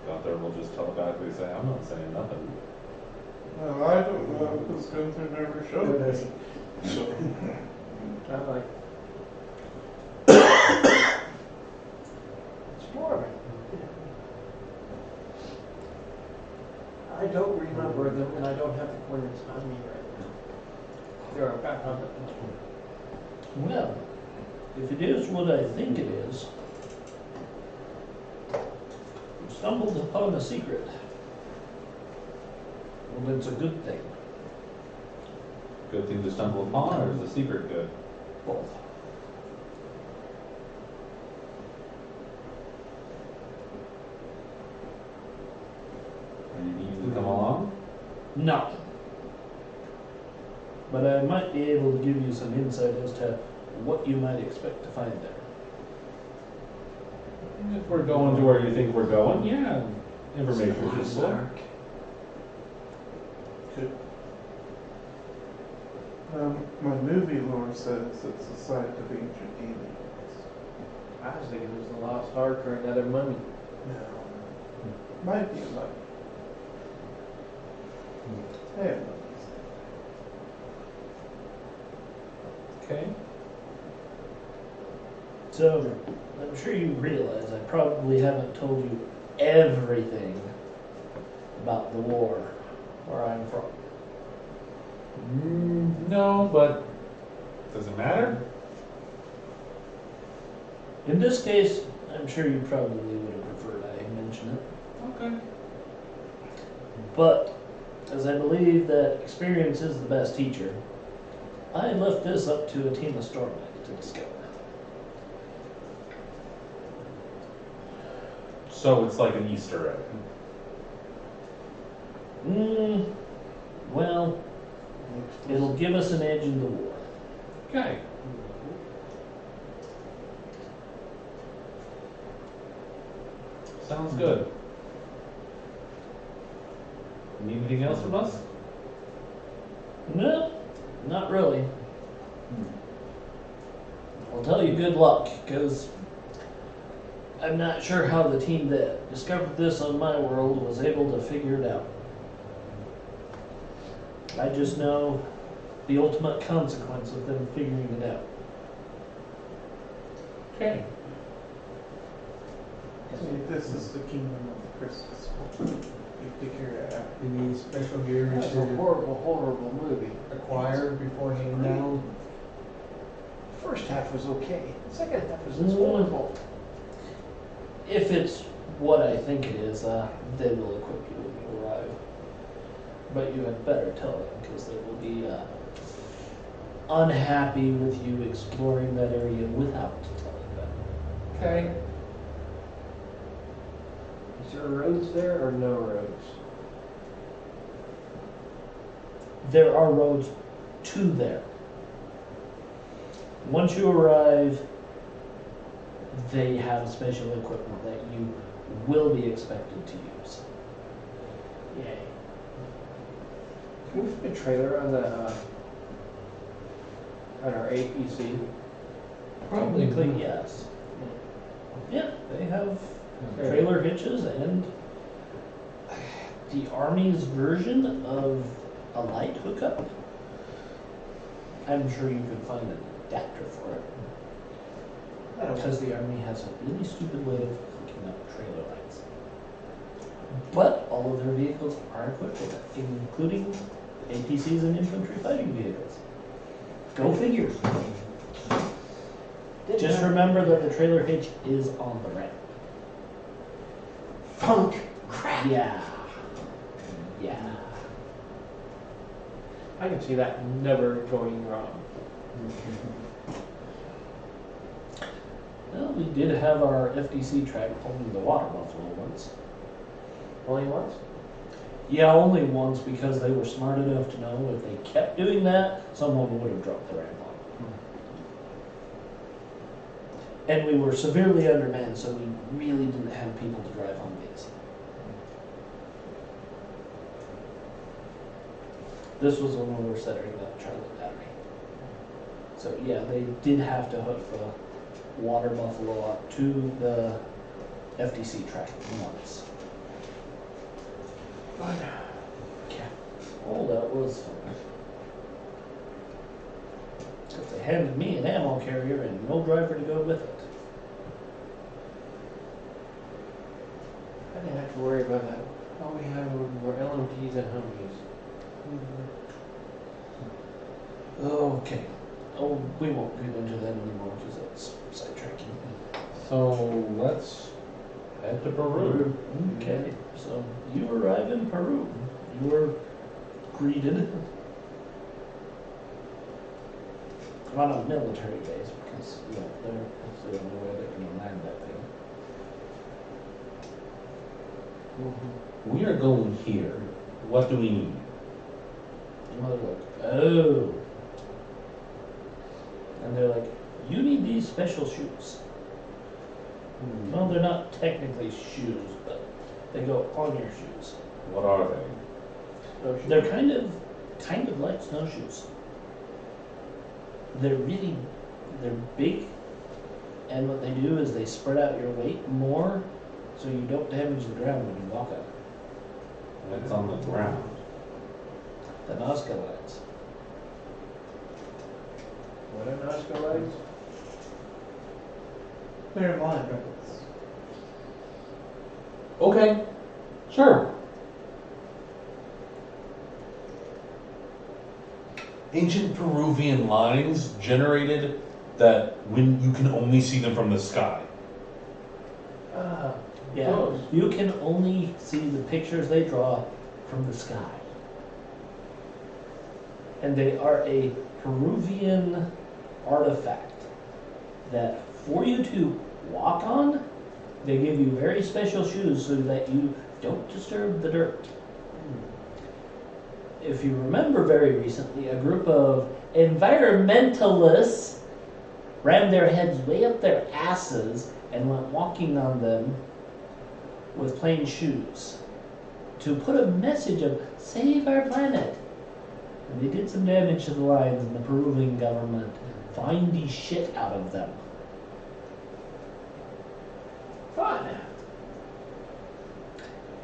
F: Gunther will just telepathically say, I'm not saying nothing.
C: Well, I don't know because Gunther never showed us.
A: I like. Explore. I don't remember them, and I don't have the coordinates on me right now. They're back on the.
B: Well, if it is what I think it is, you stumbled upon a secret. Well, it's a good thing.
F: Good thing to stumble upon, or is the secret good?
B: Both.
F: Are you needing to come along?
B: No. But I might be able to give you some insight as to what you might expect to find there.
F: If we're going to where you think we're going, yeah. Information is useful.
C: My movie lore says it's a site of ancient aliens.
A: I was thinking it was the Lost Ark or another mummy.
C: No. Might be a mummy. I have mummies.
F: Okay.
B: So, I'm sure you realize I probably haven't told you everything about the war where I'm from.
F: No, but does it matter?
B: In this case, I'm sure you probably would have preferred I mention it.
F: Okay.
B: But, as I believe that experience is the best teacher, I left this up to a team of Stormlight to discover.
F: So it's like an Easter egg.
B: Well, it'll give us an edge in the war.
F: Okay. Sounds good. Need anything else from us?
B: No, not really. I'll tell you good luck, because I'm not sure how the team that discovered this on my world was able to figure it out. I just know the ultimate consequence of them figuring it out.
F: Okay.
C: See, this is the kingdom of Christmas. You figure it out.
E: Any special gear
A: That's a
E: to
A: horrible, horrible movie.
E: acquire before heading down?
A: First half was okay. The second half was just horrible.
B: If it's what I think it is, they will equip you when you arrive. But you had better tell them, because they will be unhappy with you exploring that area without telling them.
F: Okay.
A: Is there roads there or no roads?
B: There are roads to there. Once you arrive, they have special equipment that you will be expected to use. Yay.
A: Can we put a trailer on the on our APC?
B: Technically, yes. Yeah, they have trailer hitches and the Army's version of a light hookup. I'm sure you could find an adapter for it. Because the Army has a really stupid way of hooking up trailer lights. But all of their vehicles are equipped with it, including APCs and infantry fighting vehicles. Go figure. Just remember that the trailer hitch is on the ramp.
A: Funk crap.
B: Yeah. Yeah.
A: I can see that never going wrong.
B: Well, we did have our FDC track pulling the water buffalo once.
A: Only once?
B: Yeah, only once, because they were smart enough to know if they kept doing that, someone would have dropped the ramp on them. And we were severely undermanned, so we really didn't have people to drive Humvees. This was when we were setting up Charlie Battery. So yeah, they did have to hook the water buffalo up to the FDC track once. Yeah. Oh, that was fun. Because they handed me an ammo carrier and no driver to go with it.
A: I didn't have to worry about that. All we had were LMTs and Humvees.
B: Okay. Oh, we won't get into that anymore because that's sidetracking.
F: So let's head to Peru.
B: Okay. So you arrive in Peru. You were greeted on a military base because that's the only way they can land that thing.
F: We are going here. What do we need?
B: And they're like, oh. And they're like, you need these special shoes. Well, they're not technically shoes, but they go on your shoes.
F: What are they?
B: They're kind of like snowshoes. They're big, and what they do is they spread out your weight more, so you don't damage the ground when you walk on it.
F: It's on the ground.
B: The Nazca lines.
A: What are Nazca lines?
C: They're line records.
F: Okay. Sure. Ancient Peruvian lines generated that when you can only see them from the sky.
B: Yeah,
A: Close.
B: you can only see the pictures they draw from the sky. And they are a Peruvian artifact that for you to walk on They give you very special shoes so that you don't disturb the dirt. If you remember very recently, a group of environmentalists rammed their heads way up their asses and went walking on them with plain shoes to put a message of save our planet. And they did some damage to the lions, and the Peruvian government fined the shit out of them. Fun.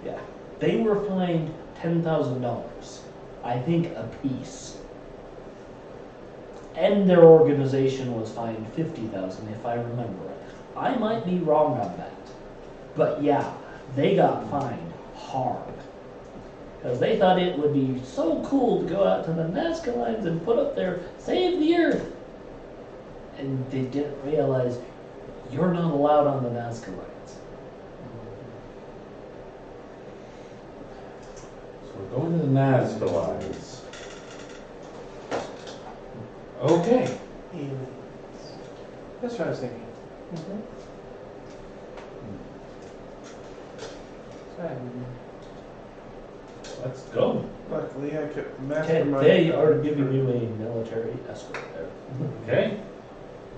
B: Yeah. They were fined $10,000, I think, a piece. And their organization was fined $50,000, if I remember it. I might be wrong on that. But yeah, they got fined hard. Because they thought it would be so cool to go out to the Nazca lines and put up their Save the Earth. And they didn't realize you're not allowed on the Nazca lines.
F: So we're going to the Nazca lines. Okay.
A: That's what I was thinking.
F: Let's go.
C: Luckily, I kept the
B: Okay,
C: mastermind.
B: they are giving you a military escort there.
F: Okay.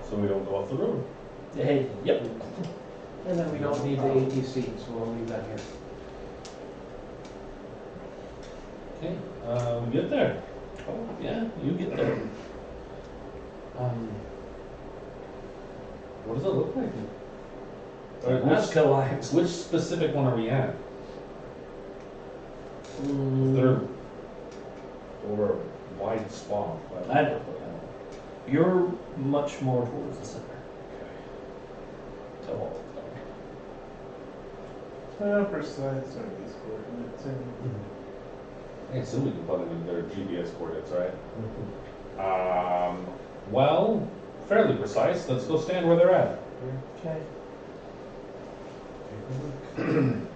F: So we don't go off the road.
B: Hey, yep.
A: And then we don't need the ATC, so we'll leave that here.
F: Okay. We get there.
B: Oh, yeah, you get there.
F: What does it look like?
B: Nazca lines.
F: Which specific one are we at? Third or wide swath.
B: I don't know. You're much more towards the center. So,
C: The upper sides are these coordinates.
F: I assume we can plug in their GPS coordinates, right? Well, fairly precise. Let's go stand where they're at.
A: Okay.
F: And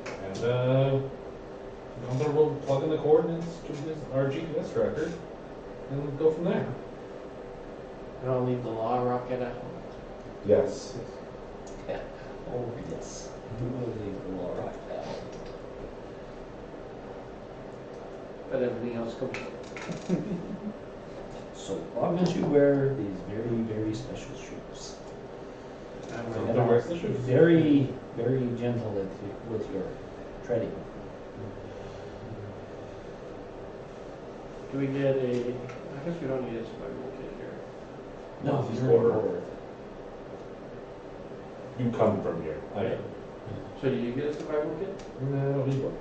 F: Gunther will plug in the coordinates to our GPS tracker and go from there.
A: And I'll leave the law rocket at home.
F: Yes.
B: oh, yes. You will leave the law right now.
A: But everything else comes.
B: So long as you wear these very, very special shoes.
F: Gunther wears the shoes.
B: Very, very gentle with your treading.
A: Do we get a? I guess we don't need a survival kit here.
B: No,
F: He's
B: you're
F: border.
B: forward.
F: You come from here.
A: So do you get a survival kit?
F: No, he will.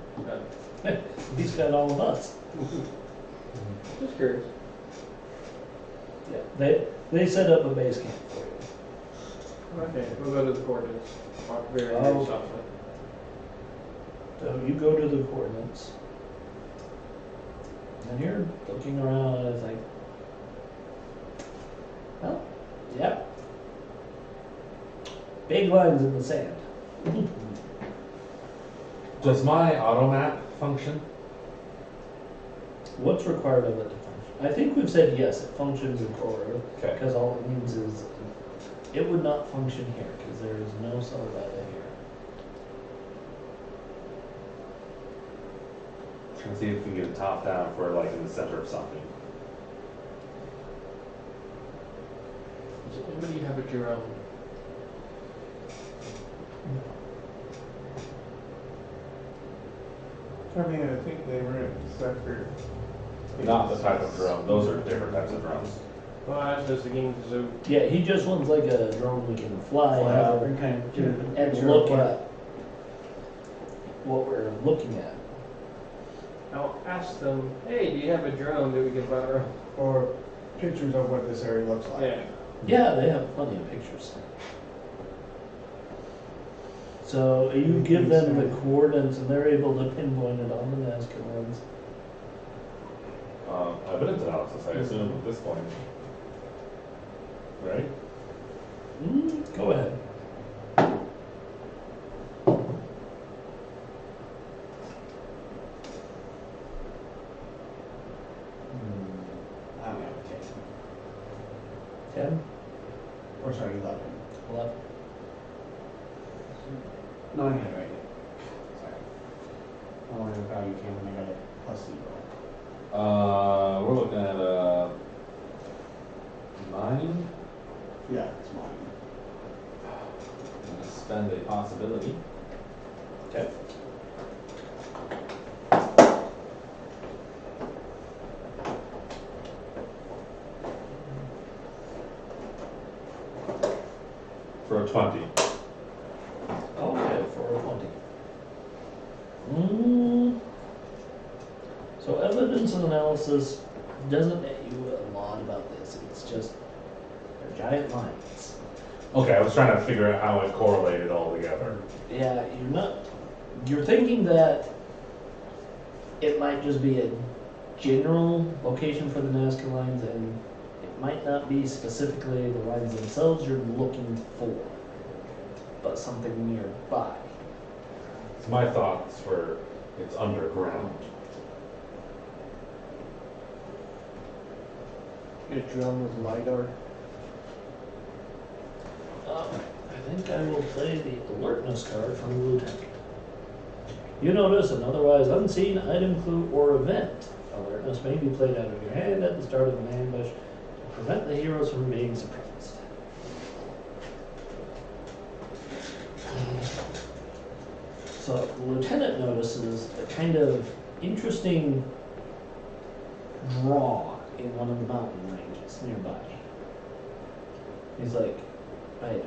B: He's got all of us.
A: Just curious.
B: Yeah, they set up a base camp for you.
A: Okay, we'll go to the coordinates. Walk very,
B: Oh.
A: very softly.
B: So you go to the coordinates. And you're looking around and it's like, well, yep. Big lines in the sand.
F: Does my auto map function?
B: What's required of it to function? I think we've said yes, it functions in Core,
F: Okay.
B: because all it means is it would not function here, because there is no solid data here.
F: Trying to see if we can get a top down for like in the center of something.
A: Does anybody have a drone?
C: I mean, I think they were in Zephyr.
F: Not the type of drone. Those are different types of drones.
A: Well, I was just thinking, so
B: Yeah, he just wants like a drone we can fly out
E: And kind of get a
B: and
E: picture
B: look
E: of what-
B: at what we're looking at.
A: I'll ask them, hey, do you have a drone that we can fly around?
E: or pictures of what this area looks like.
A: Yeah.
B: Yeah, they have plenty of pictures. So you give them the coordinates and they're able to pinpoint it on the Nazca lens.
F: Evidence analysis, I assume, at this point. Right?
B: Go ahead.
E: I don't have a
B: 10,
E: Or sorry, 11.
B: 11.
E: No, I had it right here. Sorry. I don't know what value came when I got it +0.
F: We're looking at 9.
E: Yeah, it's mine.
F: I'm gonna spend a possibility.
B: Okay.
F: For a 20.
B: Okay, for a 20. Mm. So evidence and analysis doesn't tell you a lot about this. It's just they're giant lines.
F: Okay, I was trying to figure out how it correlated all together.
B: Yeah, you're thinking that it might just be a general location for the Nazca lines, and it might not be specifically the lines themselves you're looking for, but something nearby.
F: So my thoughts were it's underground.
A: Get drawn with LiDAR.
B: I think I will play the alertness card from the lieutenant. You notice an otherwise unseen item, clue, or event. Alertness may be played out of your hand at the start of an ambush to prevent the heroes from being surprised. So the lieutenant notices a kind of interesting draw in one of the mountain ranges nearby. He's like, wait a minute.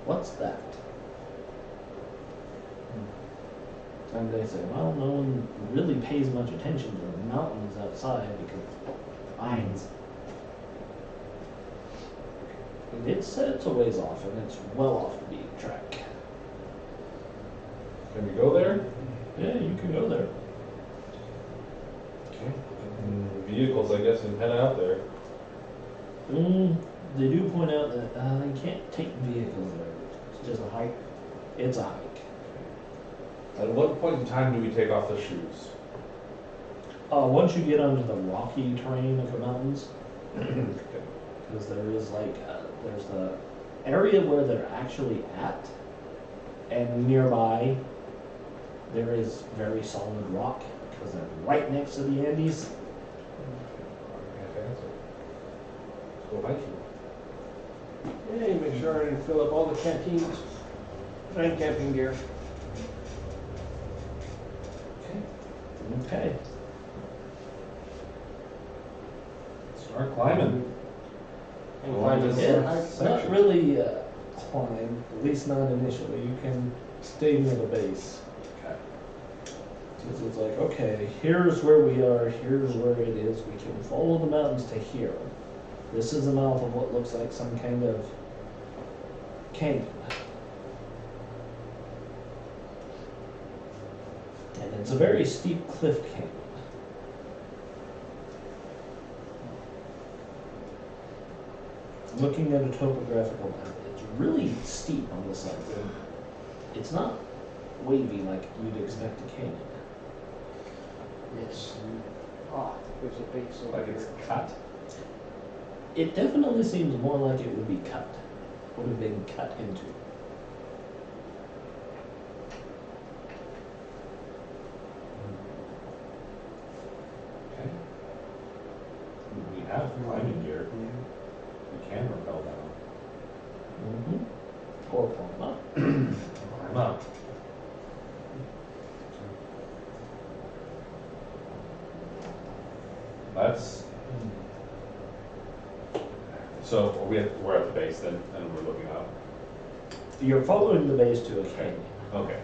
B: What's that? And they say, well, no one really pays much attention to the mountains outside because mines. And it's a ways off, and it's well off the beaten track.
F: Can we go there?
B: Yeah, you can go there.
F: Okay. Vehicles, I guess, and head out there.
B: They do point out that you can't take vehicles there.
E: It's just a hike.
B: It's a hike.
F: At what point in time do we take off the shoes?
B: Once you get onto the rocky terrain of the mountains,
F: Okay.
B: because there is there's the area where they're actually at, and nearby there is very solid rock because they're right next to the Andes.
F: Fantastic. Let's go hiking.
A: Yeah, make sure I didn't fill up all the canteens and camping gear.
B: Okay.
F: Start climbing.
A: And
F: Well,
A: find
F: just-
A: a
B: It's not really a climb, at least not initially. You can stay near the base.
F: Okay.
B: So it's like, okay, here's where we are, here's where it is. We can follow the mountains to here. This is the mouth of what looks like some kind of canyon. And it's a very steep cliff canyon. Looking at a topographical map, it's really steep on the side. It's not wavy like you'd expect a canyon.
A: It's there's a base over
F: Like it's
A: here.
F: cut.
B: It definitely seems more like it would be cut, would have been cut into.
F: Okay. We have climbing gear. We can rappel down.
B: Mm-hmm. Or climb up.
F: Climb up. Let's. So we're at the base then, and we're looking up.
B: You're following the base to a canyon.
F: Okay.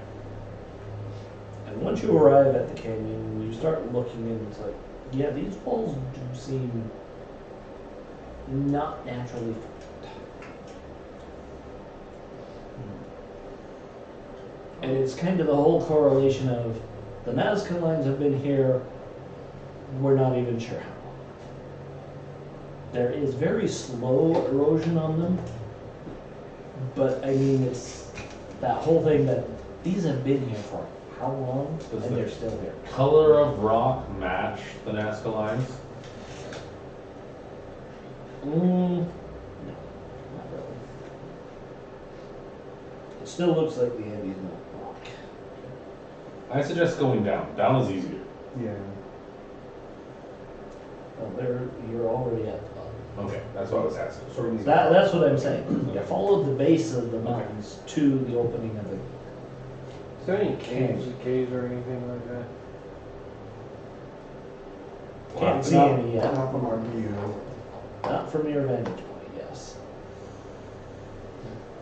B: And once you arrive at the canyon, you start looking and it's like, yeah, these walls do seem not naturally formed. And it's kind of the whole correlation of the Nazca lines have been here, we're not even sure how. There is very slow erosion on them, but I mean, it's that whole thing that these have been here for how long,
F: Does
B: and
F: the
B: they're still here.
F: color of rock match the Nazca lines?
B: No, not really. It still looks like the end is not block.
F: I suggest going down. Down is easier.
E: Yeah.
B: Well, you're already at the bottom.
F: Okay, that's what I was asking.
E: Sort of.
B: That's what I'm saying. You follow the base of the mountains to the opening of the.
A: Is there any caves or anything like that?
B: Can't see
E: Not-
B: any yet.
E: Not from our view.
B: Not from your vantage point, yes.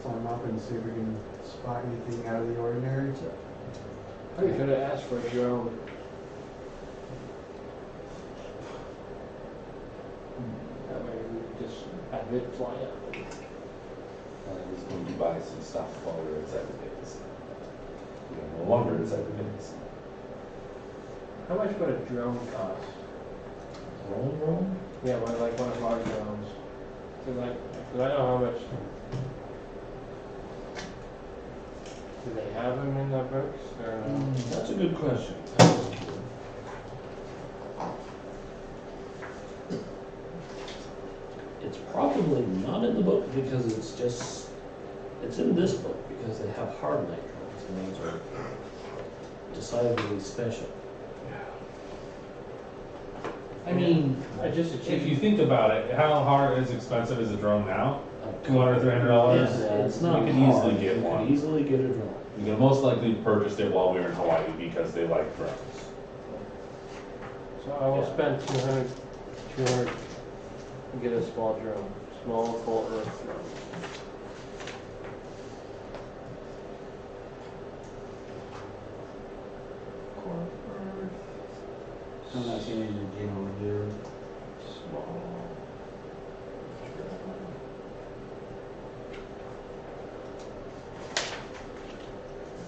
E: So I'm up and see if we can spot anything out of the ordinary.
A: Probably could have asked for a drone. That way we could just have it fly up.
F: I was going to buy some stuff while we were inside the base. We are no longer inside the base.
A: How much would a drone cost?
B: Roll.
A: Yeah, one of our drones. Cause I know how much. Do they have them in the books or no?
B: That's a good question. It's probably not in the book because it's in this book because they have hard light drones and those are decidedly special.
F: I mean, if you think about it, how hard is expensive is a drone now? $200, $300?
B: Yeah, it's not
F: You could
B: hard.
F: easily get
B: You
F: one.
B: could easily get a drone.
F: You can most likely purchase it while we were in Hawaii because they like drones.
A: So I will
B: Yeah.
A: spend 200 to get a small drone, small full earth drone.
E: I'm not seeing any game over here.
A: Small.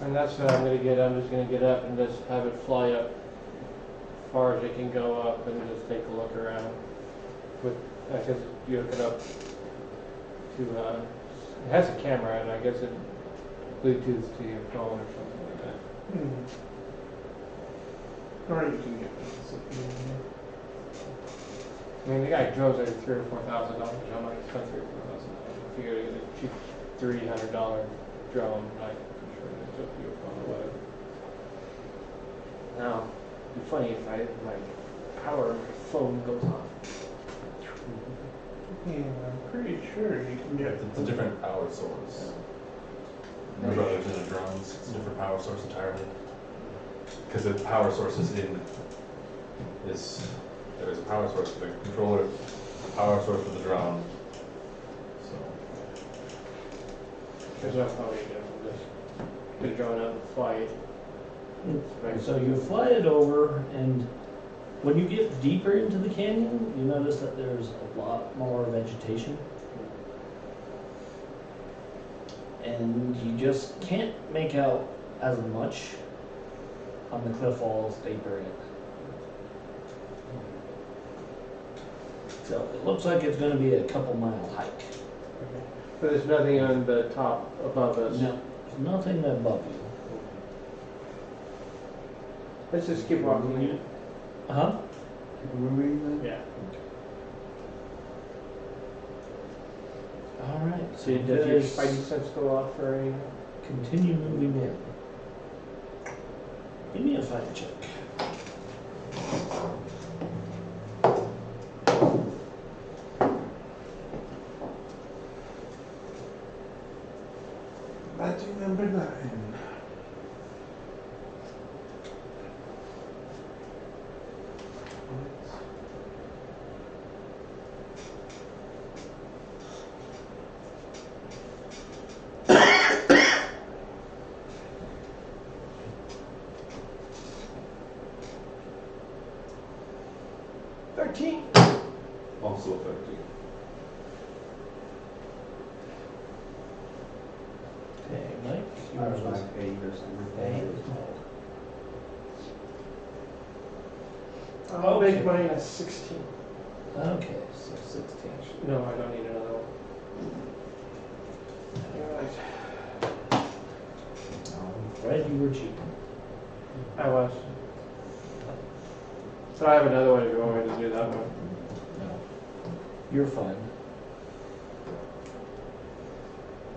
A: And that's what I'm gonna get. I'm just gonna get up and just have it fly up as far as it can go up and just take a look around. With, I guess you hook it up to, it has a camera and I guess it Bluetooth to your phone or something like that.
C: Or you can get something.
A: I mean, the guy drones are $3,000 or $4,000. I'm not gonna spend $3,000 or $4,000. If you go to get a cheap $300 drone, I'm sure it's up to your phone or whatever. Now, it'd be funny if my power phone goes off.
C: Yeah, I'm pretty sure you can get.
F: It's a different power source. Rather than the drones, it's a different power source entirely. Because the power source there's a power source for the controller, a power source for the drone. So
A: There's no phone you do. Just get a drone out and fly it.
B: So you fly it over, and when you get deeper into the canyon, you notice that there's a lot more vegetation. And you just can't make out as much on the cliff walls deeper in. So it looks like it's going to be a couple-mile hike.
A: But there's nothing on the top above us.
B: No, there's nothing above you.
A: Let's just keep walking.
B: Uh-huh.
E: Keep moving then?
A: Yeah.
B: All right.
A: So does your spidey sense go off or anything?
B: Continue moving in. Give me a fight check.
C: Magic number 9.
F: also 13.
B: Okay, Mike.
E: I was like 8 or something.
A: I'll make mine a 16.
B: Okay, so 16.
A: No, I don't need another one. Alright.
B: Fred, you were cheating.
A: I was. So I have another one if you want me to do that one.
B: No. You're fine.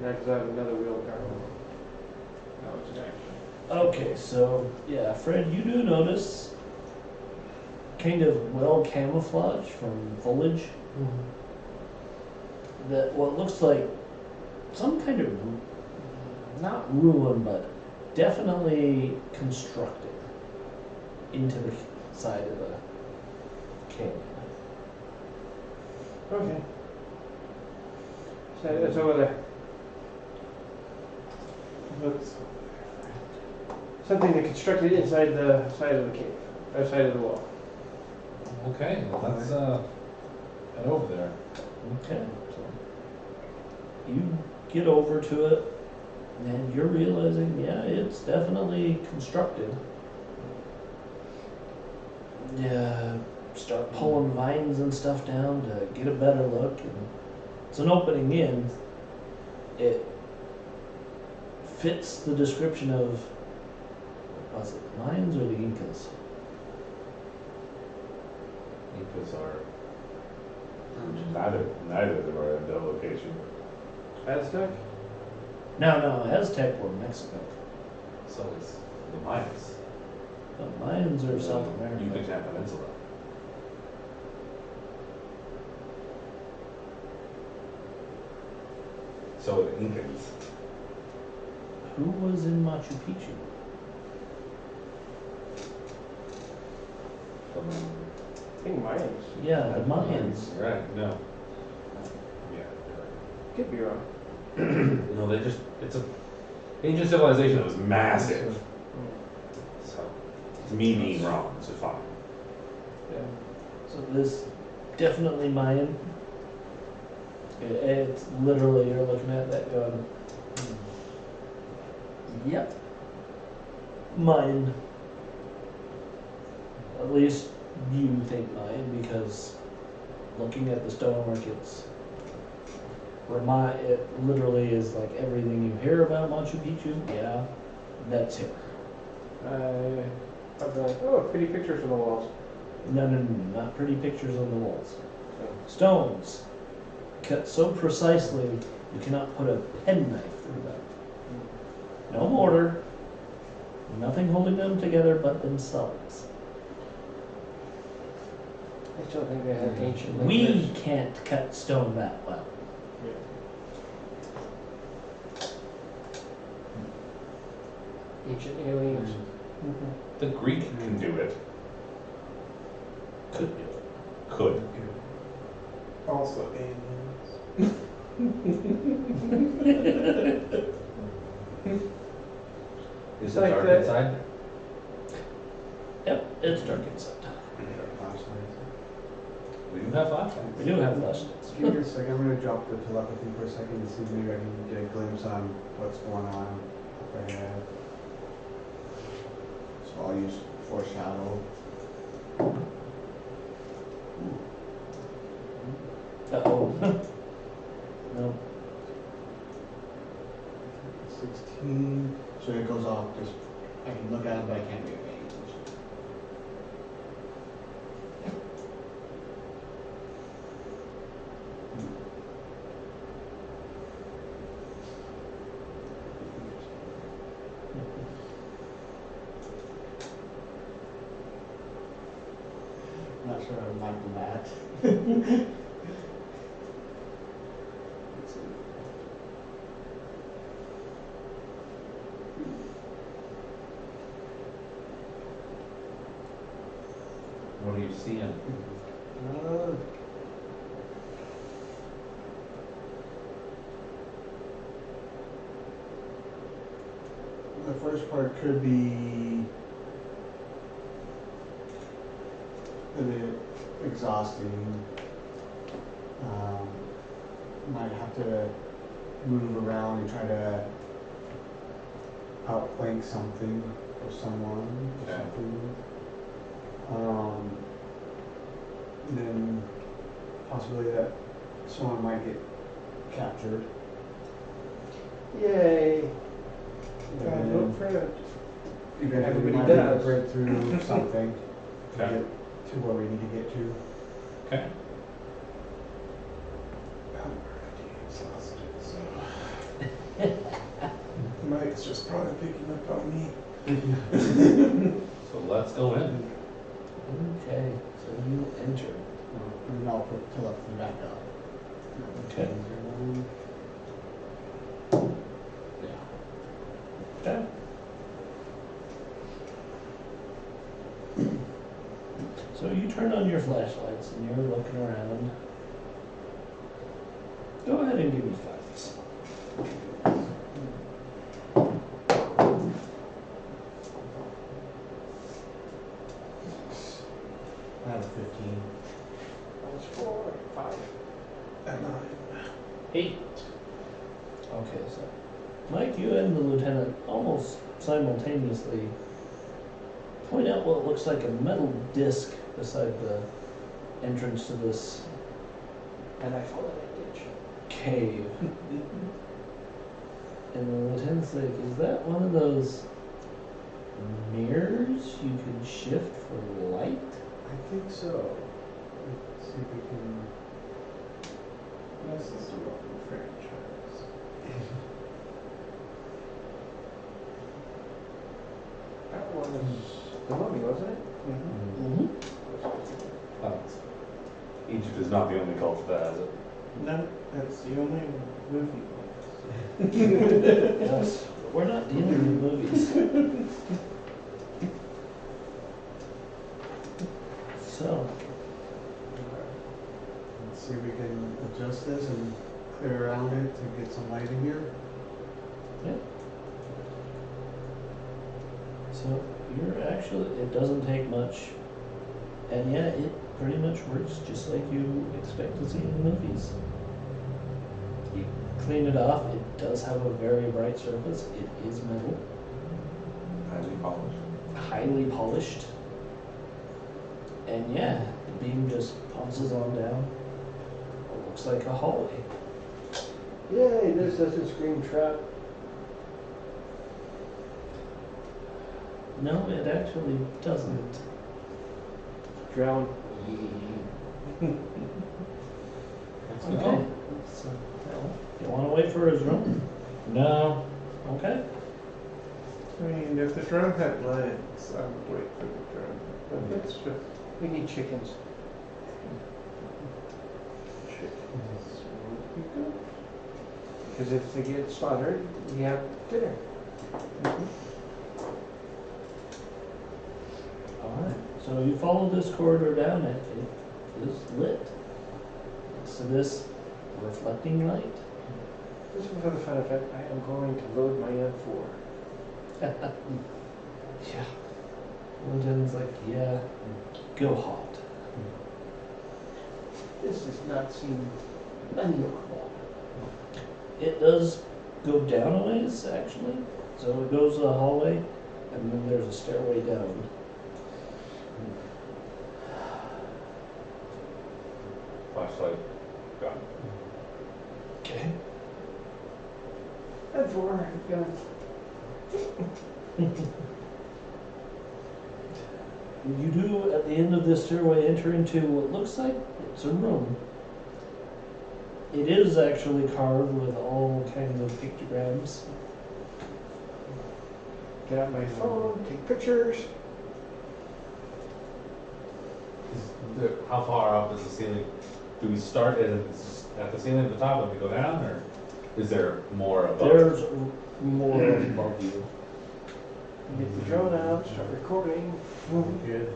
A: Yeah, because I have another wheel car.
B: Okay, so yeah, Fred, you do notice kind of well camouflaged from foliage that what looks like some kind of not ruin, but definitely constructed into the side of the canyon.
A: Okay. So it's over there.
C: Looks
A: Something that constructed inside the side of the cave, or side of the wall.
D: Okay, well, let's head over there.
B: Okay, so you get over to it, and you're realizing, yeah, it's definitely constructed. Yeah, start pulling vines and stuff down to get a better look, and it's an opening in. It fits the description of, was it Mayans or the Incas?
F: Incas are. Neither of them are in that location.
A: Aztec?
B: No, Aztec were Mexico.
F: So it's the Mayans.
B: The Mayans are South America.
F: Yucatan Peninsula. So the Incans.
B: Who was in Machu Picchu?
A: I think Mayans.
B: Yeah, the Mayans.
F: Right, no. Yeah,
A: Could be wrong.
F: you're right. No, it's a ancient civilization that was massive. So, it's me being wrong, so fine.
A: Yeah.
B: So this definitely Mayan. It's literally, you're looking at that going, yep, Mayan. At least you think Mayan, because looking at the stonework, it literally is like everything you hear about Machu Picchu. Yeah, that's here.
A: I've been like, oh, pretty pictures on the walls.
B: No, not pretty pictures on the walls. Stones cut so precisely you cannot put a penknife through them. No mortar, nothing holding them together but themselves.
A: I still think they have ancient
B: We
A: language.
B: can't cut stone that well.
A: Ancient aliens.
F: The Greek can do it.
B: Could do it.
F: Could.
C: also aliens.
F: Is
A: it dark
F: inside?
B: Yep, it's dark inside.
F: We do have flashlights.
B: We do have flashlights.
E: Give me a second, I'm gonna drop the telepathy for a second and see if maybe I can get a glimpse on what's going on up ahead. So I'll use foreshadow.
B: Uh-oh. No.
E: 16, so it goes off, just, I can look at it, but I can't make any. Not sure I'm liking that. Let's see.
F: What are you seeing?
E: The first part could be a bit exhausting. Might have to move around and try to outflank something or someone or
F: Okay.
E: something. Then possibly that someone might get captured.
A: Yay.
E: And
A: God,
E: then
A: vote for it.
E: eventually
A: Everybody
E: we might be able to
A: does.
E: break through something to
F: Okay.
E: get to where we need to get to.
F: Okay.
C: I'm already exhausted, so Mike's just probably picking up on me.
D: So let's go in.
B: Okay, so you enter.
E: And then I'll put telepathy back up.
B: Okay.
E: Yeah.
B: Okay. So you turn on your flashlights and you're looking around. Go ahead and give me 5s.
E: I have a 15.
A: That's 4, 5, and 9.
B: 8. Okay, so Mike, you and the lieutenant almost simultaneously point out what looks like a metal disc beside the entrance to this
A: And I fall in a ditch.
B: cave. And the lieutenant's like, is that one of those mirrors you can shift for light?
E: I think so. Let's see if we can.
C: This is the wrong franchise.
A: That one is the mummy, wasn't it?
C: Mm-hmm.
B: Mm-hmm.
F: Egypt is not the only culture that has it.
C: No, that's the only movie.
B: Yes, but we're not dealing with movies. So,
E: Let's see if we can adjust this and clear around it to get some light in here.
B: yeah. So you're actually, it doesn't take much. And yeah, it pretty much works just like you expect to see in movies. You clean it off, it does have a very bright surface, it is metal,
F: Highly polished.
B: highly polished. And yeah, the beam just bounces on down. It looks like a hallway.
A: Yay, this doesn't scream trap.
B: No, it actually doesn't.
A: Drown.
C: That's
B: Okay. So, you want to wait for his room?
D: No.
B: Okay.
C: I mean, if the drum had legs, I would wait for the drum. But it's just
A: We need chickens.
C: chickens. Would be good.
A: Because if they get slaughtered, you have dinner.
B: Alright, so you follow this corridor down, and it is lit. Next to this reflecting light.
A: Just for the fun of it, I am going to load my M4.
B: Yeah. Lieutenant's like, yeah, go hot.
A: This does not seem unnormal.
B: It does go down a ways, actually. So it goes a hallway, and then there's a stairway down.
F: Flashlight. Got it.
B: Okay.
A: M4, gun.
B: You do, at the end of this stairway, enter into what looks like it's a room. It is actually carved with all kinds of pictograms.
A: Get out my phone, take pictures.
F: How far up is the ceiling? Do we start at the ceiling at the top and we go down, or is there more above?
B: There's more above you.
A: Get the drone out, start recording.
E: Good.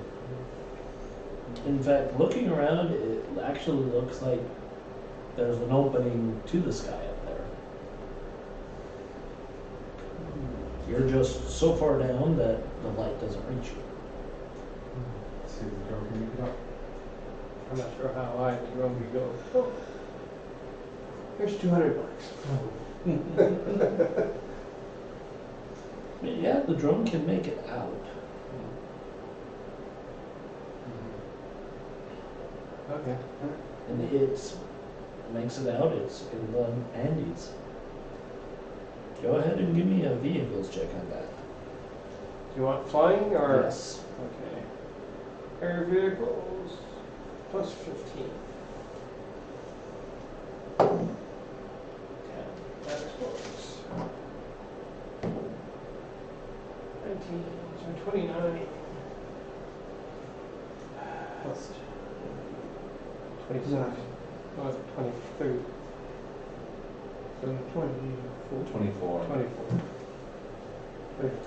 B: In fact, looking around, it actually looks like there's an opening to the sky up there. You're just so far down that the light doesn't reach you.
E: Let's see if the drone can make it up.
A: I'm not sure how high the drone could go. Oh, here's $200.
B: But yeah, the drone can make it out.
A: Okay.
B: And it makes it out, it's in the Andes. Go ahead and give me a vehicles check on that.
A: Do you want flying or?
B: Yes.
A: Okay. Air vehicles, plus 15. Okay, that explodes. 19, so 29.
C: Plus
A: 26.
C: nine.
A: Oh, 23.
C: So 24.
F: 24.
A: 24.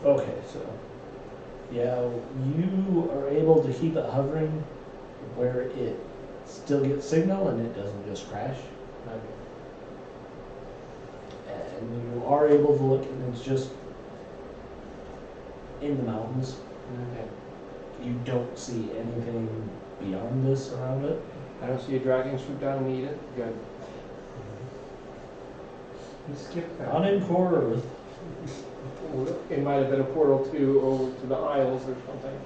B: Okay, so, yeah, you are able to keep it hovering where it still gets signal and it doesn't just crash. And you are able to look and it's just in the mountains.
A: Okay.
B: You don't see anything beyond this around it.
A: I don't see a dragon swoop down and eat it. Good.
C: You skipped that.
B: Not in core Earth.
A: It might have been a portal too over to the Isles or something.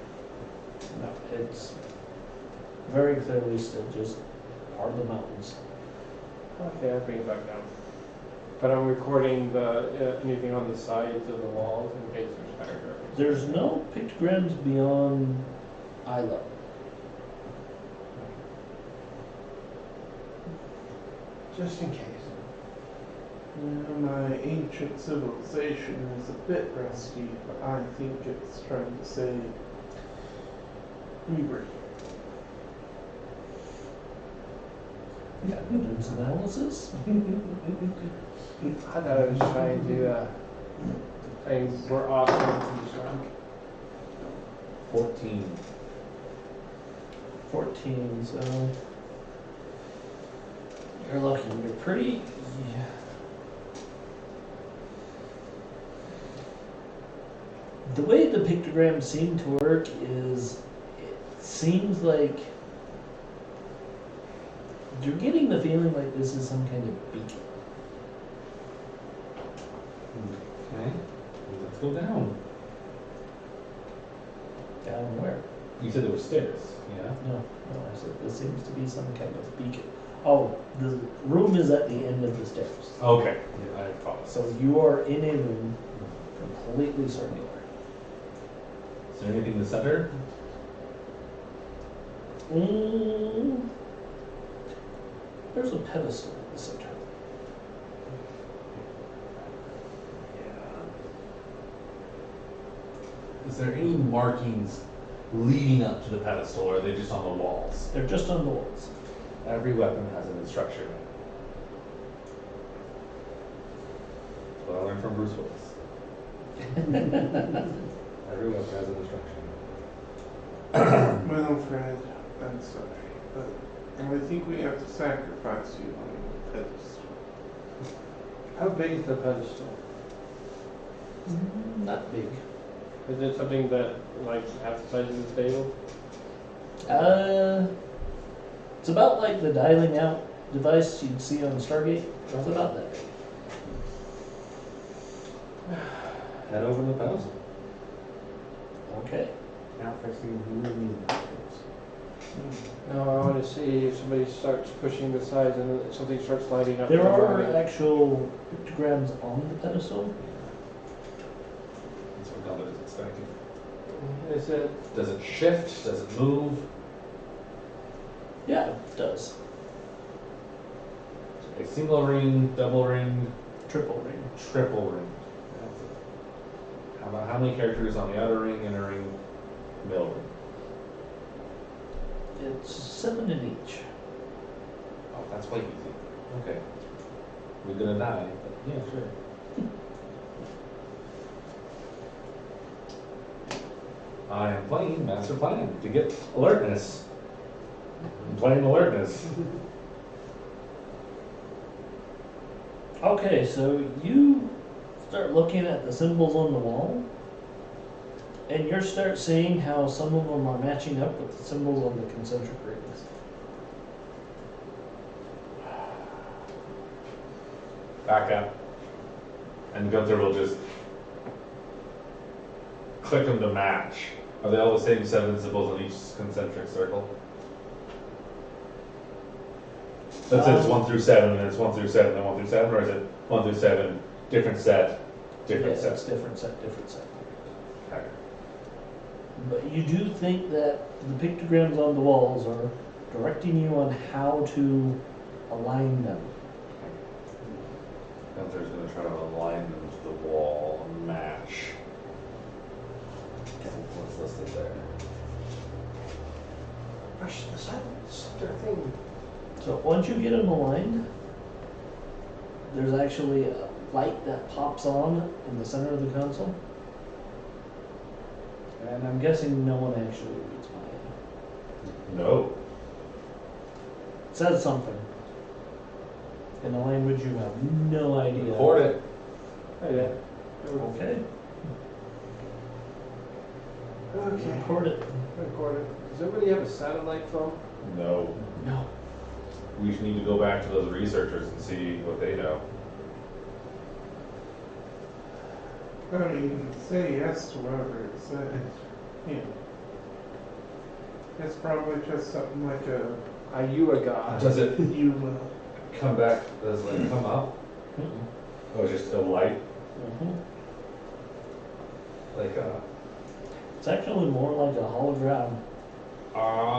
B: No, it's very clearly still just part of the mountains.
A: Okay, I'll bring it back down. But I'm recording the anything on the sides of the walls in case there's fire dragons.
B: There's no pictograms beyond eye level.
A: Just in case.
C: Yeah, my ancient civilization is a bit rusty, but I think it's trying to say rebirth.
B: Evidence analysis?
A: I thought I was trying to things were awesome.
F: 14.
B: 14, so you're looking, you're pretty, yeah. The way the pictograms seem to work is, it seems like you're getting the feeling like this is some kind of beacon.
F: Okay. Let's go down.
B: Down where?
F: You said there were stairs, yeah?
B: No, I said this seems to be some kind of beacon. Oh, the room is at the end of the stairs.
F: Okay. Yeah, I follow.
B: So you are in a room completely circular.
F: Is there anything in the center?
B: There's a pedestal in the center.
F: Is there any markings leading up to the pedestal, or are they just on the walls?
B: They're just on the walls.
F: Every weapon has an instruction. That's what I learned from Bruce Willis. Every weapon has an instruction.
C: Well, Fred, I'm sorry, but I think we have to sacrifice you on the pedestal.
A: How big is the pedestal?
B: Not big.
A: Is it something that like half the size of this table?
B: It's about like the dialing out device you'd see on Stargate. It's about that big.
F: Head over to the pedestal.
B: Okay.
E: Now if I see who really
A: No, I want to see if somebody starts pushing the sides and something starts lighting up.
B: There
A: the
B: are
A: body.
B: actual pictograms on the pedestal.
F: That's what Gunther is expecting.
A: Is it?
F: Does it shift? Does it move?
B: Yeah, it does.
F: A single ring, double ring,
B: Triple ring.
F: triple ring. How about how many characters on the outer ring, inner ring, middle ring?
B: It's 7 in each.
F: Oh, that's quite easy. Okay. We're gonna die, but yeah, sure. I am playing Master Plan to get alertness. I'm playing alertness.
B: Okay, so you start looking at the symbols on the wall, and you start seeing how some of them are matching up with the symbols on the concentric rings.
F: Back up. And Gunther will just click them to match. Are they all the same 7 symbols on each concentric circle? Let's say it's 1 through 7, and it's 1 through 7, then 1 through 7, or is it 1 through 7, different set, different
B: Yeah,
F: set?
B: it's different set, different set.
F: Okay.
B: But you do think that the pictograms on the walls are directing you on how to align them.
F: Gunther's going to try to align them to the wall and match.
B: So once you get them aligned, there's actually a light that pops on in the center of the console. And I'm guessing no one actually reads mine.
F: No.
B: It says something. In a language you have no idea.
F: Record it.
A: Yeah.
B: Okay.
A: Okay.
B: Record it.
A: Record it. Does everybody have a satellite phone?
F: No.
B: No.
F: We just need to go back to those researchers and see what they know.
C: I mean, you can say yes to whatever it says. Yeah. It's probably just something like a
A: Are you a god?
F: Does it
C: you.
F: come back? Does it come up? Oh, it's just a light?
B: Mhm.
F: Like
B: It's actually more like a hologram.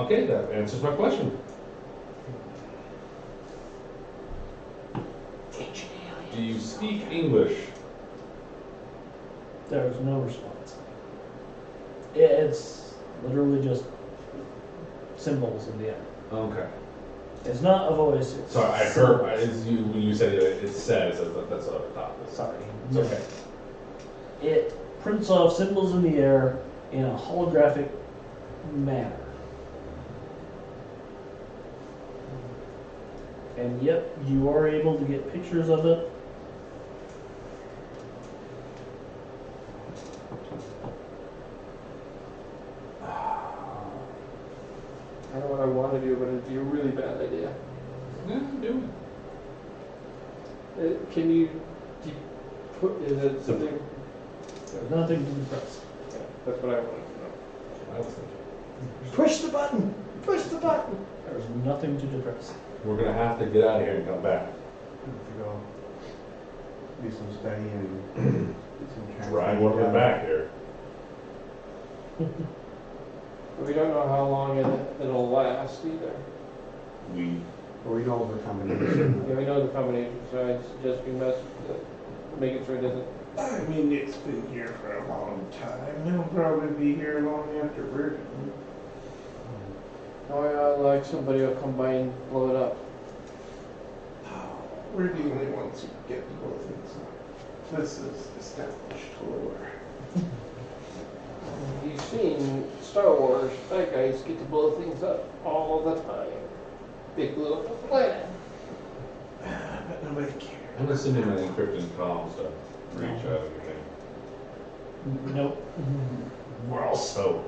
F: okay, that answers my question. Do you speak English?
B: There's no response. It's literally just symbols in the air.
F: Okay.
B: It's not a voice. It's
F: Sorry, I heard, when you said it says, that's what I thought.
B: Sorry.
F: It's okay.
B: It prints off symbols in the air in a holographic manner. And yep, you are able to get pictures of it.
A: I know what I want to do, but it'd be a really bad idea.
F: Yeah, do
A: Can you put, is it something?
B: There's nothing to depress.
A: Yeah, that's what I wanted to know.
F: it. I was thinking.
A: Push the button! Push the button!
B: There's nothing to depress.
F: We're gonna have to get out of here and come back.
E: To go do some studying and do some
F: Right, when we're back here.
A: We don't know how long it'll last either.
F: We,
E: Or we know the combination.
A: Yeah, we know the combination, so I suggest we make it so it doesn't.
C: I mean, it's been here for a long time. It'll probably be here long after we're done.
A: Oh, like somebody will come by and blow it up.
C: We're the only ones who get to blow things up. This is established lore.
A: You've seen Star Wars, bad guys get to blow things up all the time. They blew up the planet.
C: But nobody cares.
F: I'm assuming my encrypted comms don't reach out anything.
B: Nope.
F: We're also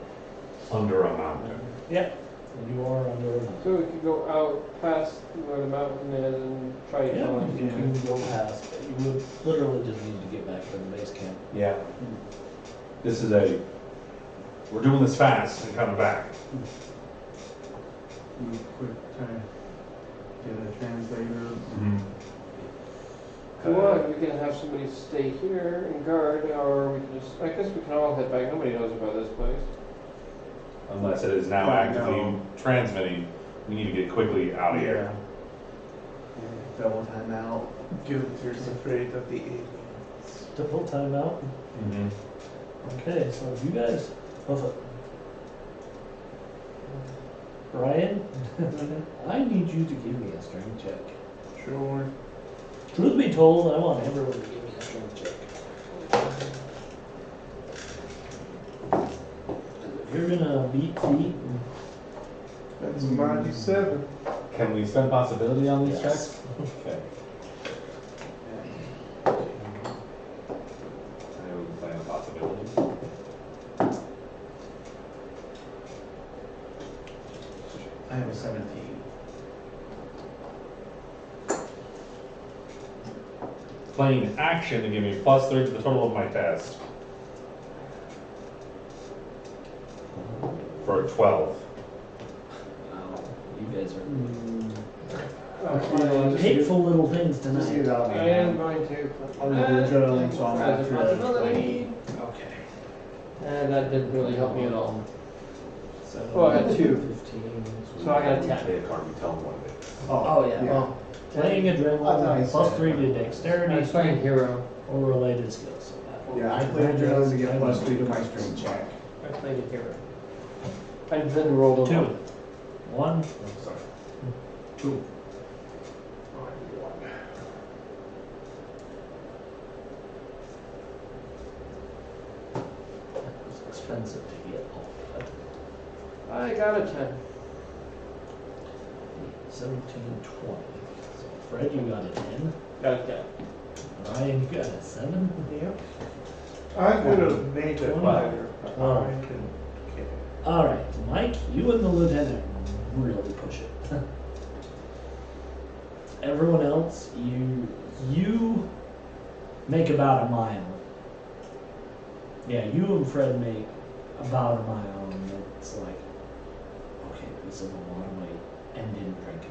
F: under a mountain.
B: Yep. You are under.
A: So we could go out past where the mountain is and try
B: Yeah,
A: killing
B: you can go past, but you would literally just need to get back to the base camp.
F: Yeah. This is we're doing this fast and coming back.
E: You quick get a translator.
A: If you want, we can have somebody stay here and guard, or we can just, I guess we can all head back. Nobody knows about this place.
F: Unless it is now
E: Yeah,
F: actively
E: no.
F: transmitting, we need to get quickly out of here.
E: Yeah. Double time out.
C: Gunther's afraid of the aliens.
B: Double timeout.
F: Mm-hmm.
B: Okay, so you guys, hoof it. Brian, I need you to give me a strength check.
C: Sure.
B: Truth be told, I want everyone to give me a strength check. If you're gonna beat feet,
C: That's a 97.
F: Can we spend possibility on these
B: Yes.
F: checks? Okay. I would plan a possibility.
E: I have a 17.
F: Playing action to give me +3 to the total of my test. For a 12.
B: wow, you guys are
A: Okay.
B: hateful little things
E: Just get it
B: tonight.
E: out.
A: I am going to.
E: I'm gonna do adrenaline, so I'm
A: As a
E: after
A: possibility.
B: Okay.
A: And that didn't really help me at all.
B: 7,
A: Well, I had 2.
B: 15.
A: So I got a 10.
F: They can't tell them what it is.
B: Oh, yeah. Well, playing
E: I thought I
B: adrenaline,
E: said
B: +3 to
A: I
B: dexterity
A: was playing hero.
B: or related skills. So that-
E: Yeah, I played adrenaline to get +3 to my strength check.
A: I played a hero. I then rolled a
B: 2.
A: 1.
B: 1.
F: Sorry.
B: 2. expensive to get all that.
A: I got a 10.
B: 17, 20. So Fred, you got a 10.
A: Got a 10.
B: Ryan, you got a 7.
A: Yep.
C: I could have made it
B: 20.
C: wider.
B: Oh.
C: I can, okay.
B: Alright, Mike, you and the lieutenant really push it. Everyone else, you make about a mile. Yeah, you and Fred make about a mile, and it's like, okay, this is a long way, and didn't drink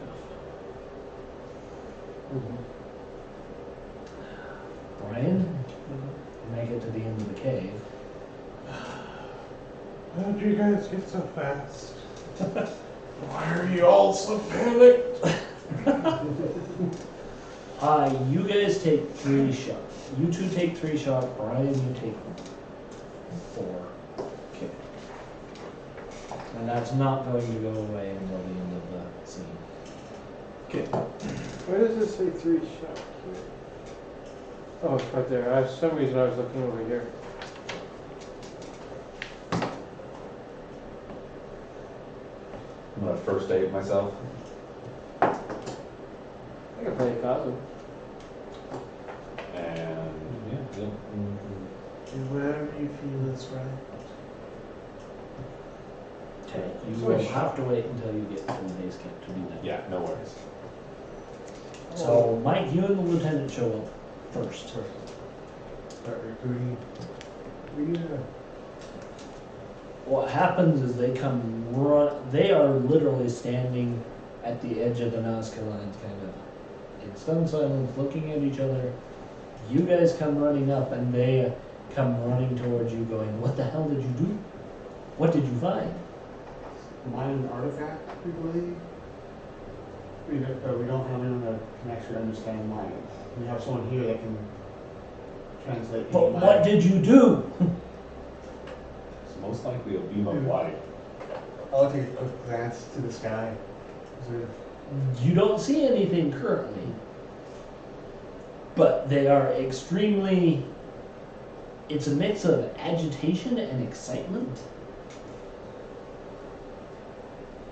B: enough. Brian, you make it to the end of the cave.
C: How did you guys get so fast? Why are you all so panicked?
B: You guys take 3 shots. You two take 3 shots. Brian, you take 4. Okay. And that's not going to go away until the end of the scene. Okay.
A: Where does it say 3 shots? Oh, it's right there. For some reason I was looking over here.
F: I'm gonna first aid myself.
A: I can play a costume.
F: And
C: Do whatever you feel is right.
B: Okay. You will have to wait until you get to the base camp to do that.
F: yeah, no worries.
B: So, Mike, you and the lieutenant show up first.
E: Start recruiting. We need to.
B: What happens is they come run. They are literally standing at the edge of the Nazca lines, kind of in stunned silence, looking at each other. You guys come running up, and they come running towards you, going, "What the hell did you do? What did you find?"
E: Mine artifact, we believe. We don't have anyone that can actually understand mine. We have someone here that can translate.
B: But
E: any
B: what
E: mind.
B: did you do?
F: It's most likely a beam of light.
E: I'll take a quick glance to the sky. Is there...
B: You don't see anything currently, but they are extremely. It's a mix of agitation and excitement.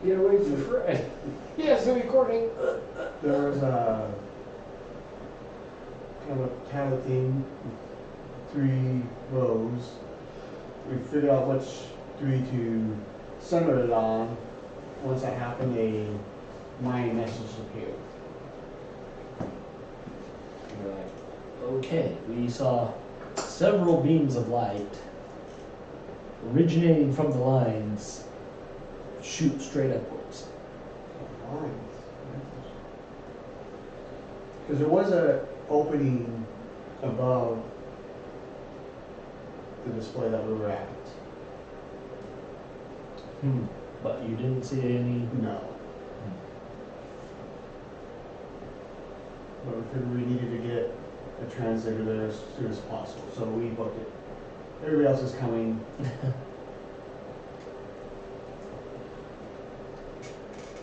A: Yeah, wait for Fred. Yes, the recording.
E: There was a kind of a tablet thing, 3 rows. We figured out which 3 to center it on. Once that happened, a mind message appeared.
B: And we're like, okay, we saw several beams of light originating from the lines shoot straight upwards.
E: Because there was a opening above the display that we were at.
B: But you didn't see any.
E: No. But we figured we needed to get a translator there as soon as possible, so we booked it. Everybody else is coming.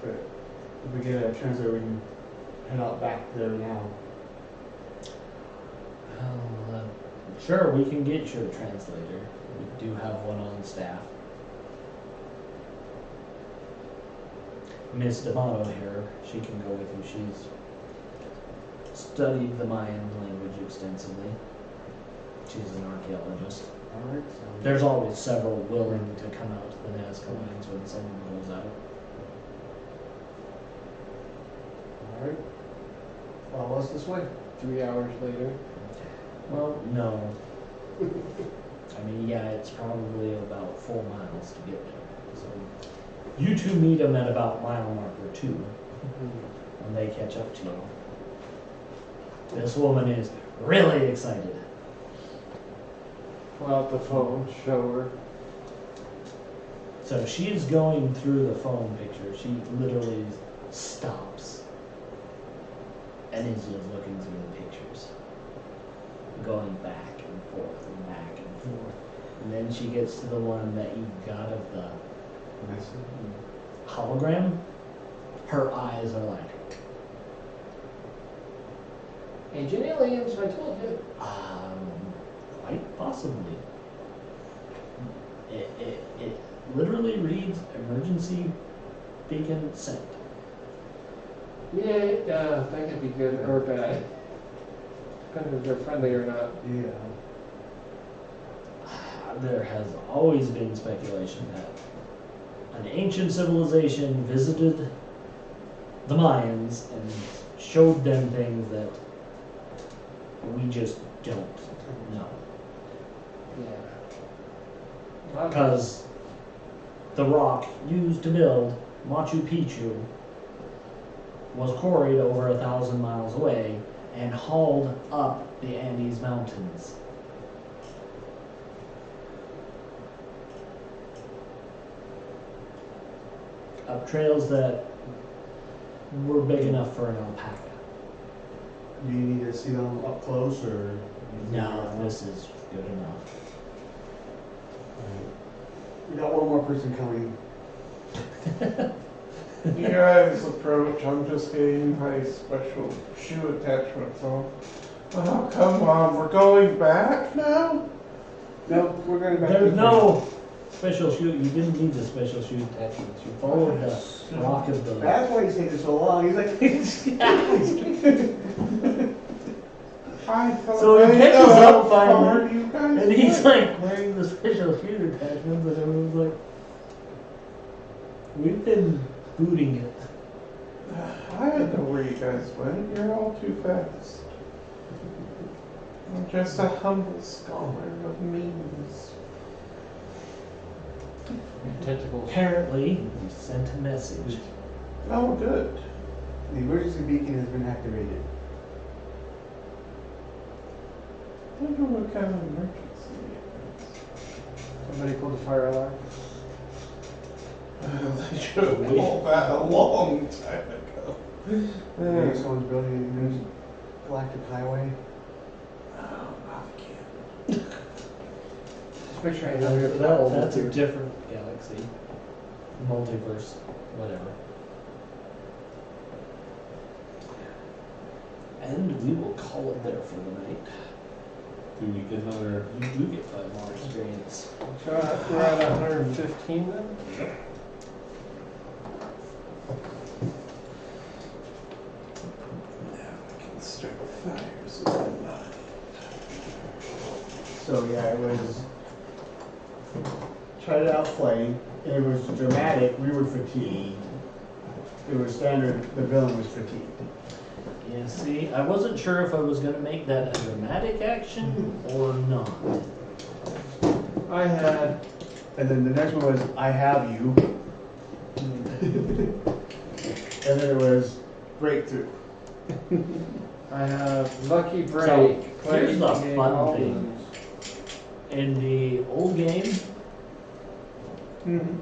E: But if we get a translator, we can head out back there now.
B: Well, sure, we can get you a translator. We do have one on staff. Miss D'Amato here, she can go with you. She's studied the Mayan language extensively. She's an archaeologist.
E: Alright,
B: There's always several willing to come out to the Nazca lines when someone goes out.
E: Alright. Follow us this way.
A: 3 hours later.
B: Well, no. I mean, yeah, it's probably about 4 miles to get there. So you two meet them at about mile marker 2 when they catch up to you. This woman is really excited.
A: Pull out the phone, show her.
B: So she's going through the phone picture. She literally stops and is just looking through the pictures, going back and forth and back and forth. And then she gets to the one that you got of the hologram. Her eyes are like,
A: Ancient aliens, I told you.
B: quite possibly. It literally reads emergency beacon sent.
A: Yeah, that could be good or bad. Depending if they're friendly or not.
E: Yeah.
B: There has always been speculation that an ancient civilization visited the Mayans and showed them things that we just don't know.
A: Yeah.
B: Because the rock used to build Machu Picchu was quarried over 1,000 miles away and hauled up the Andes Mountains. Up trails that were big enough for an alpaca.
E: Do you need to see them up close, or?
B: No, this is good enough.
E: We got one more person coming.
C: You guys approach, I'm just getting my special shoe attachments on. Oh, come on, we're going back now?
A: No, we're going back.
B: There's no special shoe. You didn't need the special shoe attachments. You followed the rock of the.
E: That's why he's taking so long. He's like,
C: I thought
B: So he
C: I
B: catches
C: know
B: up
C: how
B: finally,
C: far you guys
B: And he's
C: went.
B: like wearing the special shoe attachments, and everyone's like, we've been booting it.
C: I didn't know where you guys went. You're all too fast. I'm just a humble scholar of memes.
A: Tentacles.
B: Apparently, we sent a message.
C: Oh, good.
E: the emergency beacon has been activated.
C: I wonder what kind of emergency it
A: Somebody pulled the fire alarm.
C: is. They should have called that a long time ago.
E: Maybe someone's building a new galactic highway.
C: Oh, not again.
A: Just make sure I know your
B: That's a different galaxy. Multiverse, whatever. And we will call it there for the night.
F: Do we get another?
B: You do get 5 more experience.
A: So we're at 115 then?
C: Now I can start fires in my mind.
E: So yeah, it was tried out flight. It was dramatic. We were fatigued. It was standard. The villain was fatigued.
B: Yeah, see, I wasn't sure if I was going to make that a dramatic action or not.
A: I had,
E: And then the next one was I have you. And then it was breakthrough.
A: I have Lucky Break.
B: So,
A: Play
B: here's the
A: game,
B: fun
A: all
B: thing.
A: lose.
B: In the old game,
C: Mm-hmm.